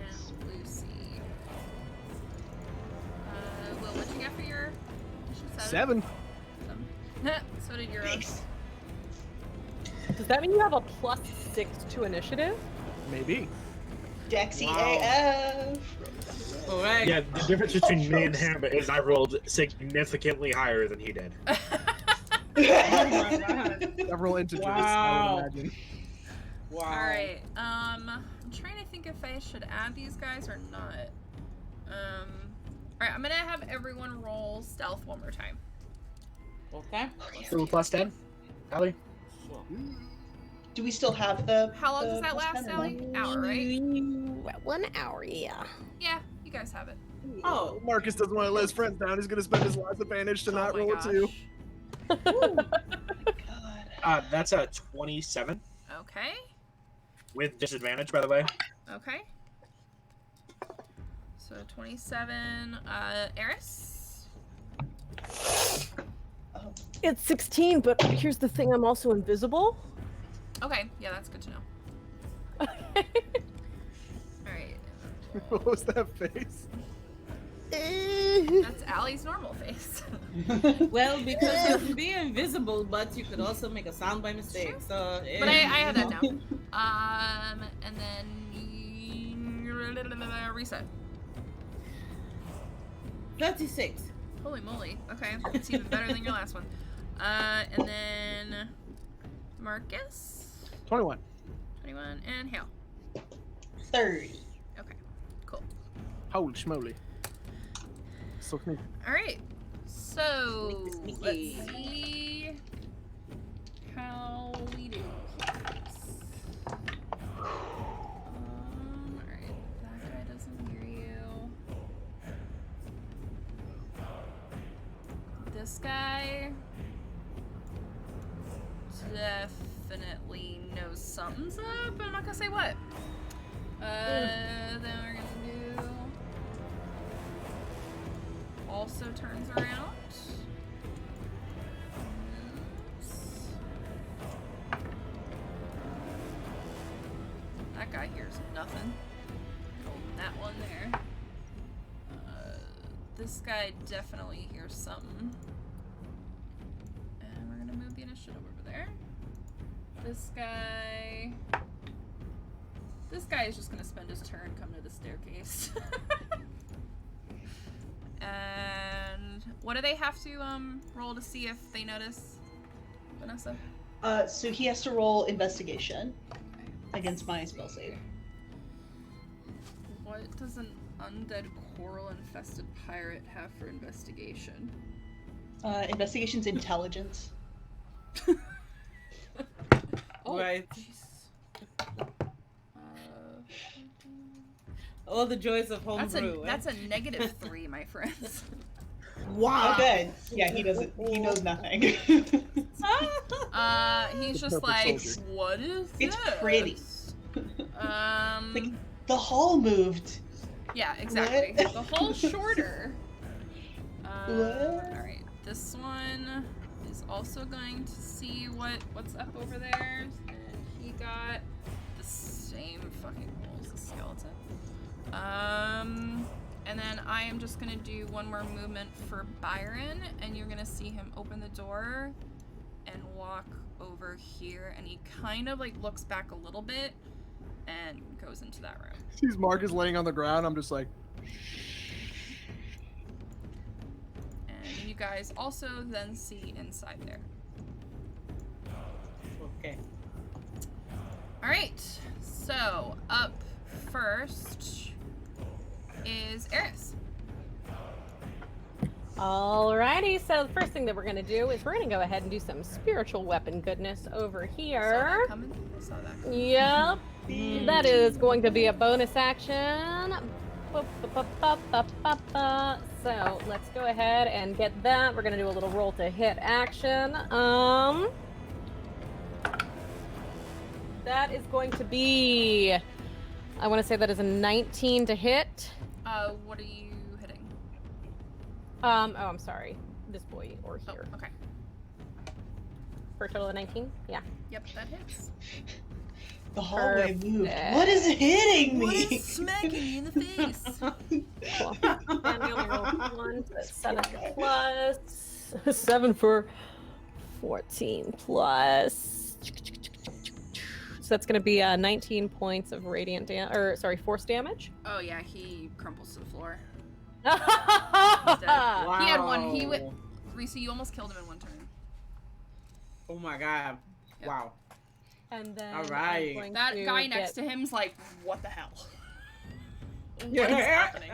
And Lucy. 7. So did yours. Nice. Does that mean you have a +6 to initiative? Maybe. Dexy Wow. AF. Correct. Yeah, the difference between me and him is I rolled significantly higher than he did. Oh my god. Several integers, I Wow. would imagine. Wow. All right. I'm trying to think if I should add these guys or not. All right. I'm gonna have everyone roll stealth one more time. Okay. Still plus 10? Allie? Sure. Do we still have the? How long the does that plus last, 10 or Allie? no? Hour, right? 1 hour, yeah. Yeah, you guys have it. Oh. Marcus doesn't want to let his friends down. He's going to spend his last advantage to Oh not my roll a 2. God. That's a 27 Okay. with disadvantage, by the way. Okay. So 27. Eris. It's 16, but here's the thing, I'm also invisible. Okay. Yeah, that's good to know. Okay. All right. What was that face? That's Allie's normal face. Well, because you can be invisible, but you could also make a sound by mistake. So. But I had that down. And then reset. 36. Holy moly. Okay, it's even better than your last one. And then Marcus, 21. 21, and Hale. 30. Okay, cool. Holy schmoly. So sneaky. All right. So Sneaky, let's sneaky. see how we do. All right. That guy doesn't hear you. This guy definitely knows something's up, but I'm not gonna say what. Then we're gonna do. Also turns around. That guy hears nothing. That one there. This guy definitely hears something. And we're gonna move the initiative over there. This guy is just gonna spend his turn coming to the staircase. And what do they have to roll to see if they notice, Vanessa? So he has to roll investigation against my spell save. What does an undead coral infested pirate have for investigation? Investigation's intelligence. Oh, Right. jeez. All the joys of homebrew. That's a -3, my friends. Wow. Oh, good. Yeah, he doesn't. He knows nothing. He's The just perfect like, soldier. what is It's this? pretty. Um, The hall moved. yeah, exactly. What? The whole shorter. What? All right, this one is also going to see what's up over there, and he got the same fucking roll as the skeleton. And then I am just gonna do one more movement for Byron, and you're gonna see him open the door and walk over here, and he kind of like looks back a little bit and goes into that room. Sees Marcus laying on the ground. I'm just like, And you guys also then see inside there. Okay. All right, so up first is Eris. Alrighty, so the first thing that we're gonna do is we're gonna go ahead and do some spiritual weapon goodness over here. Saw that coming. Yep, that is going to be a bonus action. So let's go ahead and get that. We're gonna do a little roll to hit action. That is going to be, I want to say that is a 19 to hit. What are you hitting? Oh, I'm sorry. This boy or Oh, here. okay. For a total of 19? Yeah. Yep, that hits. The hallway moved. Perfect. What is hitting me? What is smacking me in the face? Cool. And we only rolled one, so it's 7 plus. 7 for 14 plus. So that's going to be 19 points of radiant damage, or sorry, force damage. Oh yeah, he crumples to the floor. Wow. He's dead. Wow. He had one. He went. Risa, you almost killed him in one turn. Oh my god. Yep. Wow. And then All right. I'm going That to guy next get- to him's like, what the hell? What is Yeah. happening?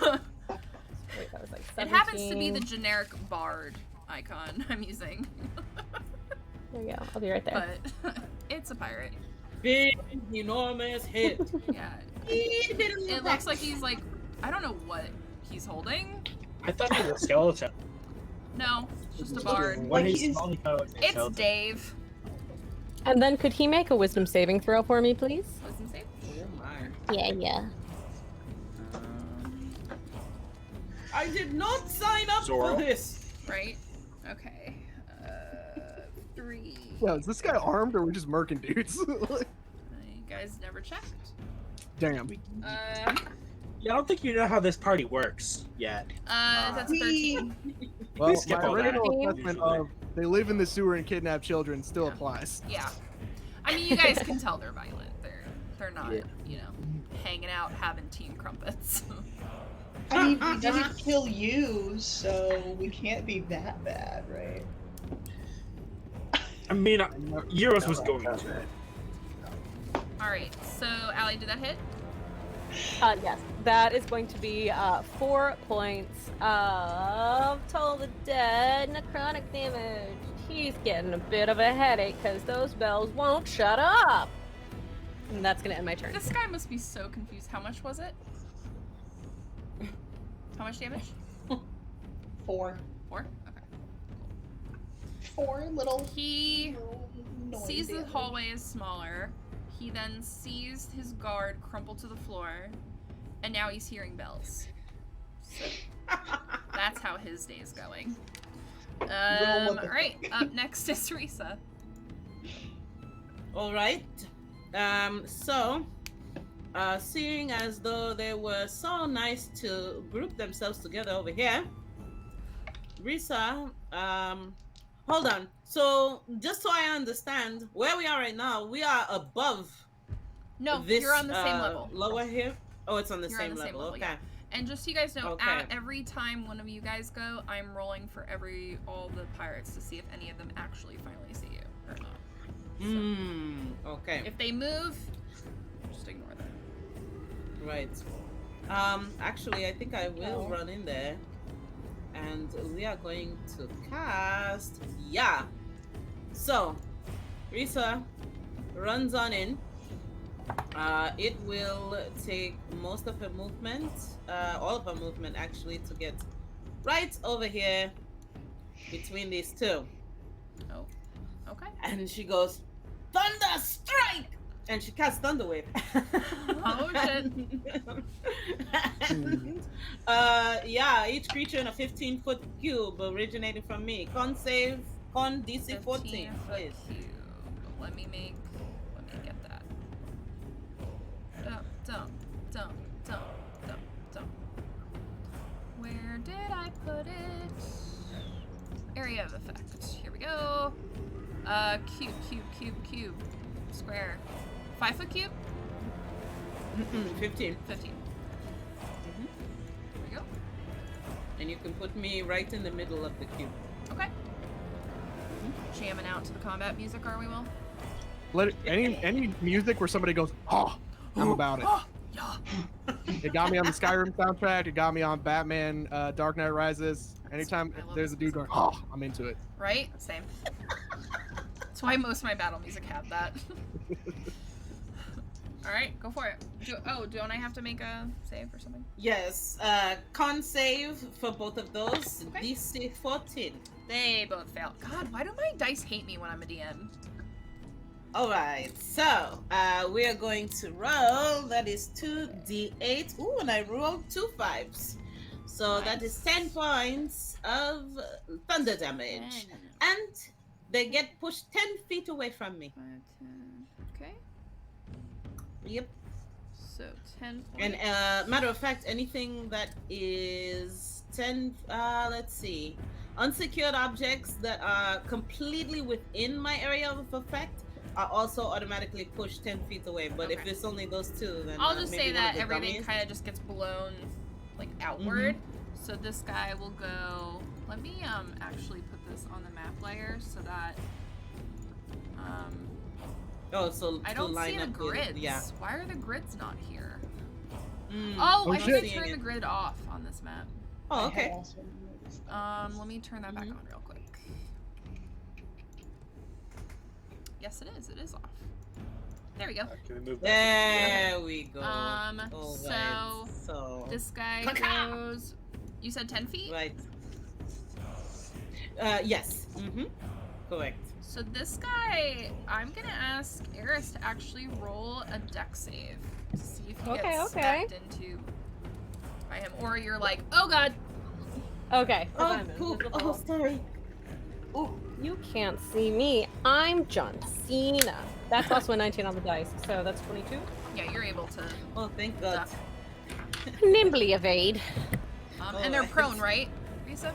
Wait, that was like It happens to be 17. the generic bard icon I'm using, There you go. I'll be right there. but it's a pirate. Big, enormous hit. Yeah, it looks like he's like, I don't know what he's holding. I thought he was a skeleton. No, just a bard. When Like he's he's- small, he kind of looks like a It's skeleton. Dave. And then could he make a wisdom saving throw for me, please? Wisdom save. Oh my. Yeah. I did not sign up Zoro. for this. Right. Okay. 3. Yeah, is this guy armed or we're just murking dudes? You guys never checked. Damn. Yeah, I don't think you know how this party works yet. That's 13. Well, skip my all that. original assessment Usually. of they live in the sewer and kidnap children still Yeah. applies. Yeah. I mean, you guys can tell they're violent. They're not, Yeah. you know, hanging out having team crumpets. I mean, he didn't kill you, so we can't be that bad, right? I mean, Euros was going to. All right. So, Allie, did that hit? Yes. That is going to be 4 points of Toll of the Dead necrotic damage. He's getting a bit of a headache because those bells won't shut up. And that's going to end my turn. This guy must be so confused. How much was it? How much damage? 4. 4? Okay. 4 little. He noise sees the damage. hallway is smaller. He then sees his guard crumple to the floor. And now he's hearing bells. So that's how his day is going. Alright, up next is Risa. All right. Seeing as though they were so nice to group themselves together over here, Risa, hold on. So, just so I understand, where we are right now, we are above No, this, you're on the same level. Lower here? Oh, it's on the You're on same the same level. level, Okay. yeah. And just so you guys know, Okay. every time one of you guys go, I'm rolling for all the pirates to see if any of them actually finally see you or not. Okay. If they move, just ignore them. Right. Actually, I think I will run in there. And we are going to cast... Yeah. So, Risa runs on in. It will take most of her movement, all of her movement actually, to get right over here between these two. Oh, okay. And she goes, Thunder Strike! And she casts Thunder Wave. Oh, shit. And, yeah, each creature in a 15-foot cube originating from me. Con DC 14, please. Cube. Let me get that. Dump. Where did I put it? Area of effect. Here we go. Cube. Square. 5-foot cube? 15. 15. Here we go. And you can put me right in the middle of the cube. Okay. Jamming out to the combat music, are we, Will? Let any music where somebody goes, oh, I'm about it. Yeah. It got me on the Skyrim soundtrack. It got me on Batman, Dark Knight Rises. Anytime I love there's a this dude going, oh, I'm into it. Right? Same. That's why most of my battle music have that. Alright, go for it. Don't I have to make a save or something? Yes, con save for both of those. Okay. DC 14. They both fail. God, why do my dice hate me when I'm a DM? Alright, so we are going to roll. That is 2d8. Ooh, and I rolled 2 5s. So that is 10 points of thunder damage. And they get pushed 10 feet away from me. 5, 10. Okay. Yep. So 10 points. And matter of fact, anything that is 10, let's see. Unsecured objects that are completely within my area of effect are also automatically pushed 10 feet away. But if Okay. it's only those two, then I'll just maybe say one of that the everything dummies. kind of just gets blown like outward. So this guy will go. Let me actually put this on the map layer so that Oh, so I to don't line see the up grids. yeah. Why are the grids not here? Mm, Oh, Oh, I shit. think I seeing turned it. the grid off on this map. Oh, I had okay. also noticed that. Let me turn that back Mhm. on real quick. Yes, it is. It is off. There we go. Can we move that? There we go. So this guy Ka-ka! goes. You said 10 feet. Right. Yes. Correct. So this guy, I'm gonna ask Eris to actually roll a deck save to see if he Okay, gets okay. stacked into by him, or you're like, oh god. Okay. Oh, I'm poop. invisible. Oh, sorry. You can't see me. I'm John Cena. That's also a 19 on the dice, so that's 22. Yeah, you're able to Oh, thank God. duck. Nimbly evade. And they're Alright. prone, right, Risa?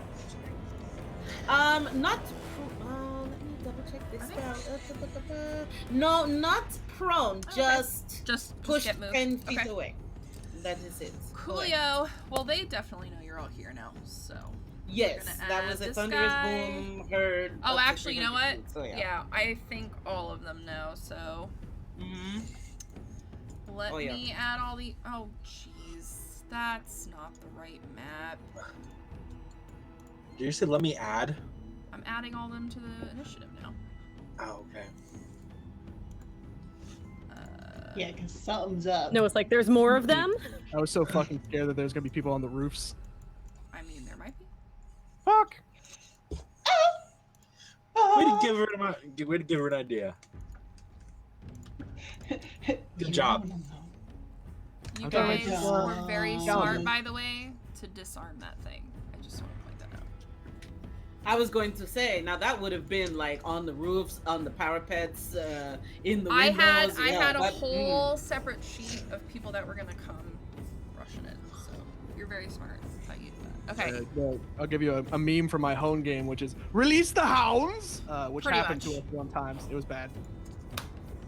Not. Let me double check this Are they? down. No, not prone. Okay. Just Push push get moved. 10 feet Okay. away. That is it. Coolio. Well, they definitely know you're all here now, so. Yes, gonna that add was a this thunderous guy. boom heard. Oh, up to actually, you know 300 what? feet, so Yeah, I think all of them know, so. Let Oh, yeah. me add all the. Oh, jeez. That's not the right map. Did you say let me add? I'm adding all them to the initiative now. Oh, okay. Yeah, because something's up. No, it's like there's more of them. I was so fucking scared that there's gonna be people on the roofs. I mean, there might be. Fuck. Way to give her an idea. Good job. You Okay. guys Good were very job. smart, by the way, to disarm that thing. I just want to point that out. I was going to say, now that would have been like on the roofs, on the parapets, in the I windows. had a but- whole separate sheet of people that were gonna come rushing it. So you're very smart. How you do that. Okay. Well, I'll give you a meme from my home game, which is release the hounds, which Pretty happened much. to us one time. It was bad.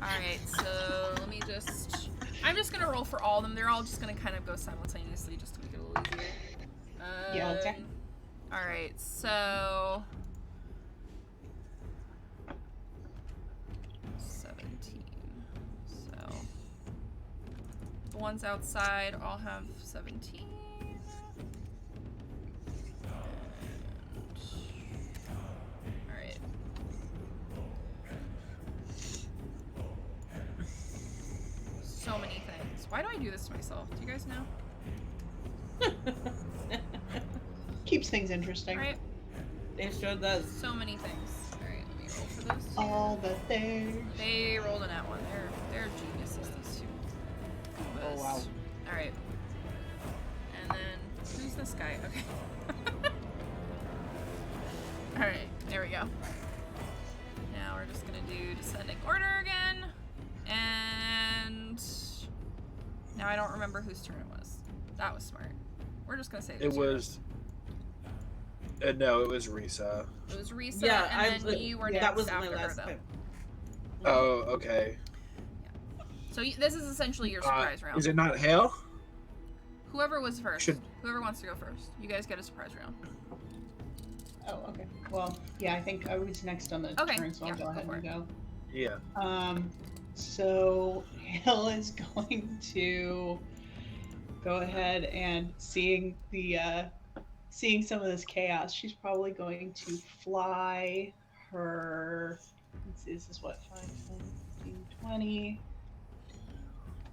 All right. So let me just. I'm just gonna roll for all of them. They're all just gonna kind of go simultaneously, just to make it a little easier. Yeah, okay. All right. So. 17. So. The ones outside all have 17. Alright. So many things. Why do I do this to myself? Do you guys know? Keeps things interesting. Alright. It sure does. So many things. Alright, let me roll for this. All the things. They rolled in that one. They're geniuses, these two. Oh, wow. Alright. And then who's this guy? Okay. Alright, there we go. Now we're just gonna do descending order again. And now I don't remember whose turn it was. That was smart. We're just gonna say It was. No, it was Risa. It was Risa, Yeah, and then you were next that was my after her, last though. time. Oh, okay. So this is essentially your surprise round. Is it not Hale? Whoever was first. Should- Whoever wants to go first. You guys get a surprise round. Oh, okay. Well, yeah, I think I was next on the Okay, turn, so I'll yeah, go go ahead for and it. go. Yeah. So Hale is going to go ahead and seeing some of this chaos, she's probably going to fly her. Let's see, this is what 5, 10, 15, 20.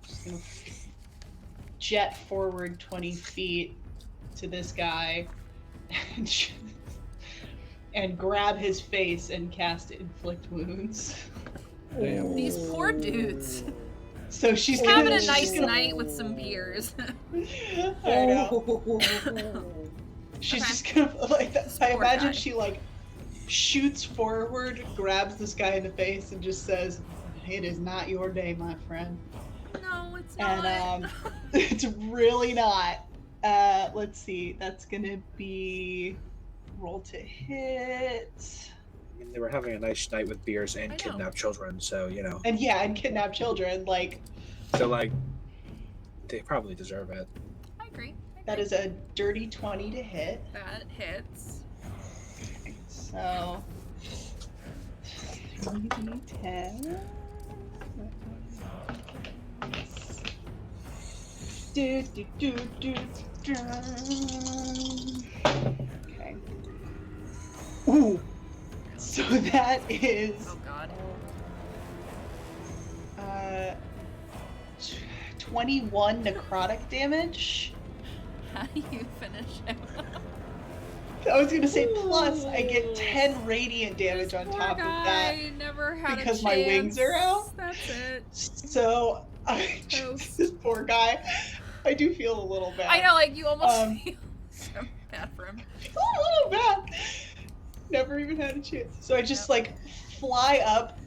Just gonna jet forward 20 feet to this guy and grab his face and cast inflict wounds. Damn. These poor dudes. So she's Having gonna, a nice she's gonna, night with some beers. I know. She's Okay. just gonna like that. This I poor imagine guy. she like shoots forward, grabs this guy in the face, and just says, "It is not your day, my friend." No, it's not. And it's really not. Let's see. That's gonna be roll to hit. I mean, they were having a nice night with beers and I know. kidnapped children, so you know. And yeah, and kidnap children. Like, So like, they probably deserve it. I agree. that is a dirty 20 to hit. That hits. So 3d10. Do, do, do, do, do. Okay. Ooh. So that is Oh god. 21 necrotic damage. How do you finish him? I was gonna say plus I get 10 radiant damage on Poor top guy of that. never had because a my wings are chance. out? That's it. So this poor guy, I do feel a little bad. I know, like you almost Um, feel so bad for him. I feel a little bad. Never even had a chance. So I just like fly up,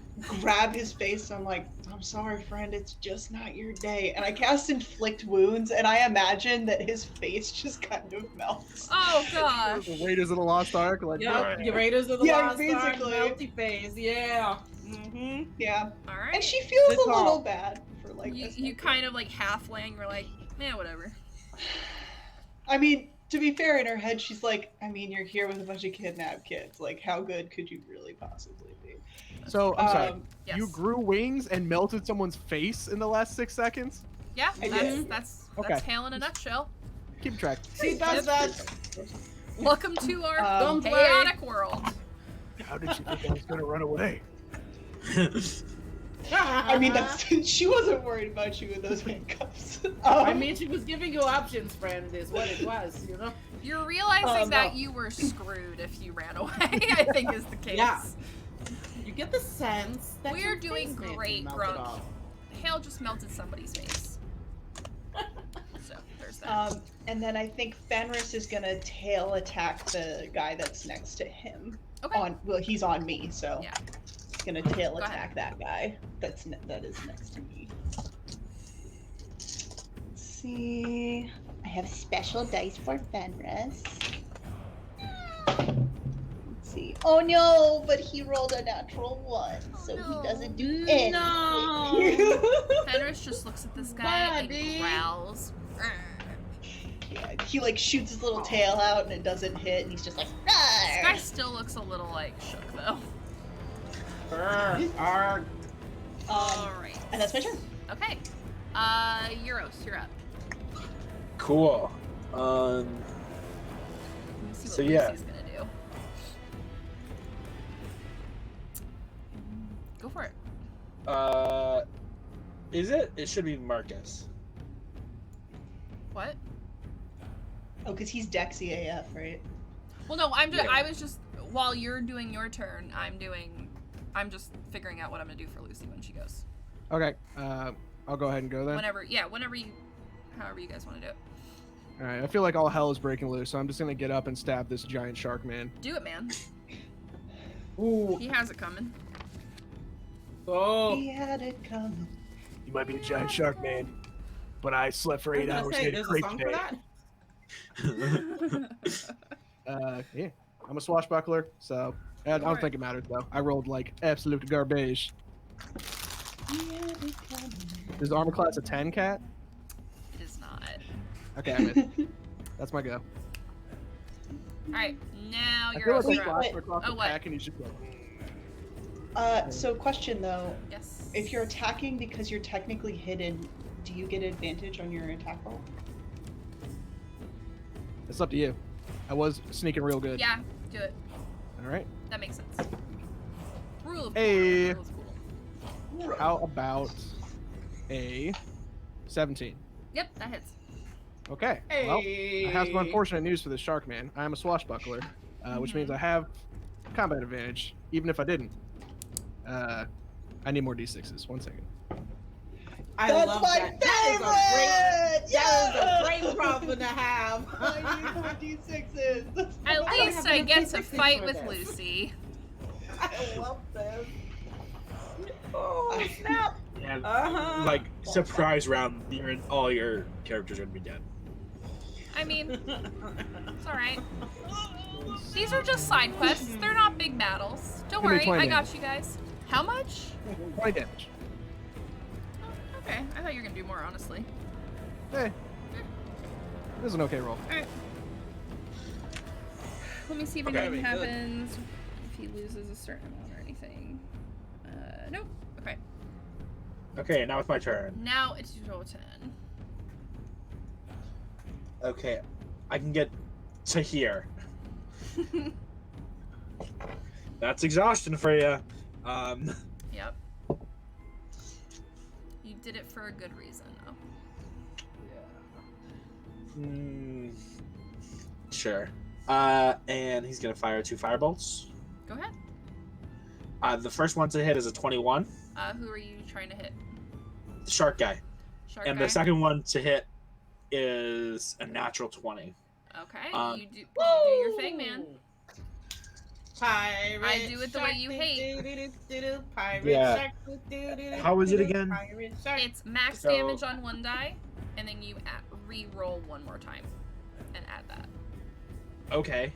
grab his face, and I'm like, I'm sorry, friend, it's just not your day. And I cast Inflict Wounds, and I imagine that his face just kind of melts. Oh gosh. The Raiders of the Lost Ark, like Yeah, the Raiders of the Yeah, Lost Ark, basically. melty face. Yeah. Mm-hmm. Yeah. Alright. And she feels Good a little call. bad for like you, this. you kind of like half laying, you're like, man, whatever. I mean, to be fair, in her head, she's like, I mean, you're here with a bunch of kidnapped kids. Like, how good could you really possibly be? So I'm sorry. Yes. You grew wings and melted someone's face in the last 6 seconds? Yeah, I that's did. that's Okay. Hale in a nutshell. Keep track. She does that. Welcome to our Don't chaotic world. How did you think I was gonna run away? I mean, that's she wasn't worried about you in those handcuffs. I mean, she was giving you options, friend, is what it was, you know? You're realizing Oh, that no. you were screwed if you ran away, I think is the case. Yeah. You get the sense that We're your doing face may be great, melted Grunk. off. Hale just melted somebody's face. So, there's that. And then I think Fenris is gonna tail attack the guy that's next to him. Okay. Well, he's on me, so Yeah. he's gonna tail Go attack ahead. that guy that is next to me. Let's see. I have special dice for Fenris. Let's see. Oh no, but he rolled a natural 1, so no. he doesn't do anything. No. Fenris just looks at this guy Buddy. and growls. Yeah, he like shoots his little tail out and it doesn't hit, and he's just like, This guy "Arr!" still looks a little like shook though. Arg. Alright. And that's my turn. Okay. Euros, you're up. Cool. Let me see So, what yeah. Lucy's gonna do. Go for it. Is it? It should be Marcus. What? Oh, because he's Dexy AF, right? Well, no, I'm just. Yeah. I was just while you're doing your turn, I'm just figuring out what I'm gonna do for Lucy when she goes. Okay. I'll go ahead and go then. Whenever you, however you guys want to do it. All right. I feel like all hell is breaking loose, so I'm just gonna get up and stab this giant shark man. Do it, man. Ooh. He has it coming. Oh. He had it coming. You might be a giant shark man, but I slept for 8 I hours was and gonna say, ate a there's a crepe song today. for that? Yeah. I'm a swashbuckler, so I don't Alright. think it matters though. I rolled like absolute garbage. He had it coming. Is armor class a 10, cat? It is not. Okay, I missed. That's my go. All right, now I you're feel up. like Wait, a wait. flash across Oh, the what? pack and he's just like, So question though, Yes. if you're attacking because you're technically hidden, do you get advantage on your attack roll? it's up to you. I was sneaking real good. Yeah, do it. All right. That makes sense. Rule of Hey. cool. Rule is cool. How about a 17? Yep, that hits. Okay. Well, I have some unfortunate news for this shark man. I am a swashbuckler, which means I have combat advantage, even if I didn't. I need more d6s. 1 second. I That's love my that. favorite! That is a great problem to have. I need more d6s. That's At don't least have I any get to D6s fight for with this. Lucy. I love this. Oh, snap. And Uh-huh. like surprise round, all your characters are gonna be dead. I mean, it's alright. These are just side quests. They're not big battles. Don't Give me worry, 20 I got damage. you guys. How much? 20 damage. Oh, okay, I thought you were gonna do more, honestly. Hey. This is an okay roll. Alright. Let me see if Okay. anything Very good. happens. If he loses a certain amount or anything. Nope. Okay. Okay, now it's my turn. Now it's your turn. Okay, I can get to here. That's exhaustion for you. Yep. You did it for a good reason, though. Sure. And he's gonna fire 2 firebolts. Go ahead. The first one to hit is a 21. Who are you trying to hit? The shark guy. Shark And guy? the second one to hit is a natural 20. Okay, Um, you do your thing, man. Pirate I do it the way shark, you hate. do-do-do-do-do, pirate Yeah. shark, do-do-do-do-do, How was it again? pirate shark. It's max So- damage on one die, and then you re-roll one more time and add that. Okay.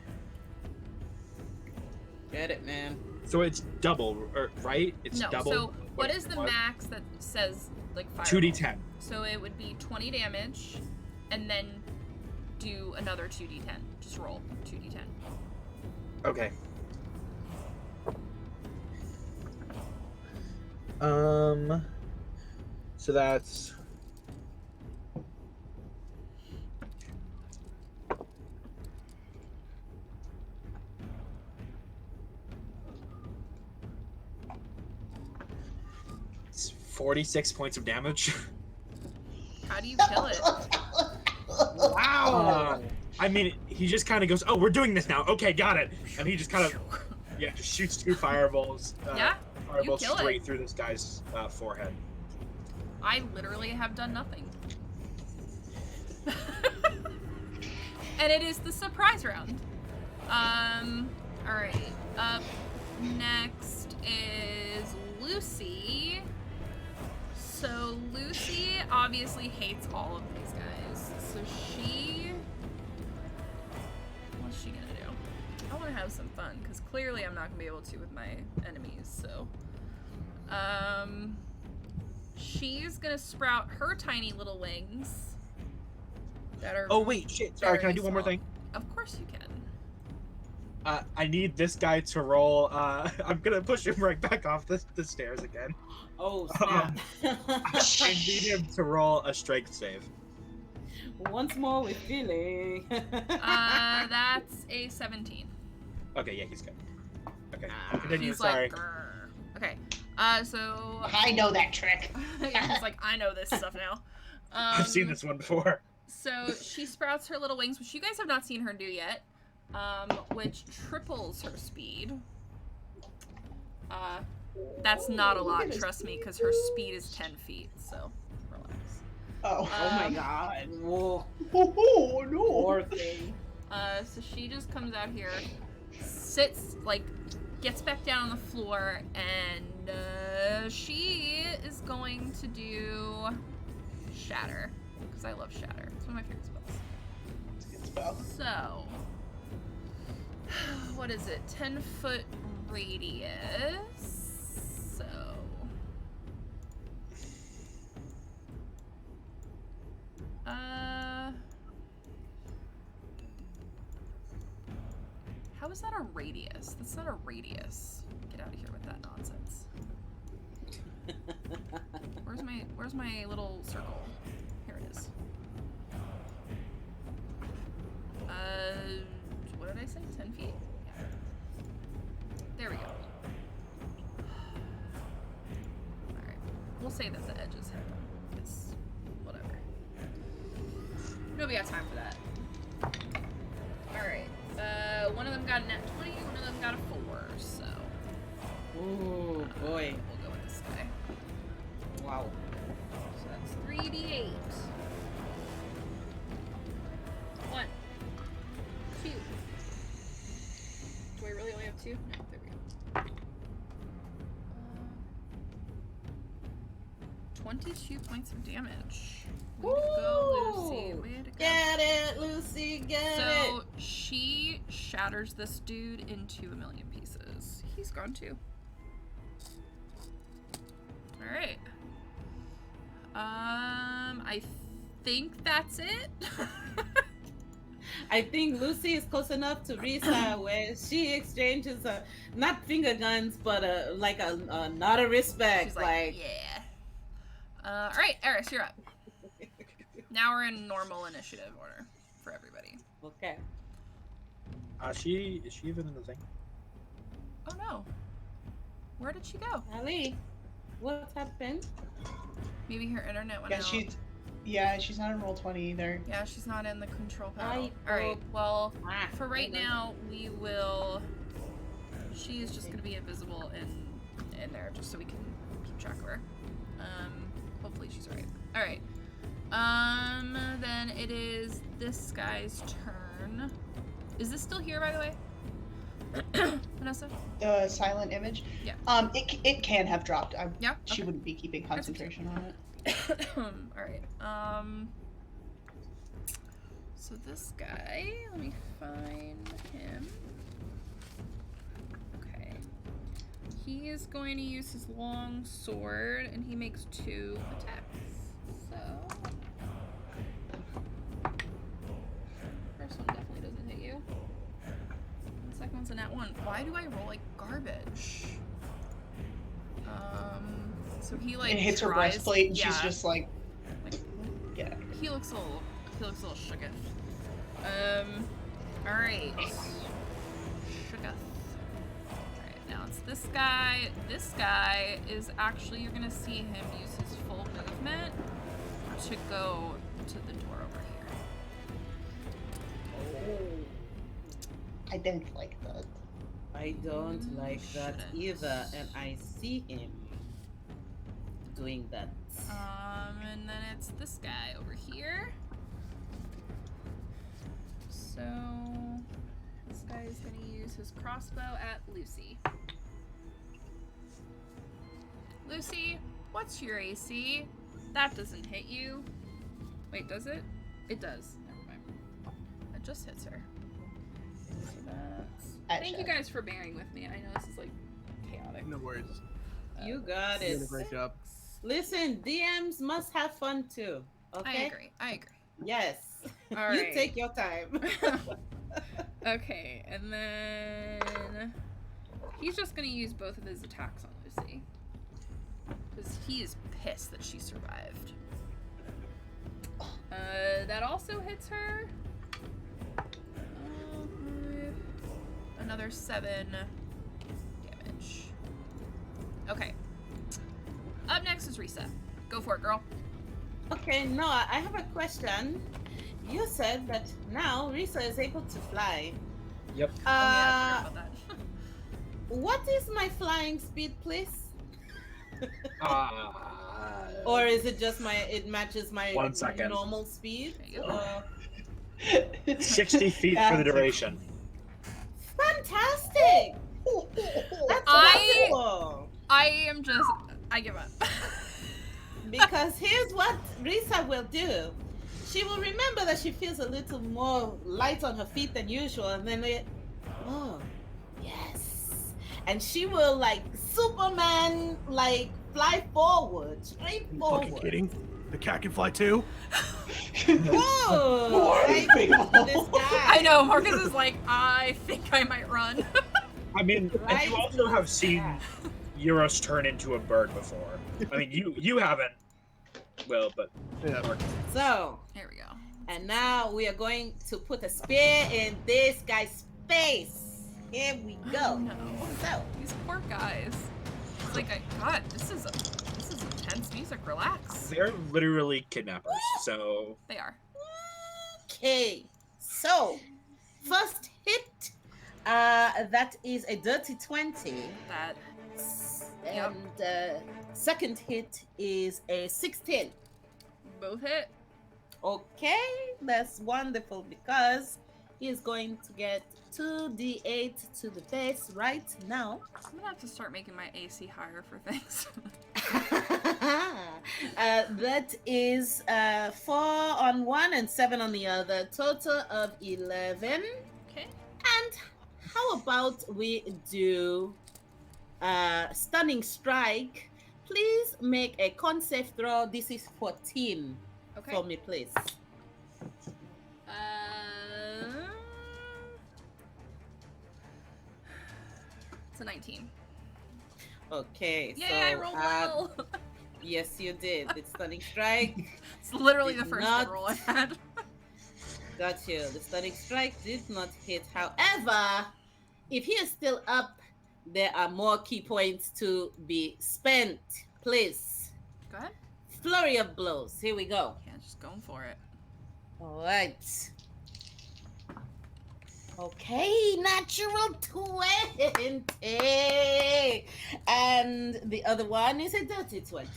Get it, man. So it's double, right? It's No, double. so what is the What? max that says, like, fire? 2d10. So it would be 20 damage, and then do another 2d10. Just roll 2d10. Okay. So that's it's 46 points of damage. How do you kill it? Wow. I mean, he just kind of goes, "Oh, we're doing this now. Okay, got it." And he just kind of, yeah, just shoots 2 fireballs. Yeah, Fireballs kill it. straight through this guy's forehead. I literally have done nothing. And it is the surprise round. Alright. Up next is Lucy. So Lucy obviously hates all of these guys. So what's she gonna do? I wanna have some fun, because clearly I'm not gonna be able to with my enemies, so. She's gonna sprout her tiny little wings. That are Oh wait, shit. Sorry, can I very do one more small. thing? Of course you can. I need this guy to roll. I'm gonna push him right back off the stairs again. Oh, snap. I need him to roll a strength save. Once more with feeling. That's a 17. Okay, yeah, he's good. Okay, continue. He's Sorry. like, "Grr." Okay. So I know that trick. he's like, I know this stuff now. I've seen this one before. So she sprouts her little wings, which you guys have not seen her do yet, which triples her speed. That's not a lot, trust me, because her speed is 10 feet, so relax. Oh. Oh my god. Whoa. Oh, no. Poor thing. So she just comes out here, sits, like, gets back down on the floor, and she is going to do Shatter, because I love Shatter. It's one of my favorite spells. So, what is it? 10-foot radius. So, how is that a radius? That's not a radius. Get out of here with that nonsense. Where's my little circle? Here it is. What did I say? 10 feet? Yeah. There we go. Alright. We'll say that the edges have them. It's whatever. Nobody got time for that. Alright. One of them got a nat 20, one of them got a 4, so. Oh boy. We'll go with this guy. Wow. So that's 3d8. 1, 2. Do I really only have 2? No, there we go. 22 points of damage. Way to go, Lucy. Woo! Way to go. Get it, Lucy, get it. So she shatters this dude into a million pieces. He's gone too. Alright. I think that's it. I think Lucy is close enough to Risa where she exchanges not finger guns, but like a nod of respect. She's like, yeah. Alright, Eris, you're up. Now we're in normal initiative order for everybody. Okay. Is she even in the thing? Oh no. Where did she go? Ali, what happened? Maybe her internet went Yeah, out. she's not in roll 20 either. Yeah, she's not in the control panel. I Alright, hope- well, Ah, for right hold on. now, we will... She is just going to be invisible in there, just so we can keep track of her. Hopefully she's alright. Alright. Then it is this guy's turn. Is this still here, by the way? Vanessa? The silent image. Yeah. It can have dropped. Yeah? She Okay. wouldn't be keeping concentration on it. Alright, so this guy, let me find him. Okay. He is going to use his long sword, and he makes 2 attacks. So... First one definitely doesn't hit you. The second one's a nat 1. Why do I roll like garbage? So he like It hits her tries- breastplate, and she's yeah. just like, Like, yeah. he looks a little shooketh. Alright. Shooketh. Alright, now it's this guy. This guy is actually, you're gonna see him use his full movement to go to the door over here. I don't like that. I don't like that Shouldn't. either, and I see him doing that. And then it's this guy over here. So this guy is gonna use his crossbow at Lucy. Lucy, what's your AC? That doesn't hit you. Wait, does it? It does. Never mind. It just hits her. So that's... Thank you guys for bearing with me. I know this is like chaotic. No worries. You got You it. did a great job. Listen, DMs must have fun too. Okay? I agree. Yes. All You right. take your time. Okay, and then he's just gonna use both of his attacks on Lucy. Because he is pissed that she survived. That also hits her. Another 7 damage. Okay. Up next is Risa. Go for it, girl. Okay, Noah, I have a question. You said that now Risa is able to fly. Yep. Oh, yeah, I forgot about that. What is my flying speed, please? Or Or is it just it matches my 1 second. normal speed? There you go. 60 feet for the duration. Fantastic! That's wonderful! I give up. Because here's what Risa will do. She will remember that she feels a little more light on her feet than usual, and then oh, yes. And she will like Superman, like fly forward, straight forward. Fucking kidding? The cat can fly too? Whoa! More Like, people. this guy. I know, Marcus is like, I think I might run. I mean, and Right? you also have seen Euros turn into a bird before. I mean, you haven't. Well, but Yeah. So, Here we go. and now we are going to put a spear in this guy's face. Here we go. Oh, no. So, These poor guys. It's like, God, this is intense music. Relax. they're literally kidnappers. So They are. okay. So, first hit, that is a dirty 20. That. And second hit is a 16. Both hit. Okay, that's wonderful because he is going to get 2d8 to the face right now. I'm gonna have to start making my AC higher for things. That is 4 on one and 7 on the other. Total of 11. Okay. And how about we do Stunning Strike? Please make a con save throw. This is 14 Okay. for me, please. It's a 19. Okay. Yay, so, I rolled well. Yes, you did. It's Stunning Strike. It's literally Did the first not- good roll I had. Got you. The Stunning Strike did not hit. However, if he is still up, there are more key points to be spent. Please. Go ahead. Flurry of blows. Here we go. Yeah, just going for it. All right. Okay, natural 20. And the other one is a dirty 20.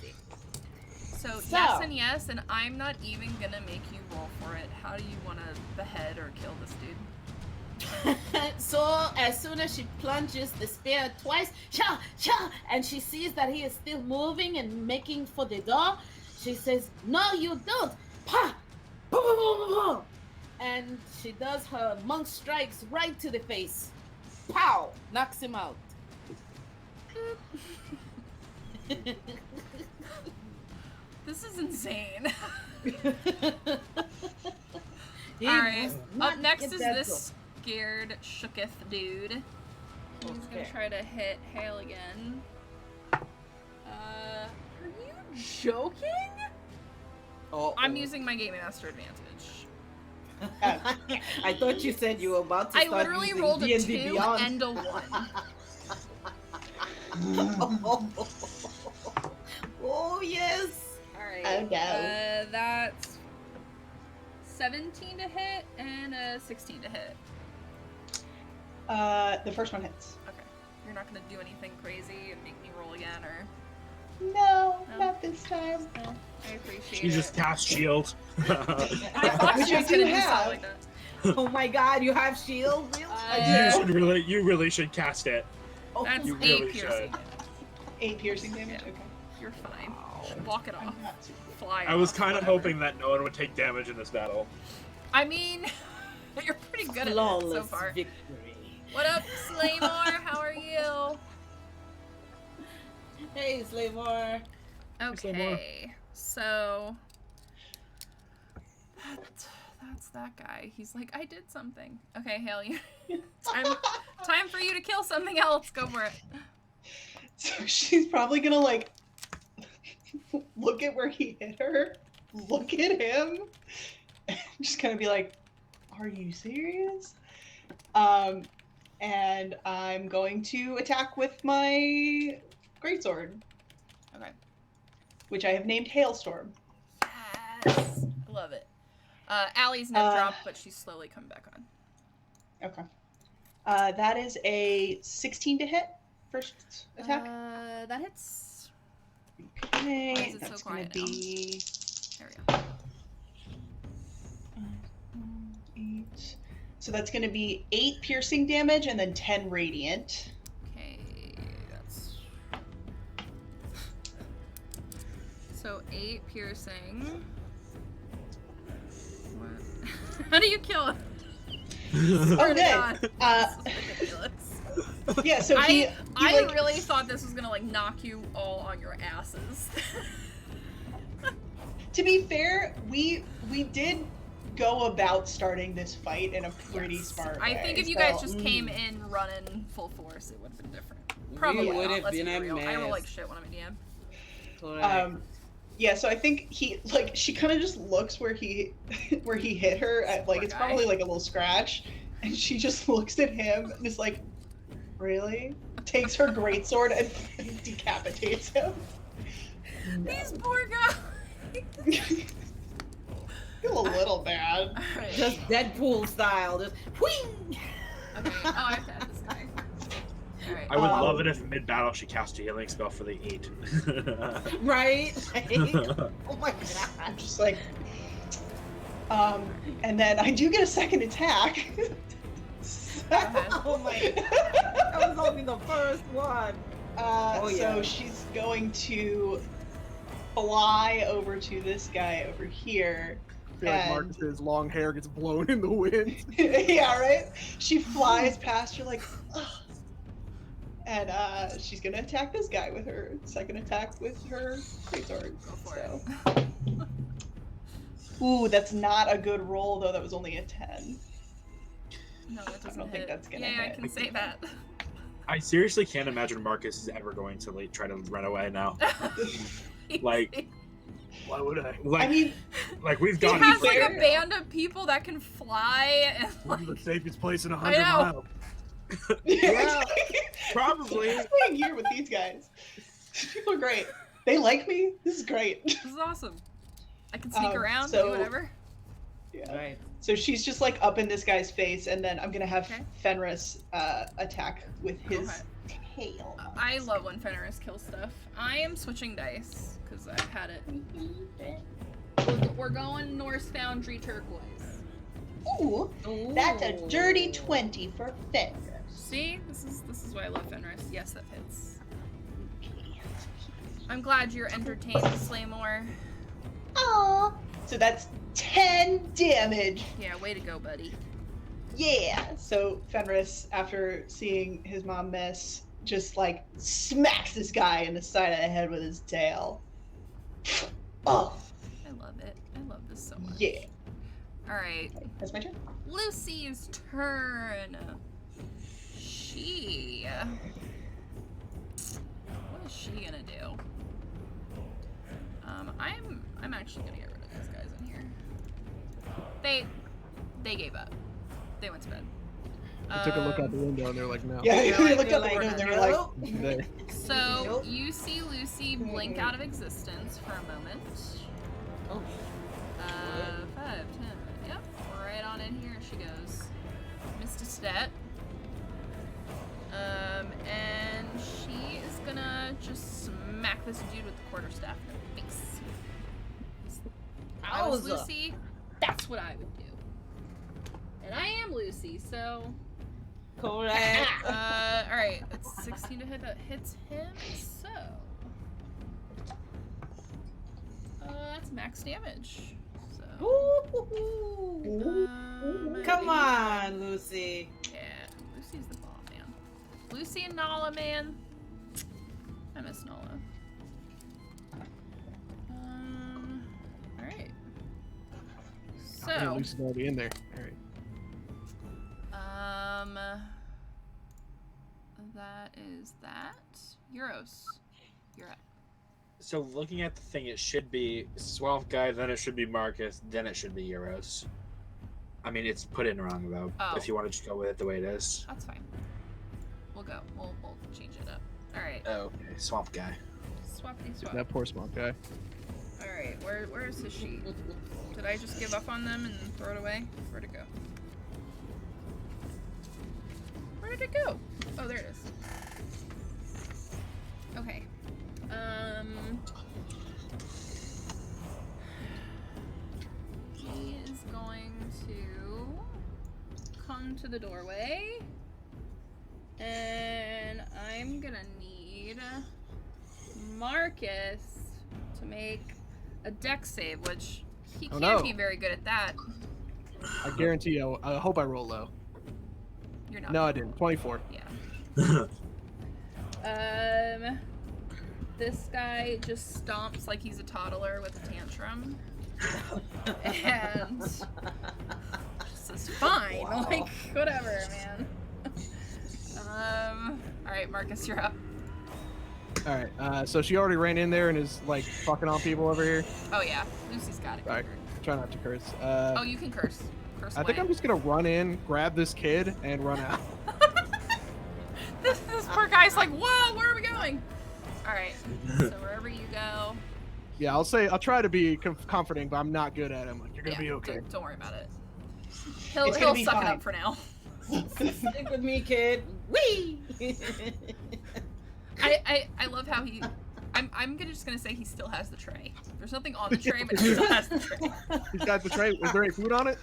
So, So- yes and yes, and I'm not even gonna make you roll for it. How do you want to behead or kill this dude? So as soon as she plunges the spear twice, cha, cha, and she sees that he is still moving and making for the door, she says, "No, you don't!" Pa, boom, boom, boom, boom, boom. And she does her monk strikes right to the face. Pow! Knocks him out. This is insane. He Alright, must not up next get is that this scared, shooketh dude. He's gonna Okay. try to hit Hale again. Are you joking? door. I'm using my Game Master advantage. I thought you said you were about to I start literally using rolled a D&D 2 Beyond. and a 1. Oh yes. Alright. Oh, no. That's 17 to hit and a 16 to hit. The first one hits. Okay. You're not gonna do anything crazy and make me roll again, or? No, No. not this time. No, I appreciate She it. just cast shield. I thought Which she I was do gonna do have. something like that. Oh my God! You have shield. Really? You really should cast it. Oh, That's You 8 really piercing. should. 8 piercing damage? Yeah. Okay. You're fine. Walk it off. I'm not too Fly I was off, kind of whatever. hoping that no one would take damage in this battle. I mean, you're pretty good at it so flawless far. victory. What up, Slaymore? How are you? Hey, Slaymore. Okay, so that's that guy. He's like, I did something. Okay, Hale, you time for you to kill something else. Go for it. So she's probably gonna like look at where he hit her, look at him, and just kind of be like, "Are you serious?" And I'm going to attack with my greatsword, Okay. which I have named Hailstorm. Yes, love it. Allie's never Uh, dropped, but she's slowly coming back on. Okay. That is a 16 to hit first attack. That hits. Okay, why is it so that's gonna quiet now? be There we go. 8. So that's gonna be 8 piercing damage and then 10 radiant. Okay, that's so 8 piercing. What? How do you kill him? Okay. This is ridiculous. Yeah, so he I like, really thought this was gonna like knock you all on your asses. to be fair, we did go about starting this fight in a pretty Yes. smart I way. think if you so- guys just came in running full force, it would have been different. Probably would not. have Let's been be a real. I roll mess. like shit when I'm a DM. Correct. Yeah, so I think he like she kind of just looks where he where he hit her at like Poor it's guy. probably like a little scratch, and she just looks at him and is like, "Really?" Takes her greatsword and decapitates him. These poor guys. Feel a little bad. Alright. Just Deadpool style. Just whee! Okay. Oh, I have to add this guy. Alright. I would love it if mid-battle she cast a healing spell for the 8. Right? Oh my God. I'm just like, and then I do get a second attack. ahead. Oh my God. That was only the first one. Oh, yeah. So she's going to fly over to this guy over here. I feel like And- Marcus's long hair gets blown in the wind. Yeah, right? She flies past you like, ugh. And she's gonna attack this guy with her second attack with her greatsword. Go for So. Ooh, that's not a good roll though. That was only a 10. No, that doesn't don't think hit. that's gonna yeah, hit. I can say that. I seriously can't imagine Marcus is ever going to like try to run away now. Like, Why would I? like, I mean, like we've he gone. has like fair. a band of people that can fly and This like. is the safest place in I 100 know. miles. yeah, Probably. I'm playing here with these guys. These people are great. They like me. This is great. This is awesome. I can sneak around, so- do whatever. Yeah. Right. So she's just like up in this guy's face, and then I'm gonna have Okay. Fenris attack with his tail. I love when Fenris kills stuff. I am switching dice because I've had it. We're going Norse Foundry Turquoise. Ooh, that's a dirty 20 for Fenris. See, this is why I love Fenris. Yes, that fits. I'm glad you're entertained, Slaymore. Aww. So that's 10 damage. Yeah, way to go, buddy. Yeah. So Fenris, after seeing his mom miss, just like smacks this guy in the side of the head with his tail. Oh, I love it. I love this so much. yeah. All right, That's my turn. Lucy's turn. She. What is she gonna do? I'm actually gonna get rid of these guys in here. They gave up. They went to bed. They took a look out the window and they're like, no. Yeah, They're they like, looked out the "We're window and they not." were like, There. So Nope. you see Lucy blink out of existence for a moment. Oh. 5, 10. Yep, right on in here she goes. Mr. Stet. And she is gonna just smack this dude with the quarterstaff in the face. If I was Wowza. Lucy, that's what I would do. And I am Lucy, so. Correct. Alright, it's 16 to hit, that hits him, so. That's max damage. So. Ooh. Come on, Lucy. Yeah, Lucy's the bomb, man. Lucy and Nala, man. I miss Nala. Alright. Yeah, So, Lucy's already in there. All right. that is that. Euros, you're up. So looking at the thing, it should be Swamp Guy, then it should be Marcus, then it should be Euros. I mean, it's put in wrong though. Oh. If you want to just go with it the way it is. That's fine. We'll go. We'll change it up. Alright. Oh, okay. Swamp Guy. Swappity swap. That poor small guy. Alright, where is his sheet? Did I just give up on them and throw it away? Where'd it go? Where did it go? Oh, there it is. Okay. He is going to come to the doorway. And I'm gonna need Marcus to make a dex save, which he Oh, can't no. be very good at that. I guarantee you. I hope I roll low. You're not. No, I didn't. 24. Yeah. This guy just stomps like he's a toddler with a tantrum. And just says, fine, Wow. like, whatever, man. Alright, Marcus, you're up. All right. So she already ran in there and is like fucking on people over here. Oh, yeah. Lucy's got it. Alright. Try not to curse. Oh, you can curse. Curse I think I'm away. just gonna run in, grab this kid, and run out. this poor guy's like, whoa, where are we going? Alright, so wherever you go. Yeah, I'll try to be comforting, but I'm not good at it. I'm like, you're gonna Yeah, be okay. Don't worry about it. He'll It's gonna be suck it fine. up for now. Stick with me, kid. Wee. I love how he. I'm just gonna say he still has the tray. There's nothing on the tray, but he still has the tray. He's got the tray. Is there any food on it?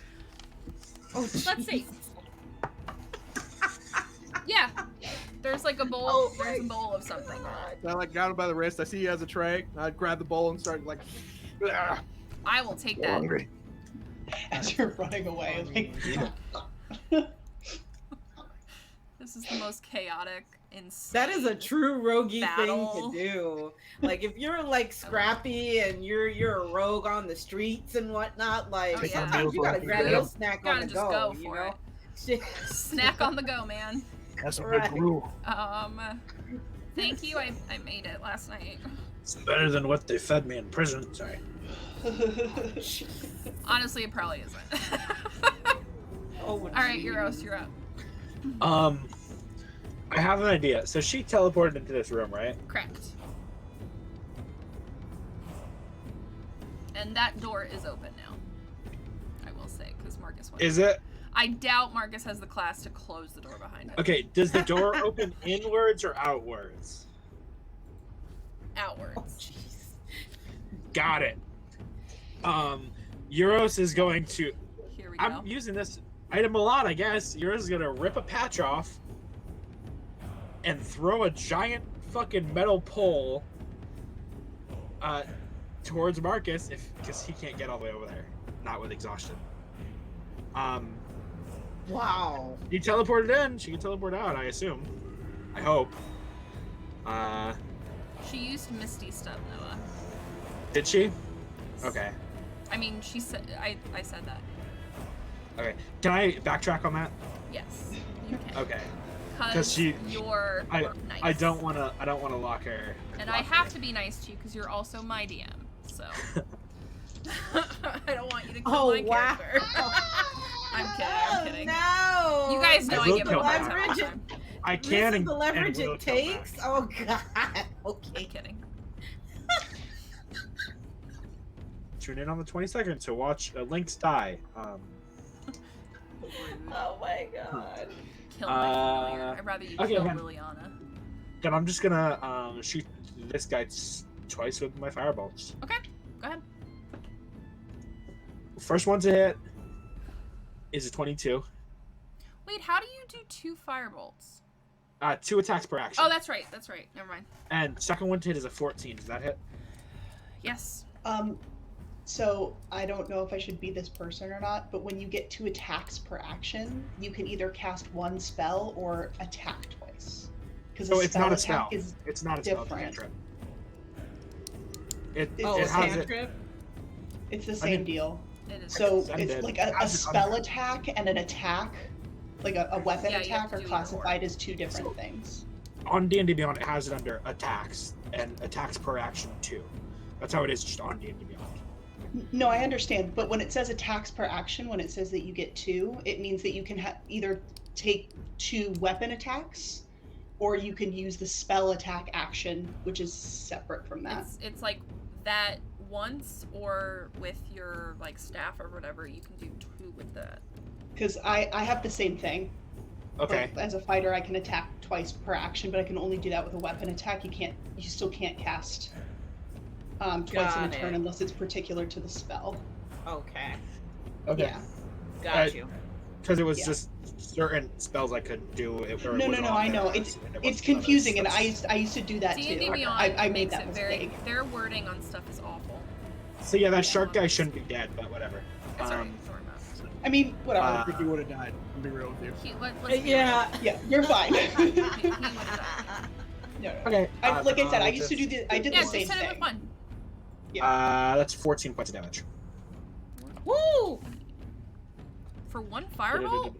Oh, Let's see. Yeah, There's like a bowl. Oh There's a my bowl of something. So I like got him by the wrist. I see he has a tray. I grab the bowl and start like. "Ah." I will take So that. hungry. As you're running away, like. This is the most chaotic, insane. That is a true roguey Battle. thing to do. Like if you're like scrappy and you're a rogue on the streets and whatnot, like Oh, yeah. sometimes you gotta grab a little snack Gotta on the just go, go you for know? it. Snack on the go, man. That's some Right. good gruel. Thank you. I made it last night. It's better than what they fed me in prison. Sorry. Honestly, it probably isn't. Oh, All right, Euros, you're up. I have an idea. So she teleported into this room, right? Correct. And that door is open now. I will say, because Marcus went. Is it? I doubt Marcus has the class to close the door behind him. Okay, does the door open inwards or outwards? Outwards. Got it. Euros is going to... Here we go. I'm using this item a lot, I guess. Euros is going to rip a patch off and throw a giant fucking metal pole towards Marcus because he can't get all the way over there. Not with exhaustion. wow. He teleported in. She can teleport out, I assume. I hope. She used Misty stuff, Noah. Did she? Okay. I mean, she said. I said that. Okay. Can I backtrack on that? Yes, you can. Okay. Because she- you're nice. I don't want to lock her. And I have to be nice to you because you're also my DM. So I don't want you to kill Oh my wow. character. I'm kidding. No. You guys know I I will get kill my her. time. I'm I This can is and the leverage and will it kill takes. back. Oh god. Okay. kidding. Tune in on the 22nd to watch Lynx die. Oh my god. Kill my familiar. I'd rather you okay, kill then. Liliana. Then I'm just gonna shoot this guy twice with my firebolts. Okay, go ahead. First one to hit is a 22. Wait, how do you do 2 firebolts? 2 attacks per action. Oh, that's right. That's right. Never mind. And second one to hit is a 14. Does that hit? Yes. So I don't know if I should be this person or not, but when you get 2 attacks per action, you can either cast 1 spell or attack twice. Because So it's not a spell. is It's not a spell. It's a different. cantrip. It Oh, has it. cantrip? It's the I same mean- deal. It is. So Send it's it. like a Has it spell under- attack and an attack, like a weapon Yeah, you have attack, to are do either classified as 2 different things. On D&D Beyond, it has it under attacks and attacks per action 2. That's how it is just on D&D Beyond. No, I understand, but when it says attacks per action, when it says that you get 2, it means that you can either take 2 weapon attacks, or you can use the spell attack action, which is separate from that. It's like that once, or with your like staff or whatever, you can do 2 with that. Because I have the same thing. Okay. Like, as a fighter, I can attack twice per action, but I can only do that with a weapon attack. You still can't cast twice in a Got turn it. unless it's particular to the spell. Okay. Okay. Yeah. Got you. Because it was Yeah. just certain spells I could do. No, I know. It's confusing, and I used to do that D&D too. Beyond I made makes that it very. mistake. Their wording on stuff is awful. So yeah, that shark guy shouldn't be dead, but whatever. It's alright. Don't worry about it. I mean, whatever. I think he would have died. I'll be real with you. Let's be Yeah. Yeah, you're fine. real. He would have died. No. Okay. Like I said, I used to do I did Yeah, the same just hit it with thing. 1. That's 14 points of damage. Woo! For 1 firebolt?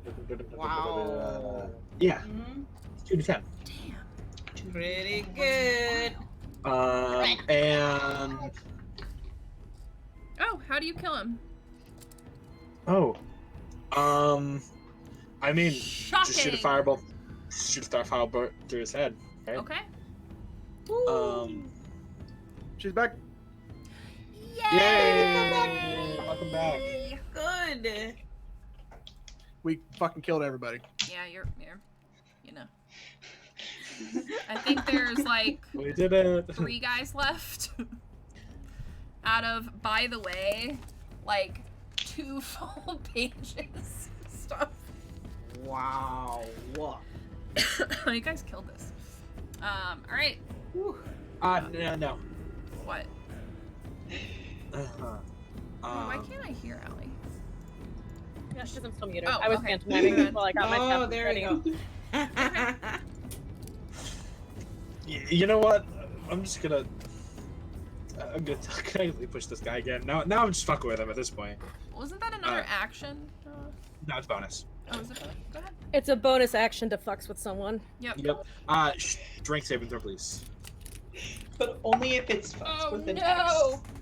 Wow. Yeah, Mhm. 2 to 10. Damn. Pretty good. And Oh, how do you kill him? I mean, Shocking. just shoot a fireball. Shoot a fireball through his head. Right? Okay. She's back. Yay! Welcome back. Good. We fucking killed everybody. Yeah, you're you know. I think there's like We did it. 3 guys left. Out of, by the way, like 2 full pages stuff. Wow. What? You guys killed this. All right. No. What? Uh-huh. Why can't I hear Allie? Yeah, because I'm still muted. Oh, I was okay. pantomiming while I got my Oh, stuff there ready. you go. You know what? I'm gonna kindly push this guy again. Now I'm just fucking with him at this point. Wasn't that another action? No, it's bonus. Oh, is it? Go ahead. It's a bonus action to fucks with someone. Yep. Yep. Strength saving throw, please. But only if it's fucked with an X.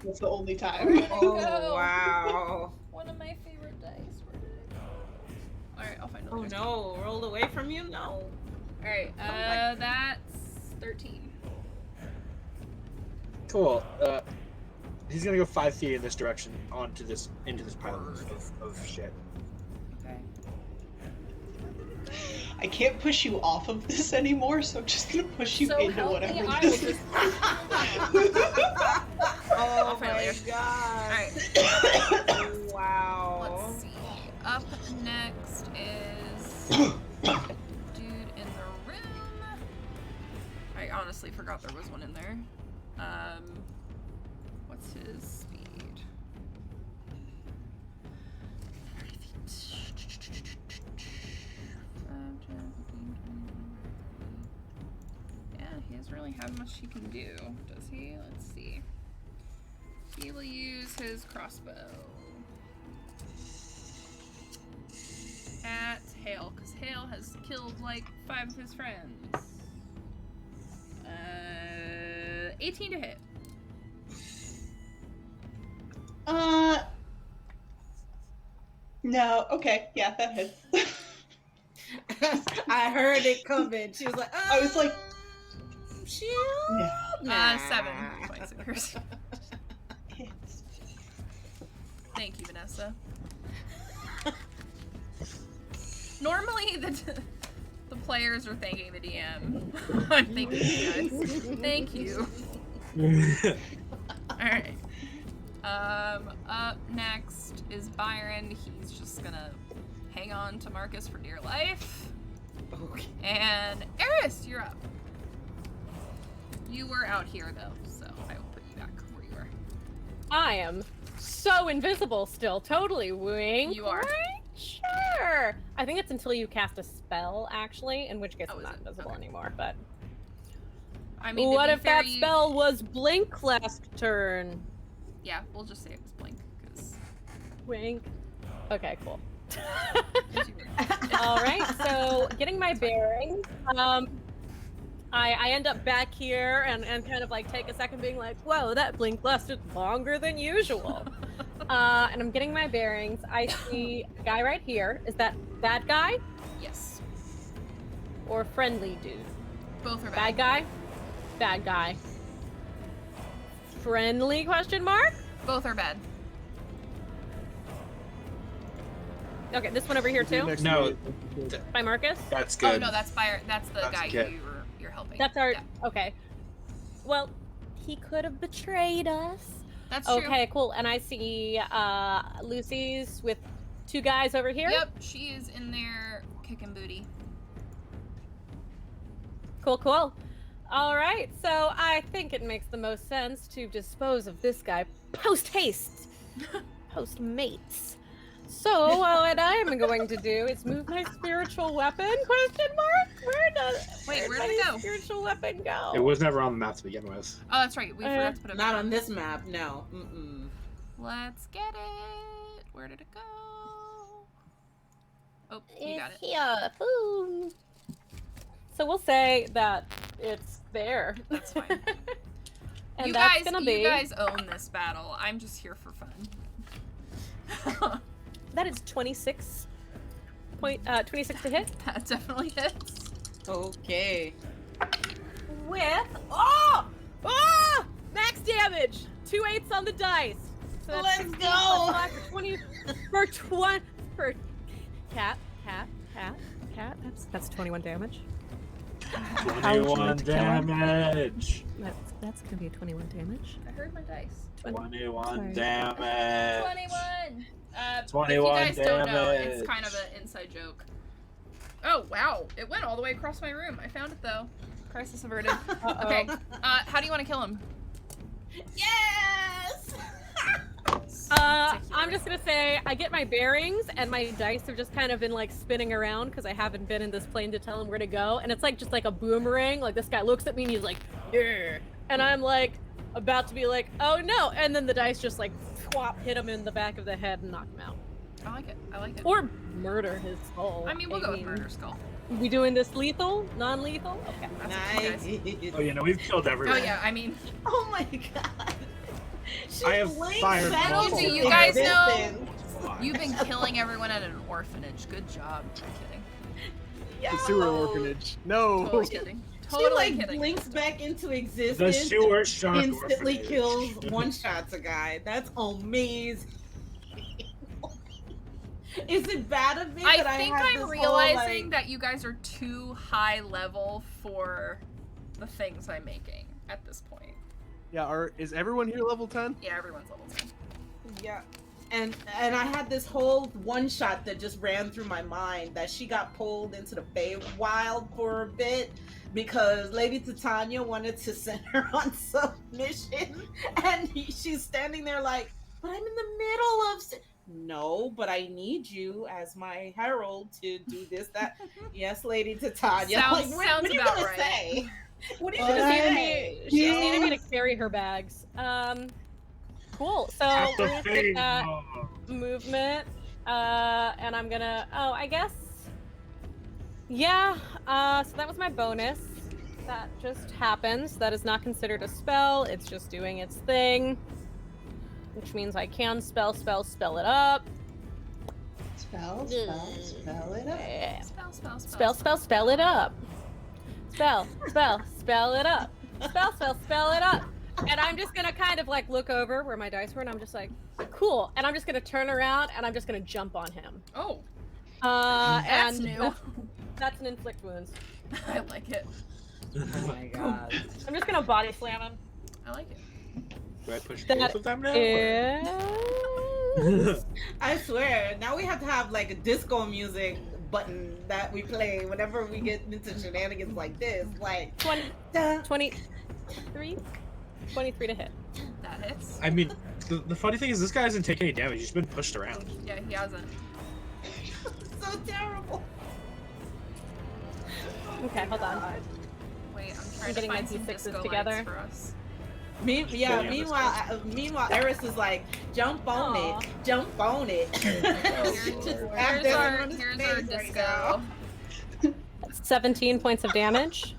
That's the only time. Oh, wow. One of my favorite dice. Where did it go? Alright, I'll find it Oh later. no, rolled away from you? No. Alright, that's 13. Cool. He's gonna go 5 feet in this direction into this pile of shit. Okay. I can't push you off of this anymore, so I'm just gonna push you So into help me, whatever I this will is. Oh find it my later. god. Alright, Wow. let's see. Up next is dude in the room. I honestly forgot there was one in there. What's his speed? 30 feet. 5, 10, 15, 20. Yeah, he doesn't really have much he can do, does he? Let's see. He will use his crossbow at Hale, because Hale has killed like 5 of his friends. 18 to hit. No, okay, yeah, that hits. I heard it coming. She was like, I was like, shield. no. 7 points of piercing. Hits. Thank you, Vanessa. Normally, the players are thanking the DM. I'm thanking you guys. Thank you. Alright. Up next is Byron. He's just gonna hang on to Marcus for dear life. Okay. And Eris, you're up. You were out here, though, so I will put you back where you were. I am so invisible still. Totally wink. You are. Right? Sure. I think it's until you cast a spell, actually, in which case I'm is not it? invisible Okay. anymore. But I mean, what to if be fair, that spell was blink last turn? Yeah, we'll just say it was blink, because... Wink. Okay, cool. you were- All right, so getting my bearings. I end up back here and kind of like take a second being like, whoa, that blink lasted longer than usual. And I'm getting my bearings. I see a guy right here. Is that bad guy Yes. or friendly dude? Both are Bad bad. guy? Bad guy. Friendly question mark? Both are bad. Okay, this one over here too? Next No. to me. By Marcus? That's good. Oh, no, that's Byron. That's the That's guy good. you're helping. That's our Yeah, okay. Well, he could have betrayed us. that's true. Okay, cool. And I see Lucy's with 2 guys over here. Yep, she is in there kicking booty. Cool, cool. All right, so I think it makes the most sense to dispose of this guy post haste, post mates. So what I'm going to do is move my spiritual weapon? Question mark? Wait, where'd my it go? Spiritual weapon go? It was never on the map to begin with. Oh, that's right. We forgot to put it Not back on this map, no. Mm-mm. Let's get it. Where did it go? Oh, you got it. Here. Boom. So we'll say that it's there. That's fine. And you that's guys, gonna be. you guys own this battle. I'm just here for fun. That is 26 26 to hit. That definitely hits. Okay. With max damage. 2 8s on the dice. So that's Let's 16 go. plus 5 for cat. That's 21 damage. 21 damage. That's gonna be 21 damage. I heard my dice. 21 Sorry. damage. 21. 21 if you guys don't know, damage. it's kind of an inside joke. Oh, wow. It went all the way across my room. I found it, though. Crisis averted. Okay. How do you want to kill him? Yes! I'm just gonna say I get my bearings and my dice have just kind of been like spinning around because I haven't been in this plane to tell him where to go, and it's like just like a boomerang. Like this guy looks at me and he's like, yeah, and I'm like about to be like, oh no, and then the dice just like swap, hit him in the back of the head and knock him out, I like it. I like it. or murder his skull. I mean, we'll go with murder skull. We doing this lethal, non-lethal? Okay. That's up to you guys. Nice. Oh yeah, no, we've killed everyone. Oh, yeah. I mean, Oh my god. She I have blinked fired back multiple into You guys know- existence. you've been killing everyone at an orphanage. Good job. I'm kidding. The sewer Yo. orphanage. No. Totally kidding. She Totally like kidding. blinks back into The existence. sewer shark Instantly orphanage. kills one shots a guy. That's amazing. Is it bad of me I that think I have I'm this whole, realizing like... that you guys are too high level for the things I'm making at this point. Yeah, is everyone here level 10? Yeah, everyone's level 10. Yeah. And I had this whole one shot that just ran through my mind that she got pulled into the Feywild for a bit because Lady Titania wanted to send her on some mission, and she's standing there like, but I'm in the middle of... No, but I need you as my herald to do this, that. Yes, Lady Titania. Sounds- what sounds are you about gonna right. say? What are you Well, gonna then- say? She just needed me to carry her bags. Cool. So That's we're the gonna thing. take that Oh. movement, and I'm gonna. Oh, I guess. Yeah. So that was my bonus. That just happens. That is not considered a spell. It's just doing its thing, which means I can spell it up. Spell it up. Spell Spell it up. Spell it up. Spell it up. Spell it up. And I'm just gonna kind of like look over where my dice were, and I'm just like, cool. And I'm just gonna turn around and I'm just gonna jump on him. Oh, and that's new. That's an inflict wounds. I like it. Oh my god. I'm just gonna body slam him. I like it. Do I push That both of them now? is... I swear, now we have to have like a disco music button that we play whenever we get into shenanigans like this. Like 20, dun, 23 to hit. That hits. I mean, the funny thing is this guy hasn't taken any damage. He's been pushed around. Yeah, he hasn't. so terrible. Okay, hold on. Wait, I'm trying to getting my find some D6s disco together. lights for us. Yeah. Yeah, Meanwhile, Eris is like, jump on Aw. it, jump on it. Here's our disco. 17 points of damage.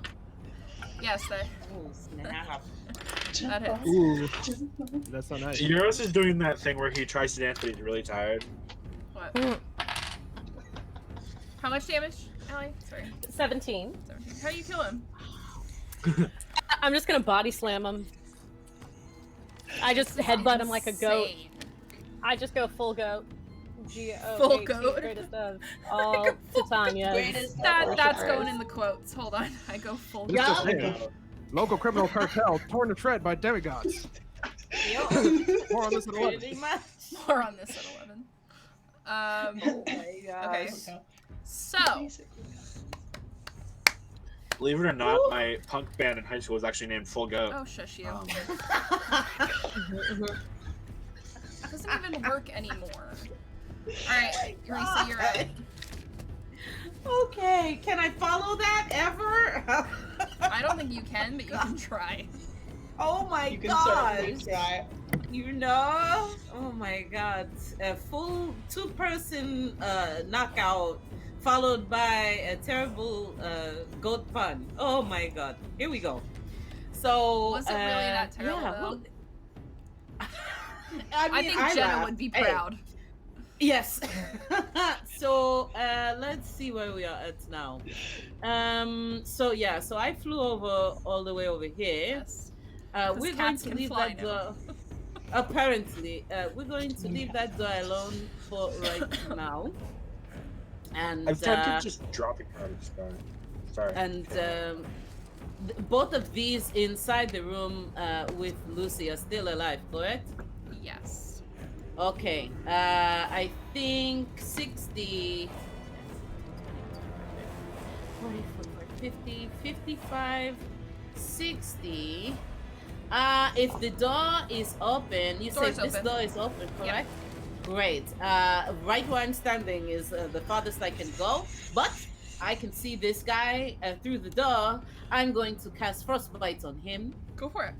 Yes, Oh, snap. that hits. Ooh, that's not nice. Euros is doing that thing where he tries to dance but he's really tired. What? Mm, How much damage, Allie? Sorry. 17. 17. How do you kill him? I'm just gonna body slam him. I just headbutt him like a goat. Insane. I just go full goat. G-O-A-T, Full goat. Greatest of all Titanias. Greatest That's Sure going is. in the quotes. Hold on. I go full. This Yeah. is the thing. Local criminal cartel torn to shred by demigods. More on this at 11. Pretty much. More on this at 11. Oh my god. Okay. So, Believe it or not, my punk band in high school was actually named Full Go. oh shush you. Mhm. Doesn't even work anymore. All right, Teresa, you're up. Okay, can I follow that ever? I don't think you can, but you can try. Oh my You can god. certainly try. You know? Oh my god. A full two-person knockout followed by a terrible goat pun. Oh my god. Here we go. So Was it really that terrible, yeah, though? I I mean, think Jenna laughed. would be Hey, proud. yes. So let's see where we are at now. So yeah, so I flew over all the way over here. Yes. We're going cats to can leave fly that now. door. Apparently, we're going to leave that door alone for right now. And I've tempted just dropping her out of the sky. Sorry. both of these inside the room with Lucy are still alive, correct? Yes. Okay. I think 60. 40, 45, 50, 55, 60. If the door is open, you say Door's this open. door is open, correct? Great. Right where I'm standing is the farthest I can go, but I can see this guy through the door. I'm going to cast Frostbite on him. Go for it.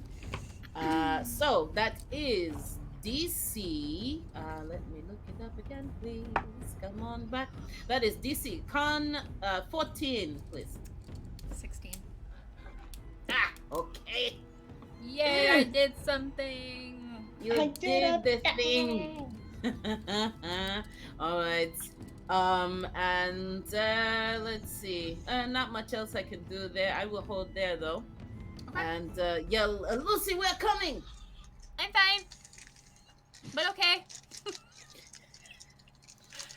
So that is DC. Let me look it up again, please. Come on back. That is DC. Con 14, please. 16. Ah, okay. Yay, I did something. You I did did the thing. All right. And let's see. Not much else I can do there. I will hold there though. Okay. And yell, Lucy, we're coming. I'm fine. But okay.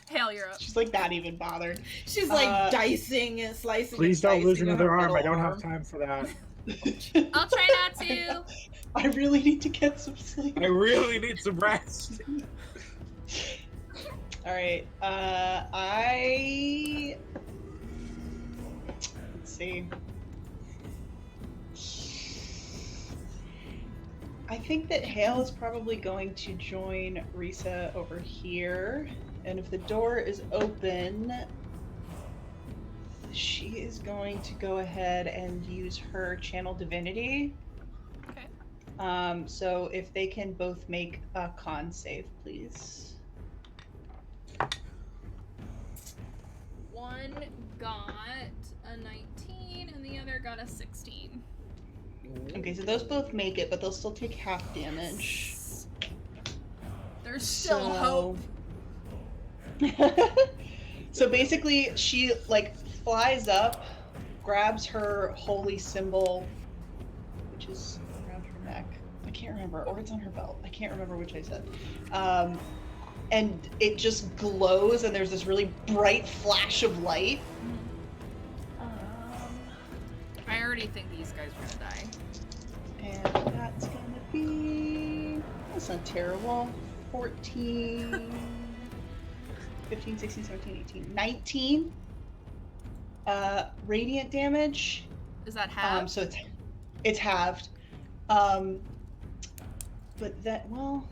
Hale, you're up. She's like not even bothered. She's like dicing and slicing. Please and don't lose dicing another her arm. I little don't have time for that. I'll try not to. I really need to get some sleep. I really need some rest. All right. Let's see. I think that Hale is probably going to join Risa over here, and if the door is open, she is going to go ahead and use her channel divinity. Okay. So if they can both make a con save, please. One got a 19 and the other got a 16. Okay, so those both make it, but they'll still take half damage. There's still hope. So basically, she like flies up, grabs her holy symbol, which is around her neck. I can't remember, or it's on her belt. I can't remember which I said. And it just glows, and there's this really bright flash of light. I already think these guys are gonna die. And that's gonna be... That's not terrible. 14... 15, 16, 17, 18, 19 radiant damage. Is that half? So it's halved. But that, well,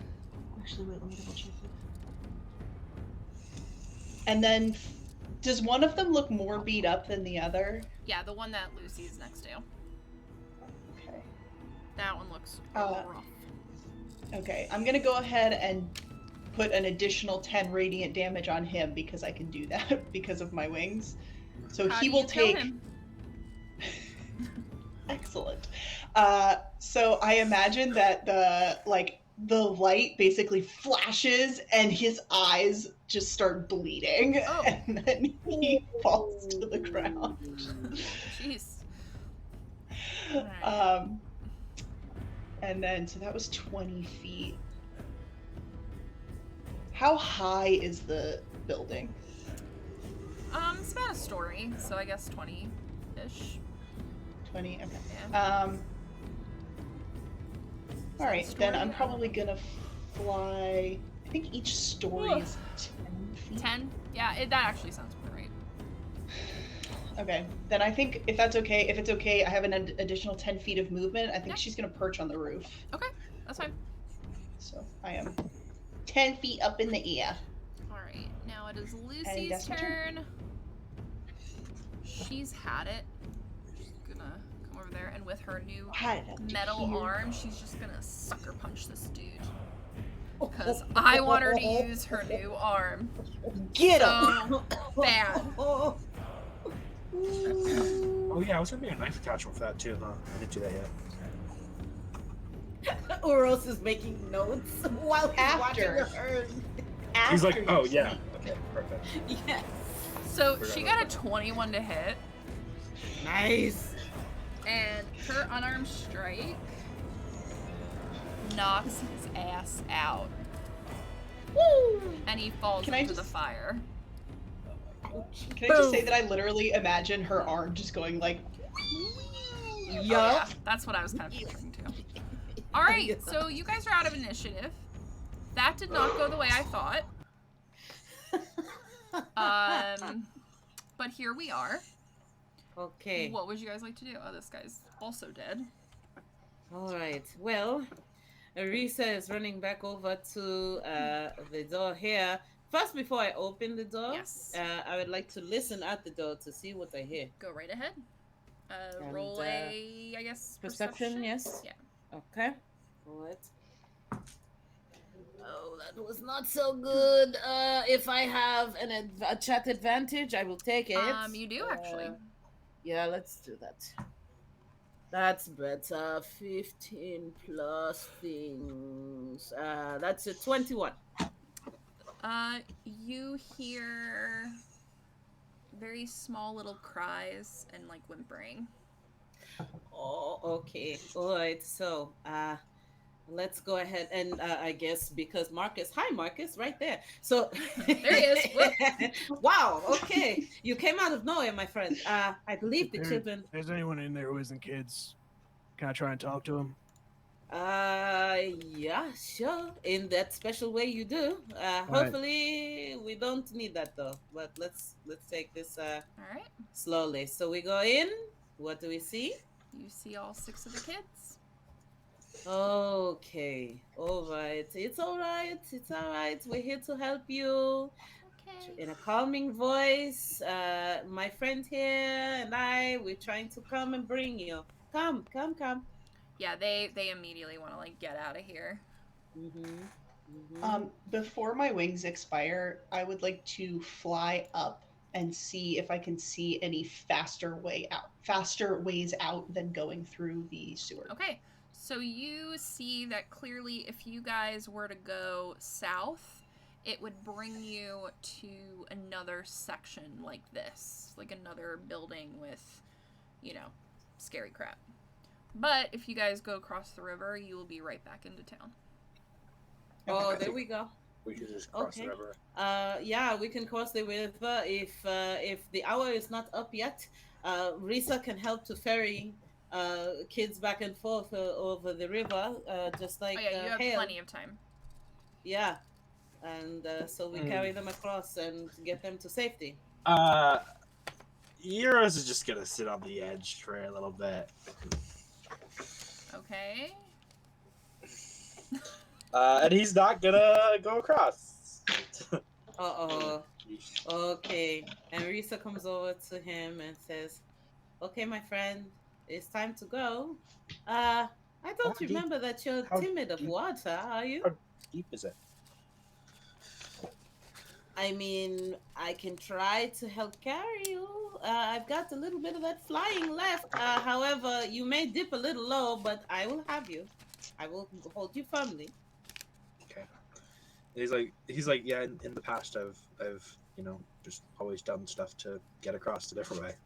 actually, wait, let me double check it. And then, does one of them look more beat up than the other? Yeah, the one that Lucy's next to. Okay. That one looks rough. Okay, I'm gonna go ahead and put an additional 10 radiant damage on him because I can do that because of my wings. So How he do will you kill take. him? Excellent. So I imagine that the light basically flashes and his eyes just start bleeding, Oh. and then he falls to the ground. Jeez. Alright. And then so that was 20 feet. How high is the building? It's about a story, so I guess 20-ish. 20. Okay. Yeah. All right, Is that a then story? I'm probably gonna fly. I think each story is 10 feet. 10? Yeah, that actually sounds about right. Okay, then I think if that's okay, if it's okay, I have an additional 10 feet of movement. I think Yeah. she's gonna perch on the roof. Okay, that's fine. So I am 10 feet up in the air. Alright, now it is And Lucy's that's my turn. turn. She's had it. She's gonna come over there, and with her new How did I do metal here? arm, she's just gonna sucker punch this dude. Because I want her to use her new arm. Get him! So bad. Oh yeah, I was gonna make a knife attachment for that too, huh? I didn't do that yet. Uros is making notes while he's After. watching her. He's like, After oh you yeah, speak. okay, perfect. Yes. So she got a 21 to hit, Nice. and her unarmed strike knocks his ass out. Woo! And he falls Can I into the just- fire. Can I just say that I literally imagine her arm just going like. Oh, yeah, that's what I was kind of picturing too. Alright, so you guys are out of initiative. That did not go the way I thought. But here we are. Okay. What would you guys like to do? Oh, this guy's also dead. All right. Well, Arisa is running back over to the door here. First, before I open the door, Yes. I would like to listen at the door to see what I hear. Go right ahead. And, Roll a, I guess, perception, yes? Yeah. Okay. What? Oh, that was not so good. If I have a chat advantage, I will take it. You do actually. Yeah, let's do that. That's better. 15 plus things. That's a 21. You hear very small little cries and like whimpering. Oh, okay. All right. So, let's go ahead and I guess because Marcus, hi Marcus, right there. So There he is. Wow. Okay, you came out of nowhere, my friend. I believe the children. There's anyone in there who isn't kids? Can I try and talk to him? Yeah, sure. In that special way you do. Hopefully we don't need that though. But let's take this All right. slowly. So we go in. What do we see? You see all 6 of the kids. Okay. All right. It's all right. It's all right. We're here to help you. Okay. In a calming voice, my friend here and we're trying to come and bring you. Come. Yeah, they immediately want to like get out of here. Before my wings expire, I would like to fly up and see if I can see any faster ways out than going through the sewer. Okay. So you see that clearly if you guys were to go south, it would bring you to another section like this, like another building with, you know, scary crap. But if you guys go across the river, you will be right back into town. Oh, there we go. We could just cross the river. Yeah, we can cross the river if the hour is not up yet. Risa can help to ferry kids back and forth over the river, just like you have Hale. plenty of time. Yeah, and so we carry them across and get them to safety. Euros is just gonna sit on the edge for a little bit. Okay. And he's not gonna go across. Okay. And Risa comes over to him and says, "Okay, my friend, it's time to go. I don't remember that you're timid of water, are you?" How deep is it? I mean, I can try to help carry you. I've got a little bit of that flying left. However, you may dip a little low, but I will have you. I will hold you firmly. Okay. He's like, yeah. In the past, I've just always done stuff to get across a different way,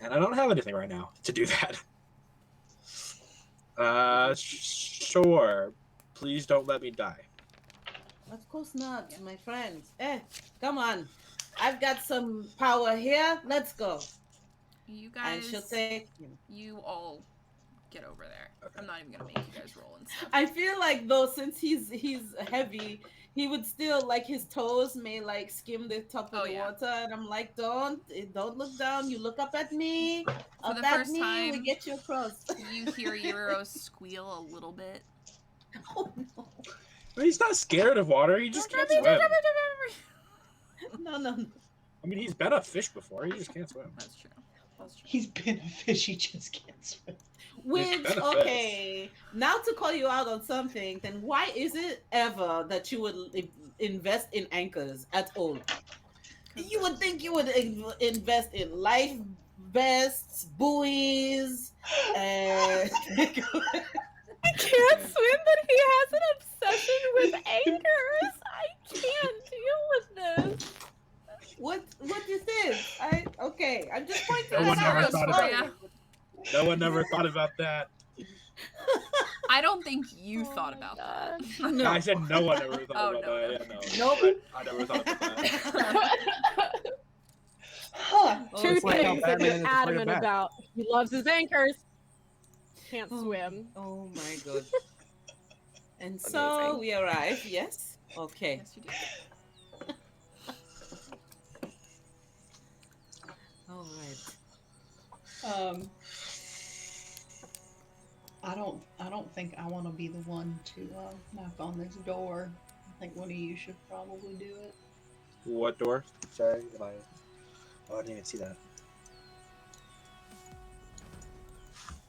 and I don't have anything right now to do that. Sure. Please don't let me die. Of course not, my friend. Come on. I've got some power here. Let's go. You guys, and she'll take you all get over there. Okay. I'm not even gonna make you guys roll and stuff. I feel like though, since he's heavy, he would still like his toes may like skim the top of the water, and I'm like, don't look down. You look up at me. For the at first me, time, we get you across. You hear Euros squeal a little bit. Oh no! But he's not scared of water. He just can't swim. No. I mean, he's been a fish before. He just can't swim. That's true. He's been a fish. He just can't swim. Which, okay, now to call you out on something, then why is it ever that you would invest in anchors at all? You would think you would invest in life vests, buoys, and... I can't swim, but he has an obsession with anchors. I can't deal with this. What is this? I'm just pointing No one that never out. thought about it. No one never thought about that. I don't think you thought about that. No. I said no one ever thought about that. Yeah, no. Nope. I never thought about that. Two like how things that Batman is you're afraid of adamant bats. about. He loves his anchors. Can't swim. Oh my god. And so we arrive, yes? Okay. Yes, you do. All right. Um, I don't think I want to be the one to knock on this door. I think one of you should probably do it. What door? Sorry, oh, I didn't even see that.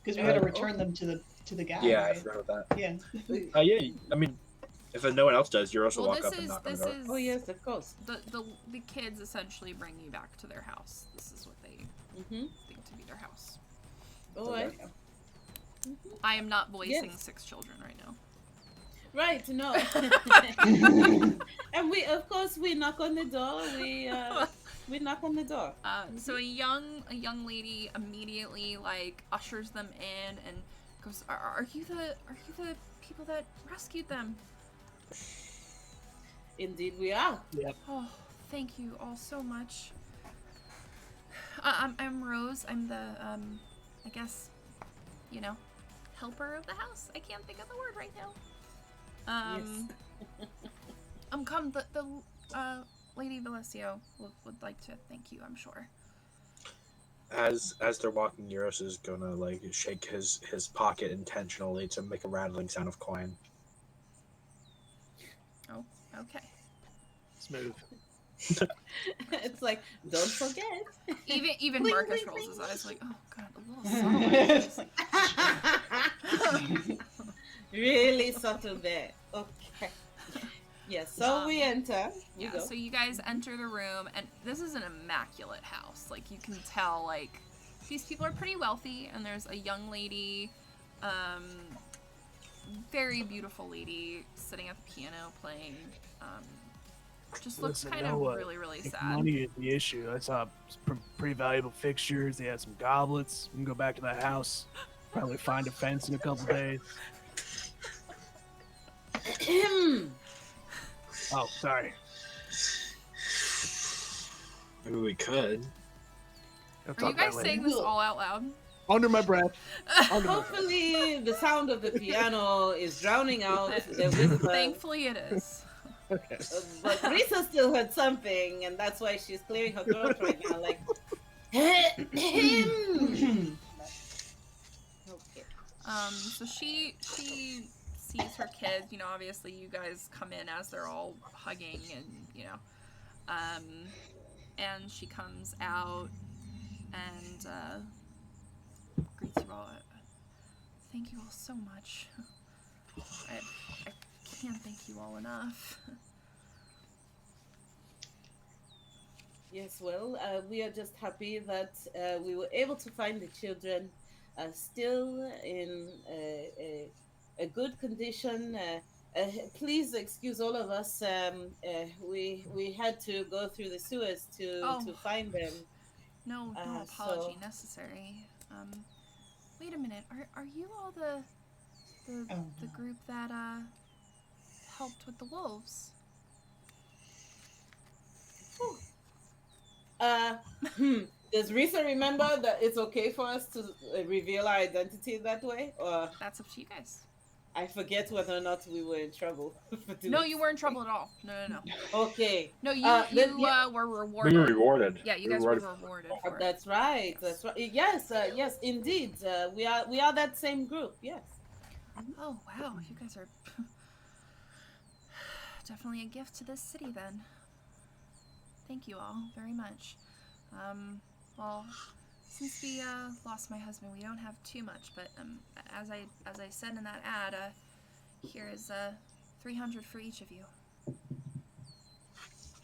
Because we got to return them to the guy, Yeah, I right? forgot about that. Yeah. Yeah, I mean, if no one else does, you're also Well, walk up and knock on the door. Oh yes, of course. the kids essentially bring you back to their house. This is what they think to be their house. All right. I am not voicing Yes. 6 children right now. Right. No. And we, of course, we knock on the door. We knock on the door. So a young lady immediately like ushers them in and goes, "Are you the people that rescued them?" Indeed, we are. Oh, thank you all so much. I'm Rose. I'm the I guess, you know, helper of the house. I can't think of the word right now. The Lady Valesio would like to thank you, I'm sure. As they're walking, Euros is gonna like shake his pocket intentionally to make a rattling sound of coin. Oh, okay. Smooth. It's like, don't forget. Even Bling, Marcus bling, rolls bling. his eyes like, oh god, a little subtle. Really subtle there. Okay. Yes. So we enter. We Yeah, go. so you guys enter the room, and this is an immaculate house. Like, you can tell, like, these people are pretty wealthy, and there's a young lady, very beautiful lady, sitting at the piano playing, just looks Listen, kind now of what? really, really If sad. money is the issue, I saw some pretty valuable fixtures. They had some goblets. We can go back to that house. Probably find a fence in a couple days. Oh, sorry. Maybe we could. I'll Are talk you guys about it later. saying this all out loud? Under my breath. Under my breath. Hopefully, the sound of the piano is drowning out the whisper. Thankfully it is. Okay. But Risa still heard something, and that's why she's clearing her throat right now. Like, okay. So she sees her kids, you know, obviously you guys come in as they're all hugging and, you know, and she comes out and, greets you all. Thank you all so much. I can't thank you all enough. Yes, well, we are just happy that we were able to find the children still in a good condition. Please excuse all of us. We had to go through the sewers to find them. No apology necessary. Wait a minute. Are you all the group that helped with the wolves? Does Risa remember that it's okay for us to reveal our identity that way? Or That's up to you guys. I forget whether or not we were in trouble. For doing No, you weren't in trouble at all. No. Okay. No, you then, were rewarded. We were rewarded. Yeah, you We guys were were rewarded for it. That's right. That's right. Yes, yes, indeed. We are that same group. Yes. Oh wow, you guys are definitely a gift to this city then. Thank you all very much. Well, since we lost my husband, we don't have too much, but as I said in that ad, here is 300 for each of you.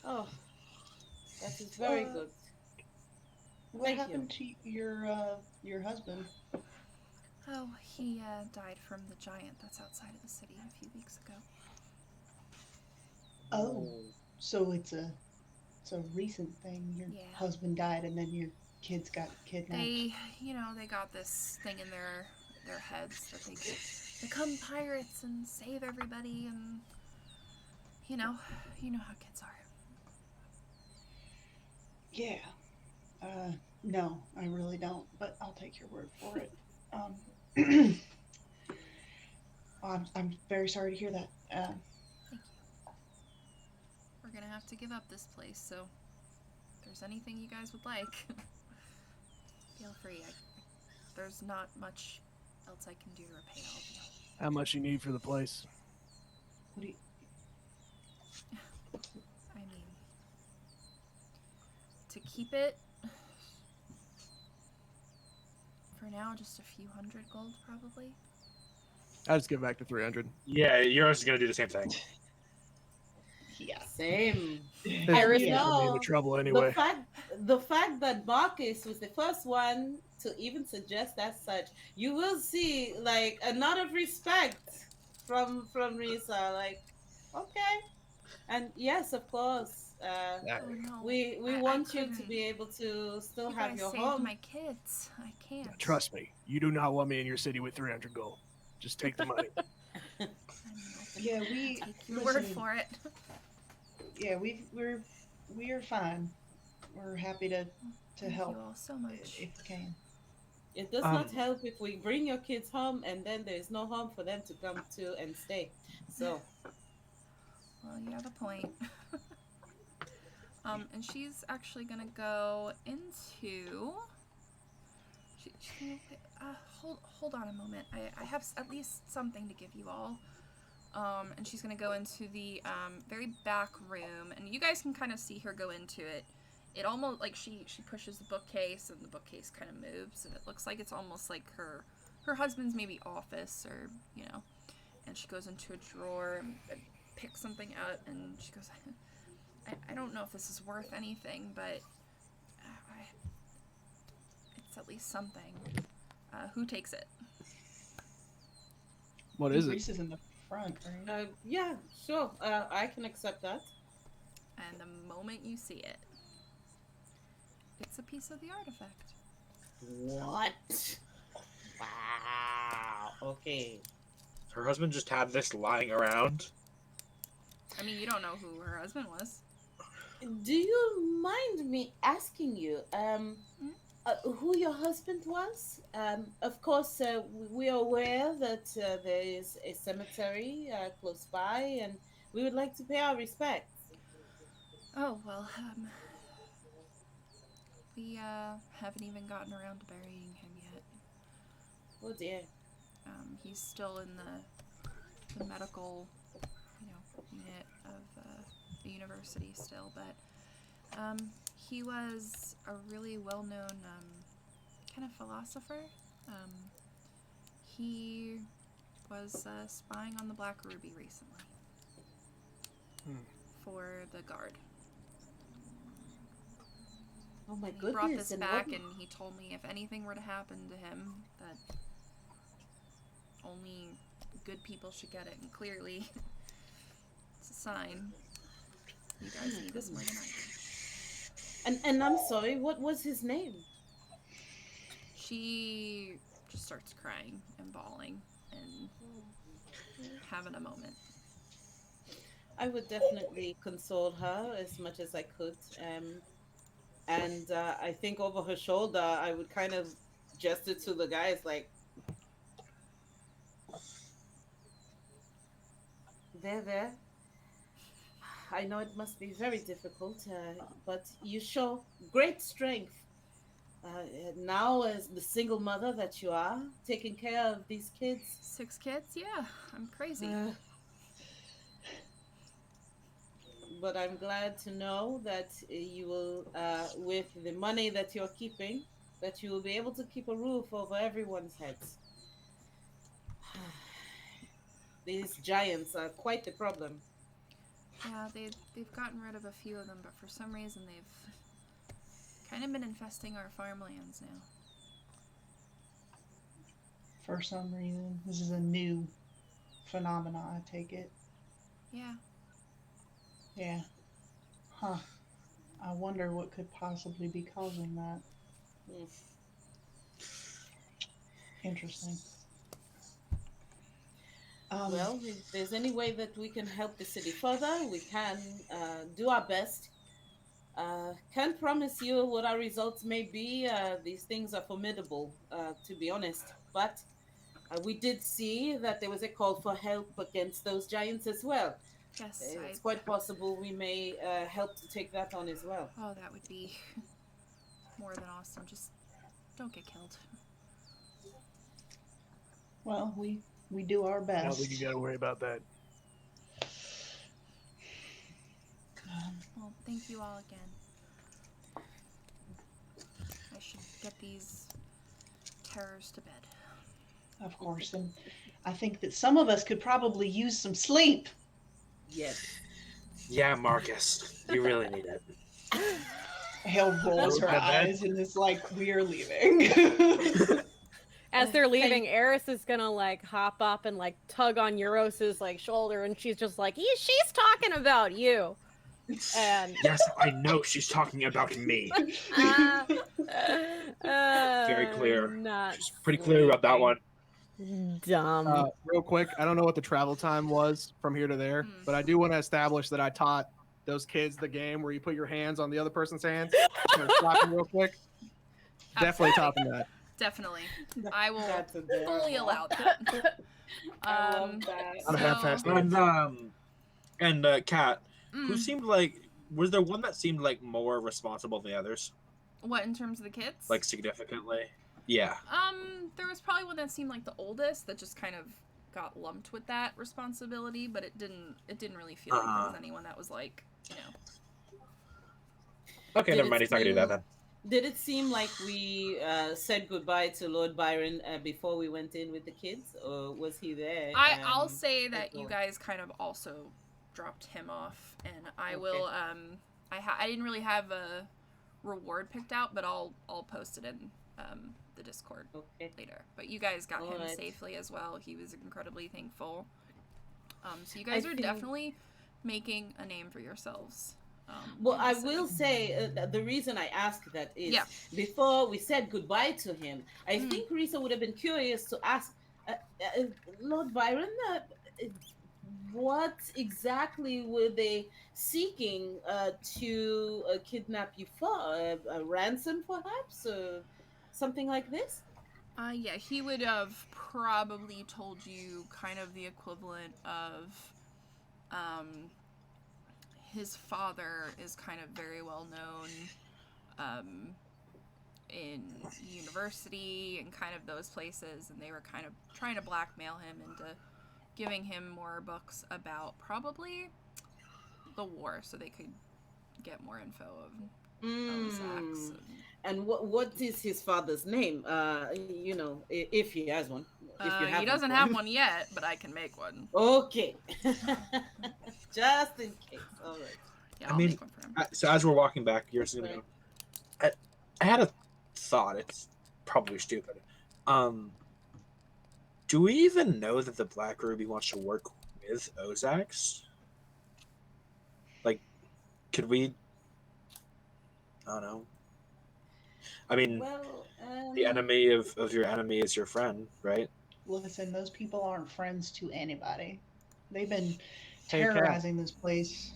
Oh, that is very good. What Thank happened to your husband? Oh, he died from the giant that's outside of the city a few weeks ago. Oh, so it's a recent thing. Your husband died, and then your kids got kidnapped. They got this thing in their heads that they could become pirates and save everybody, and you know how kids are. Yeah. No, I really don't, but I'll take your word for it. I'm very sorry to hear that. Thank you. We're gonna have to give up this place, so if there's anything you guys would like, feel free. I there's not much else I can do to repay all of you. How much you need for the place? What do you, I mean, to keep it, for now, just a few hundred gold, probably. I just get back to 300. Yeah, Euros is gonna do the same thing. yeah. Same. Iris you is Put me know, into trouble anyway. the fact that Marcus was the first one to even suggest as such, you will see like a nod of respect from Risa. Like, okay, and yes, of course, Yeah. Oh no. we I want you to couldn't. be able to still You have guys your saved home. my kids. I can't. Trust me, you do not want me in your city with 300 gold. Just take the money. I mean, Yeah, I'll we take your word listen, for it. Yeah, we're fine. We're happy to Thank help you all so much. if we can. It does not help if we bring your kids home and then there's no home for them to come to and stay. So, Well, you have a point. And she's actually gonna go into. Hold on a moment. I have at least something to give you all. And she's gonna go into the very back room, and you guys can kind of see her go into it. It almost like she pushes the bookcase, and the bookcase kind of moves, and it looks like it's almost like her husband's maybe office, or you know. And she goes into a drawer and picks something out, and she goes, I don't know if this is worth anything, but it's at least something. Who takes it? What is it? Reese is in the front, right? yeah, sure. I can accept that. And the moment you see it, it's a piece of the artifact. What? Wow. Okay. Her husband just had this lying around. I mean, you don't know who her husband was. Do you mind me asking you, who your husband was? Of course, we are aware that there is a cemetery close by, and we would like to pay our respects. Oh, well, we haven't even gotten around to burying him yet. Oh dear. He's still in the medical, unit of the university still, but he was a really well-known kind of philosopher. He was spying on the Black Ruby recently for the guard. Oh my And he goodness. brought this and back, what- and he told me if anything were to happen to him, that only good people should get it, and clearly it's a sign. You guys need this more than I do. And I'm sorry, what was his name? She just starts crying and bawling and having a moment. I would definitely console her as much as I could. And I think over her shoulder, I would kind of gesture to the guys like, there. I know it must be very difficult, but you show great strength. Now, as the single mother that you are, taking care of these kids. 6 kids? Yeah, I'm crazy. But I'm glad to know that you will, with the money that you're keeping, that you will be able to keep a roof over everyone's heads. These giants are quite the problem. Yeah, they've gotten rid of a few of them, but for some reason they've kind of been infesting our farmlands now. For some reason, this is a new phenomenon. I take it. Yeah. Yeah. Huh. I wonder what could possibly be causing that. Mm. Interesting. Well, if there's any way that we can help the city further, we can do our best. Can't promise you what our results may be. These things are formidable, to be honest. But we did see that there was a call for help against those giants as well. Yes, It's quite possible we may help to take that on as well. Oh, that would be more than awesome. Just don't get killed. Well, we do our I don't best. think you got to worry about that. Well, thank you all again. I should get these terrors to bed. Of course, and I think that some of us could probably use some sleep. Yes. Yeah, Marcus, you really need it. Hale rolls her Go to bed. eyes and is like, "We're leaving." As they're leaving, Eris is gonna like hop up and like tug on Euros's like shoulder, and she's just like, she's talking about you. And Yes, I know she's talking about me. Very clear. Not She's pretty clear about that one. dumb. Real quick, I don't know what the travel time was from here to there, but I do want to establish that I taught those kids the game where you put your hands on the other person's hands. And slap them real quick. Definitely topping that. Definitely. I will That's fully adorable. allow that. I love that. Not a half-assed And Kat, who mm, seemed like, was there one that seemed like more responsible than the others? what, in terms of the kids? Like significantly? Yeah. There was probably one that seemed like the oldest that just kind of got lumped with that responsibility, but it didn't really feel like there was anyone that was like, you know. Okay, Did never it mind. He's not gonna do that seem- then. Did it seem like we said goodbye to Lord Byron before we went in with the kids, or was he there? I'll say that well? you guys kind of also dropped him off, and I Okay. will I didn't really have a reward picked out, but I'll post it in the Discord Okay. later. But you guys got him Alright. safely as well. He was incredibly thankful. So you guys are think- definitely making a name for yourselves. Well, in I this will city. say the reason I asked that is Yeah. before we said goodbye to him, I Mm. think Risa would have been curious to ask Lord Byron, what exactly were they seeking to kidnap you for? A ransom, perhaps, or something like this? Yeah, he would have probably told you kind of the equivalent of, his father is kind of very well known, in university and kind of those places, and they were kind of trying to blackmail him into giving him more books about probably the war so they could get more info of Ozaks. Mm. And what is his father's name? You know, if he has one. If you have He doesn't one. have one yet, but I can make one. Okay. Just in case. All right. Yeah, I I'll mean, make one for him. So as we're walking back, you're just gonna Right. go. I had a thought. It's probably stupid. Do we even know that the Black Ruby wants to work with Ozaks? Like, could we? I don't know. I mean, Well, the enemy of your enemy is your friend, right? Listen, those people aren't friends to anybody. They've been Hey, Kat. terrorizing this place.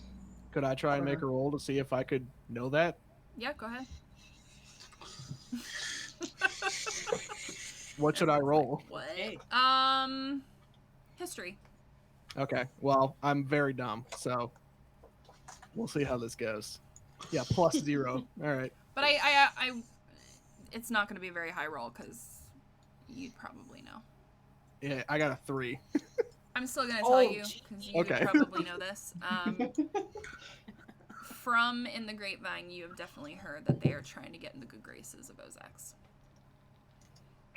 Could I try and make a roll to see if I could know that? Yeah, go ahead. What should I roll? What? Okay. History. Okay. Well, I'm very dumb, so we'll see how this goes. Yeah, +0. All right. But I it's not going to be a very high roll because you'd probably know. Yeah, I got a 3. I'm still going to tell Oh, you because you Okay. probably know this. From In the Grapevine, you have definitely heard that they are trying to get in the good graces of Ozaks.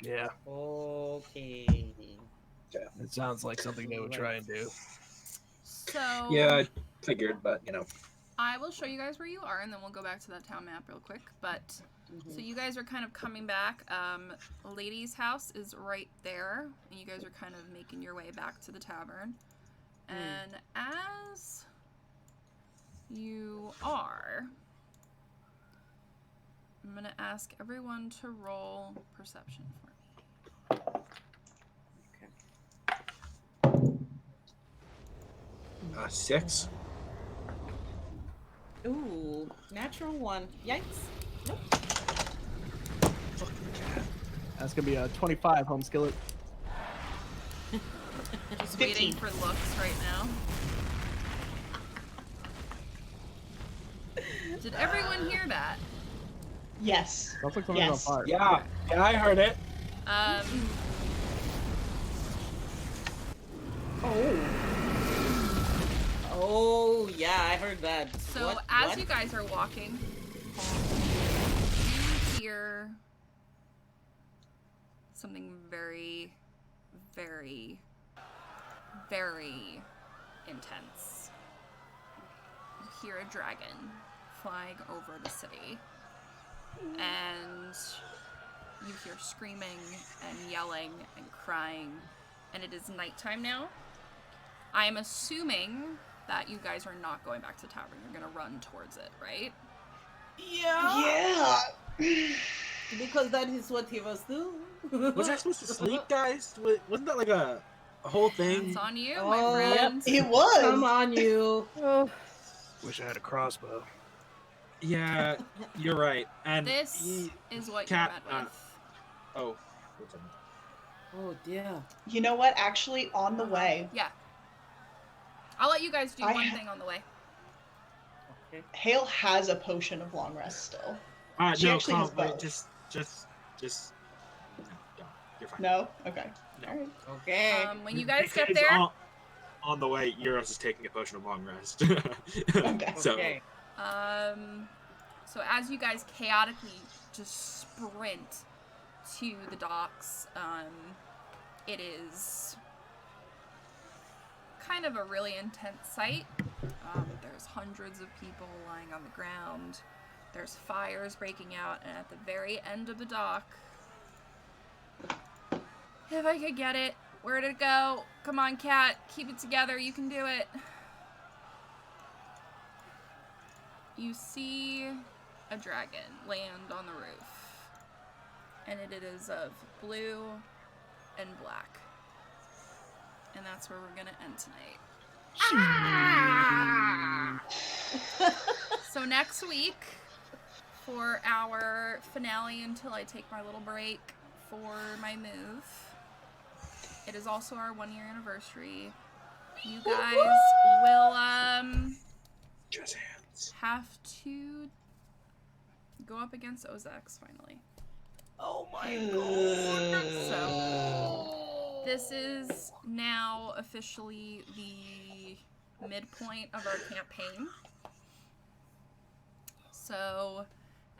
Yeah, Okay. it sounds like something they would try and do. So Yeah, I figured, but you know. I will show you guys where you are, and then we'll go back to that town map real quick. But so you guys are kind of coming back. Lady's house is right there, and you guys are kind of making your way back to the tavern. And as you are, I'm gonna ask everyone to roll perception for me. 6. Ooh, natural one. Yikes. That's gonna be a 25 home skillet. Just waiting for looks right now. Did everyone hear that? Yes. Sounds like something's Yes. on fire. Yeah, I heard it. Oh, yeah, I heard that. So What? as What? you guys are walking, you hear something very, very, very intense. You hear a dragon flying over the city, and you hear screaming and yelling and crying, and it is nighttime now. I am assuming that you guys are not going back to the tavern. You're gonna run towards it, right? Yeah. Yeah. Because that is what heroes do. Was I supposed to sleep, guys? Wasn't that like a whole thing? It's on you, Oh, my friend. It was. Come on, you. Oh, Wish I had a crossbow. Yeah, you're right. And This is what you're Cat, met with. oh, what's up? Oh, dear. You know what? Actually, on the way, Yeah. I'll let you guys do I one ha- thing on the way. Okay. Hale has a potion of long rest still. Alright, She no, actually calm. has Wait, both. just. No, you're fine. No? Okay. No. All right. Okay. When you guys get Because there, on the way, Euros is taking a potion of long rest. Okay. So, Okay. so as you guys chaotically just sprint to the docks, it is kind of a really intense sight. There's hundreds of people lying on the ground. There's fires breaking out, and at the very end of the dock, if I could get it, where did it go? Come on, cat, keep it together, you can do it. You see a dragon land on the roof, and it is of blue and black. And that's where we're gonna end tonight. So next week, for our finale, until I take my little break for my move, it is also our 1-year anniversary. You guys will just hands. have to go up against Ozax finally. Oh my So this is now officially the midpoint of our campaign. So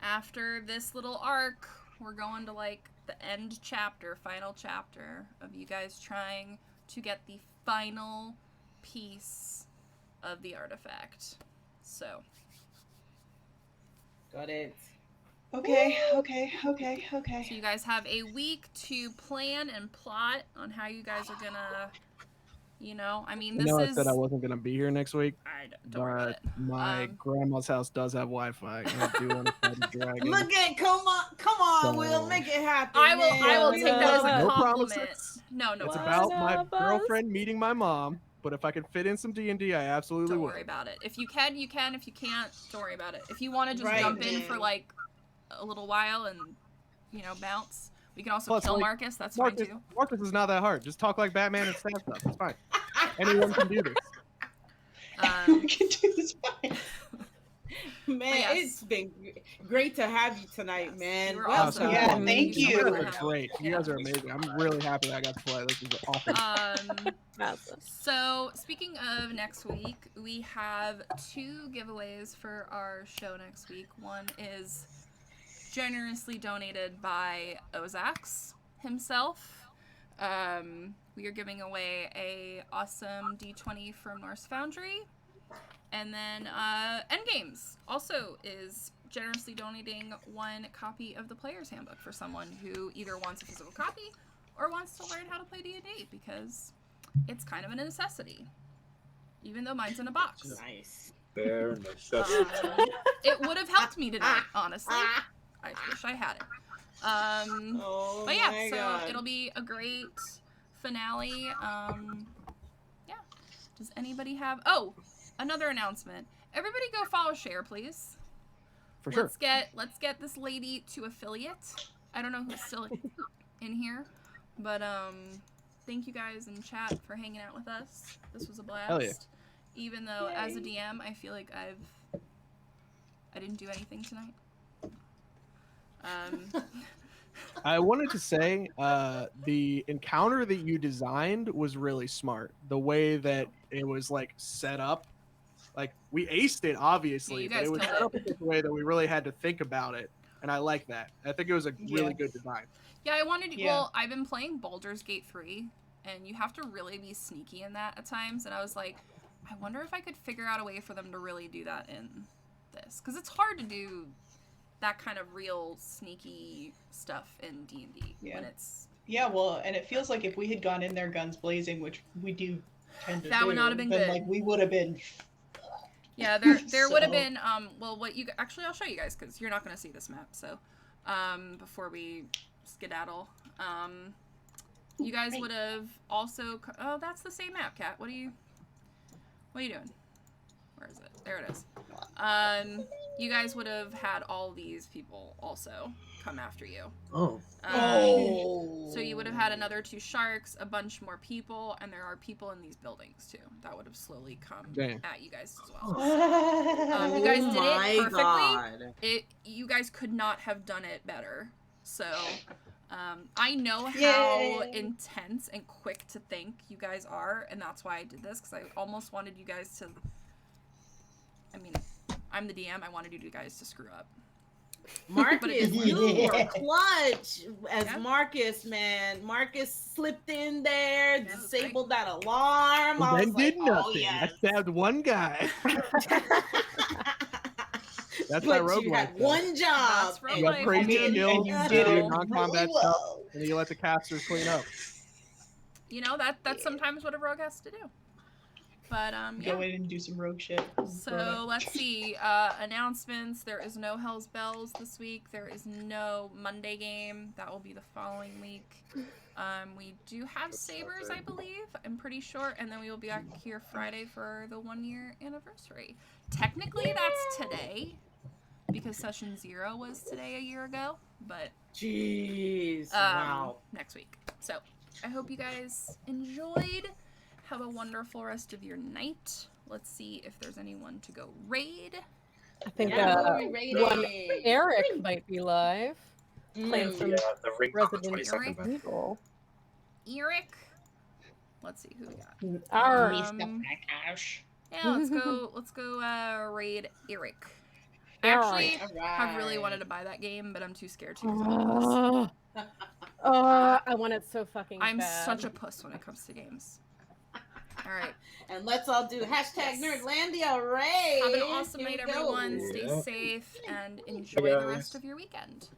after this little arc, we're going to like the end chapter, final chapter of you guys trying to get the final piece of the artifact. So Got it. Okay. So you guys have a week to plan and plot on how you guys are gonna, I mean, this I is. said I wasn't gonna be here next week, don't worry about but it. my grandma's house does have Wi-Fi, and I do want to fight a dragon. Look at, come on, So- we'll make it happen. I will man. take that as a No compliment. promises. No It's One about my of us. girlfriend meeting my mom, but if I can fit in some D&D, I absolutely Don't will. worry about it. If you can, you can. If you can't, don't worry about it. If you want to just Right, jump in man. for like a little while and bounce, we can also Plus, kill like, Marcus. That's fine too. Marcus is not that hard. Just talk like Batman and stab stuff. It's fine. Anyone can do this. We can do this fine. Man, yes. it's been great to have you tonight, Yes, man. you were Well awesome. done. Yeah, fun. thank You you. guys are great. You guys are amazing. I'm really happy that I got to play. This is awesome. awesome. So, speaking of next week, we have 2 giveaways for our show next week. One is generously donated by Ozax himself. We are giving away a awesome D20 from Norse Foundry. And then Endgames also is generously donating 1 copy of the Player's Handbook for someone who either wants a physical copy or wants to learn how to play D&D, because it's kind of a necessity, even though mine's in a box. Nice. Fair enough. It would have helped me tonight, honestly. I wish I had it. Oh But yeah, my so God. it'll be a great finale. Yeah. Does anybody have... Oh, another announcement. Everybody go follow Share, please. For sure. Let's get this lady to affiliate. I don't know who's still in here, but thank you guys in chat for hanging out with us. This was a blast. Hell yeah. Even though as a DM, I feel like I didn't do anything tonight. I wanted to say the encounter that you designed was really smart. The way that it was like set up, like we aced it obviously, you but guys it was killed set it. up in such a way that we really had to think about it, and I like that. I think it was a really Yeah. good design. Yeah, I wanted. Yeah. Well, I've been playing Baldur's Gate 3, and you have to really be sneaky in that at times. And I was like, I wonder if I could figure out a way for them to really do that in this, because it's hard to do that kind of real sneaky stuff in D&D Yeah. when it's Yeah, well, and it feels like if we had gone in there guns blazing, which we do tend to That do, would not have been then good. like we would have been. Yeah, there would have So- been well, what you actually I'll show you guys because you're not going to see this map. So before we skedaddle, you guys Right. would have also oh, that's the same map, Kat. What are you doing? Where is it? There it is. You guys would have had all these people also come after you. Oh. So you would have had another 2 sharks, a bunch more people, and there are people in these buildings too that would have slowly come Damn. at you guys as well. Oh, You guys did my it perfectly. God. You guys could not have done it better. So I know how Yay. intense and quick to think you guys are, and that's why I did this, because I almost wanted you guys to, I mean, I'm the DM, I wanted you guys to screw up. Marcus, you were clutch as Yeah. Marcus, man. Marcus slipped in there, Yeah, that's disabled that alarm. And I then was like, did nothing. oh, yes. I stabbed one guy. That's but my you roguelike. had one job. That's and You have roguelike. crazy I mean, skills, and you you did do it your non-combat really stuff, well. and then you let the casters clean up. You know, that's sometimes what a rogue has to do. But, yeah. Go in and do some rogue shit. So let's see. Announcements. There is no Hell's Bells this week. There is no Monday game. That will be the following week. We do have Sabers, I believe. I'm pretty sure. And then we will be back here Friday for the 1-year anniversary. Technically, that's today. Because session 0 was today a year ago. But Jeez. Wow. next week. So I hope you guys enjoyed. Have a wonderful rest of your night. Let's see if there's anyone to go raid. I think Yeah, we're raiding. one Eric might be live. Playing some Yeah, the ring on the Resident 22nd. but- Evil. Eric. Let's see who we got. Our Yeah, let's go. Let's go. Raid Eric. Actually, I've really wanted to buy that game, but I'm too scared to. 'cause I'm a puss. I want it so fucking I'm bad. such a puss when it comes to games. All right. And let's all do hashtag Yes. Nerdlandia raid. Have an awesome Here night, we go. everyone. Stay Yeah. safe and enjoy the rest of your weekend.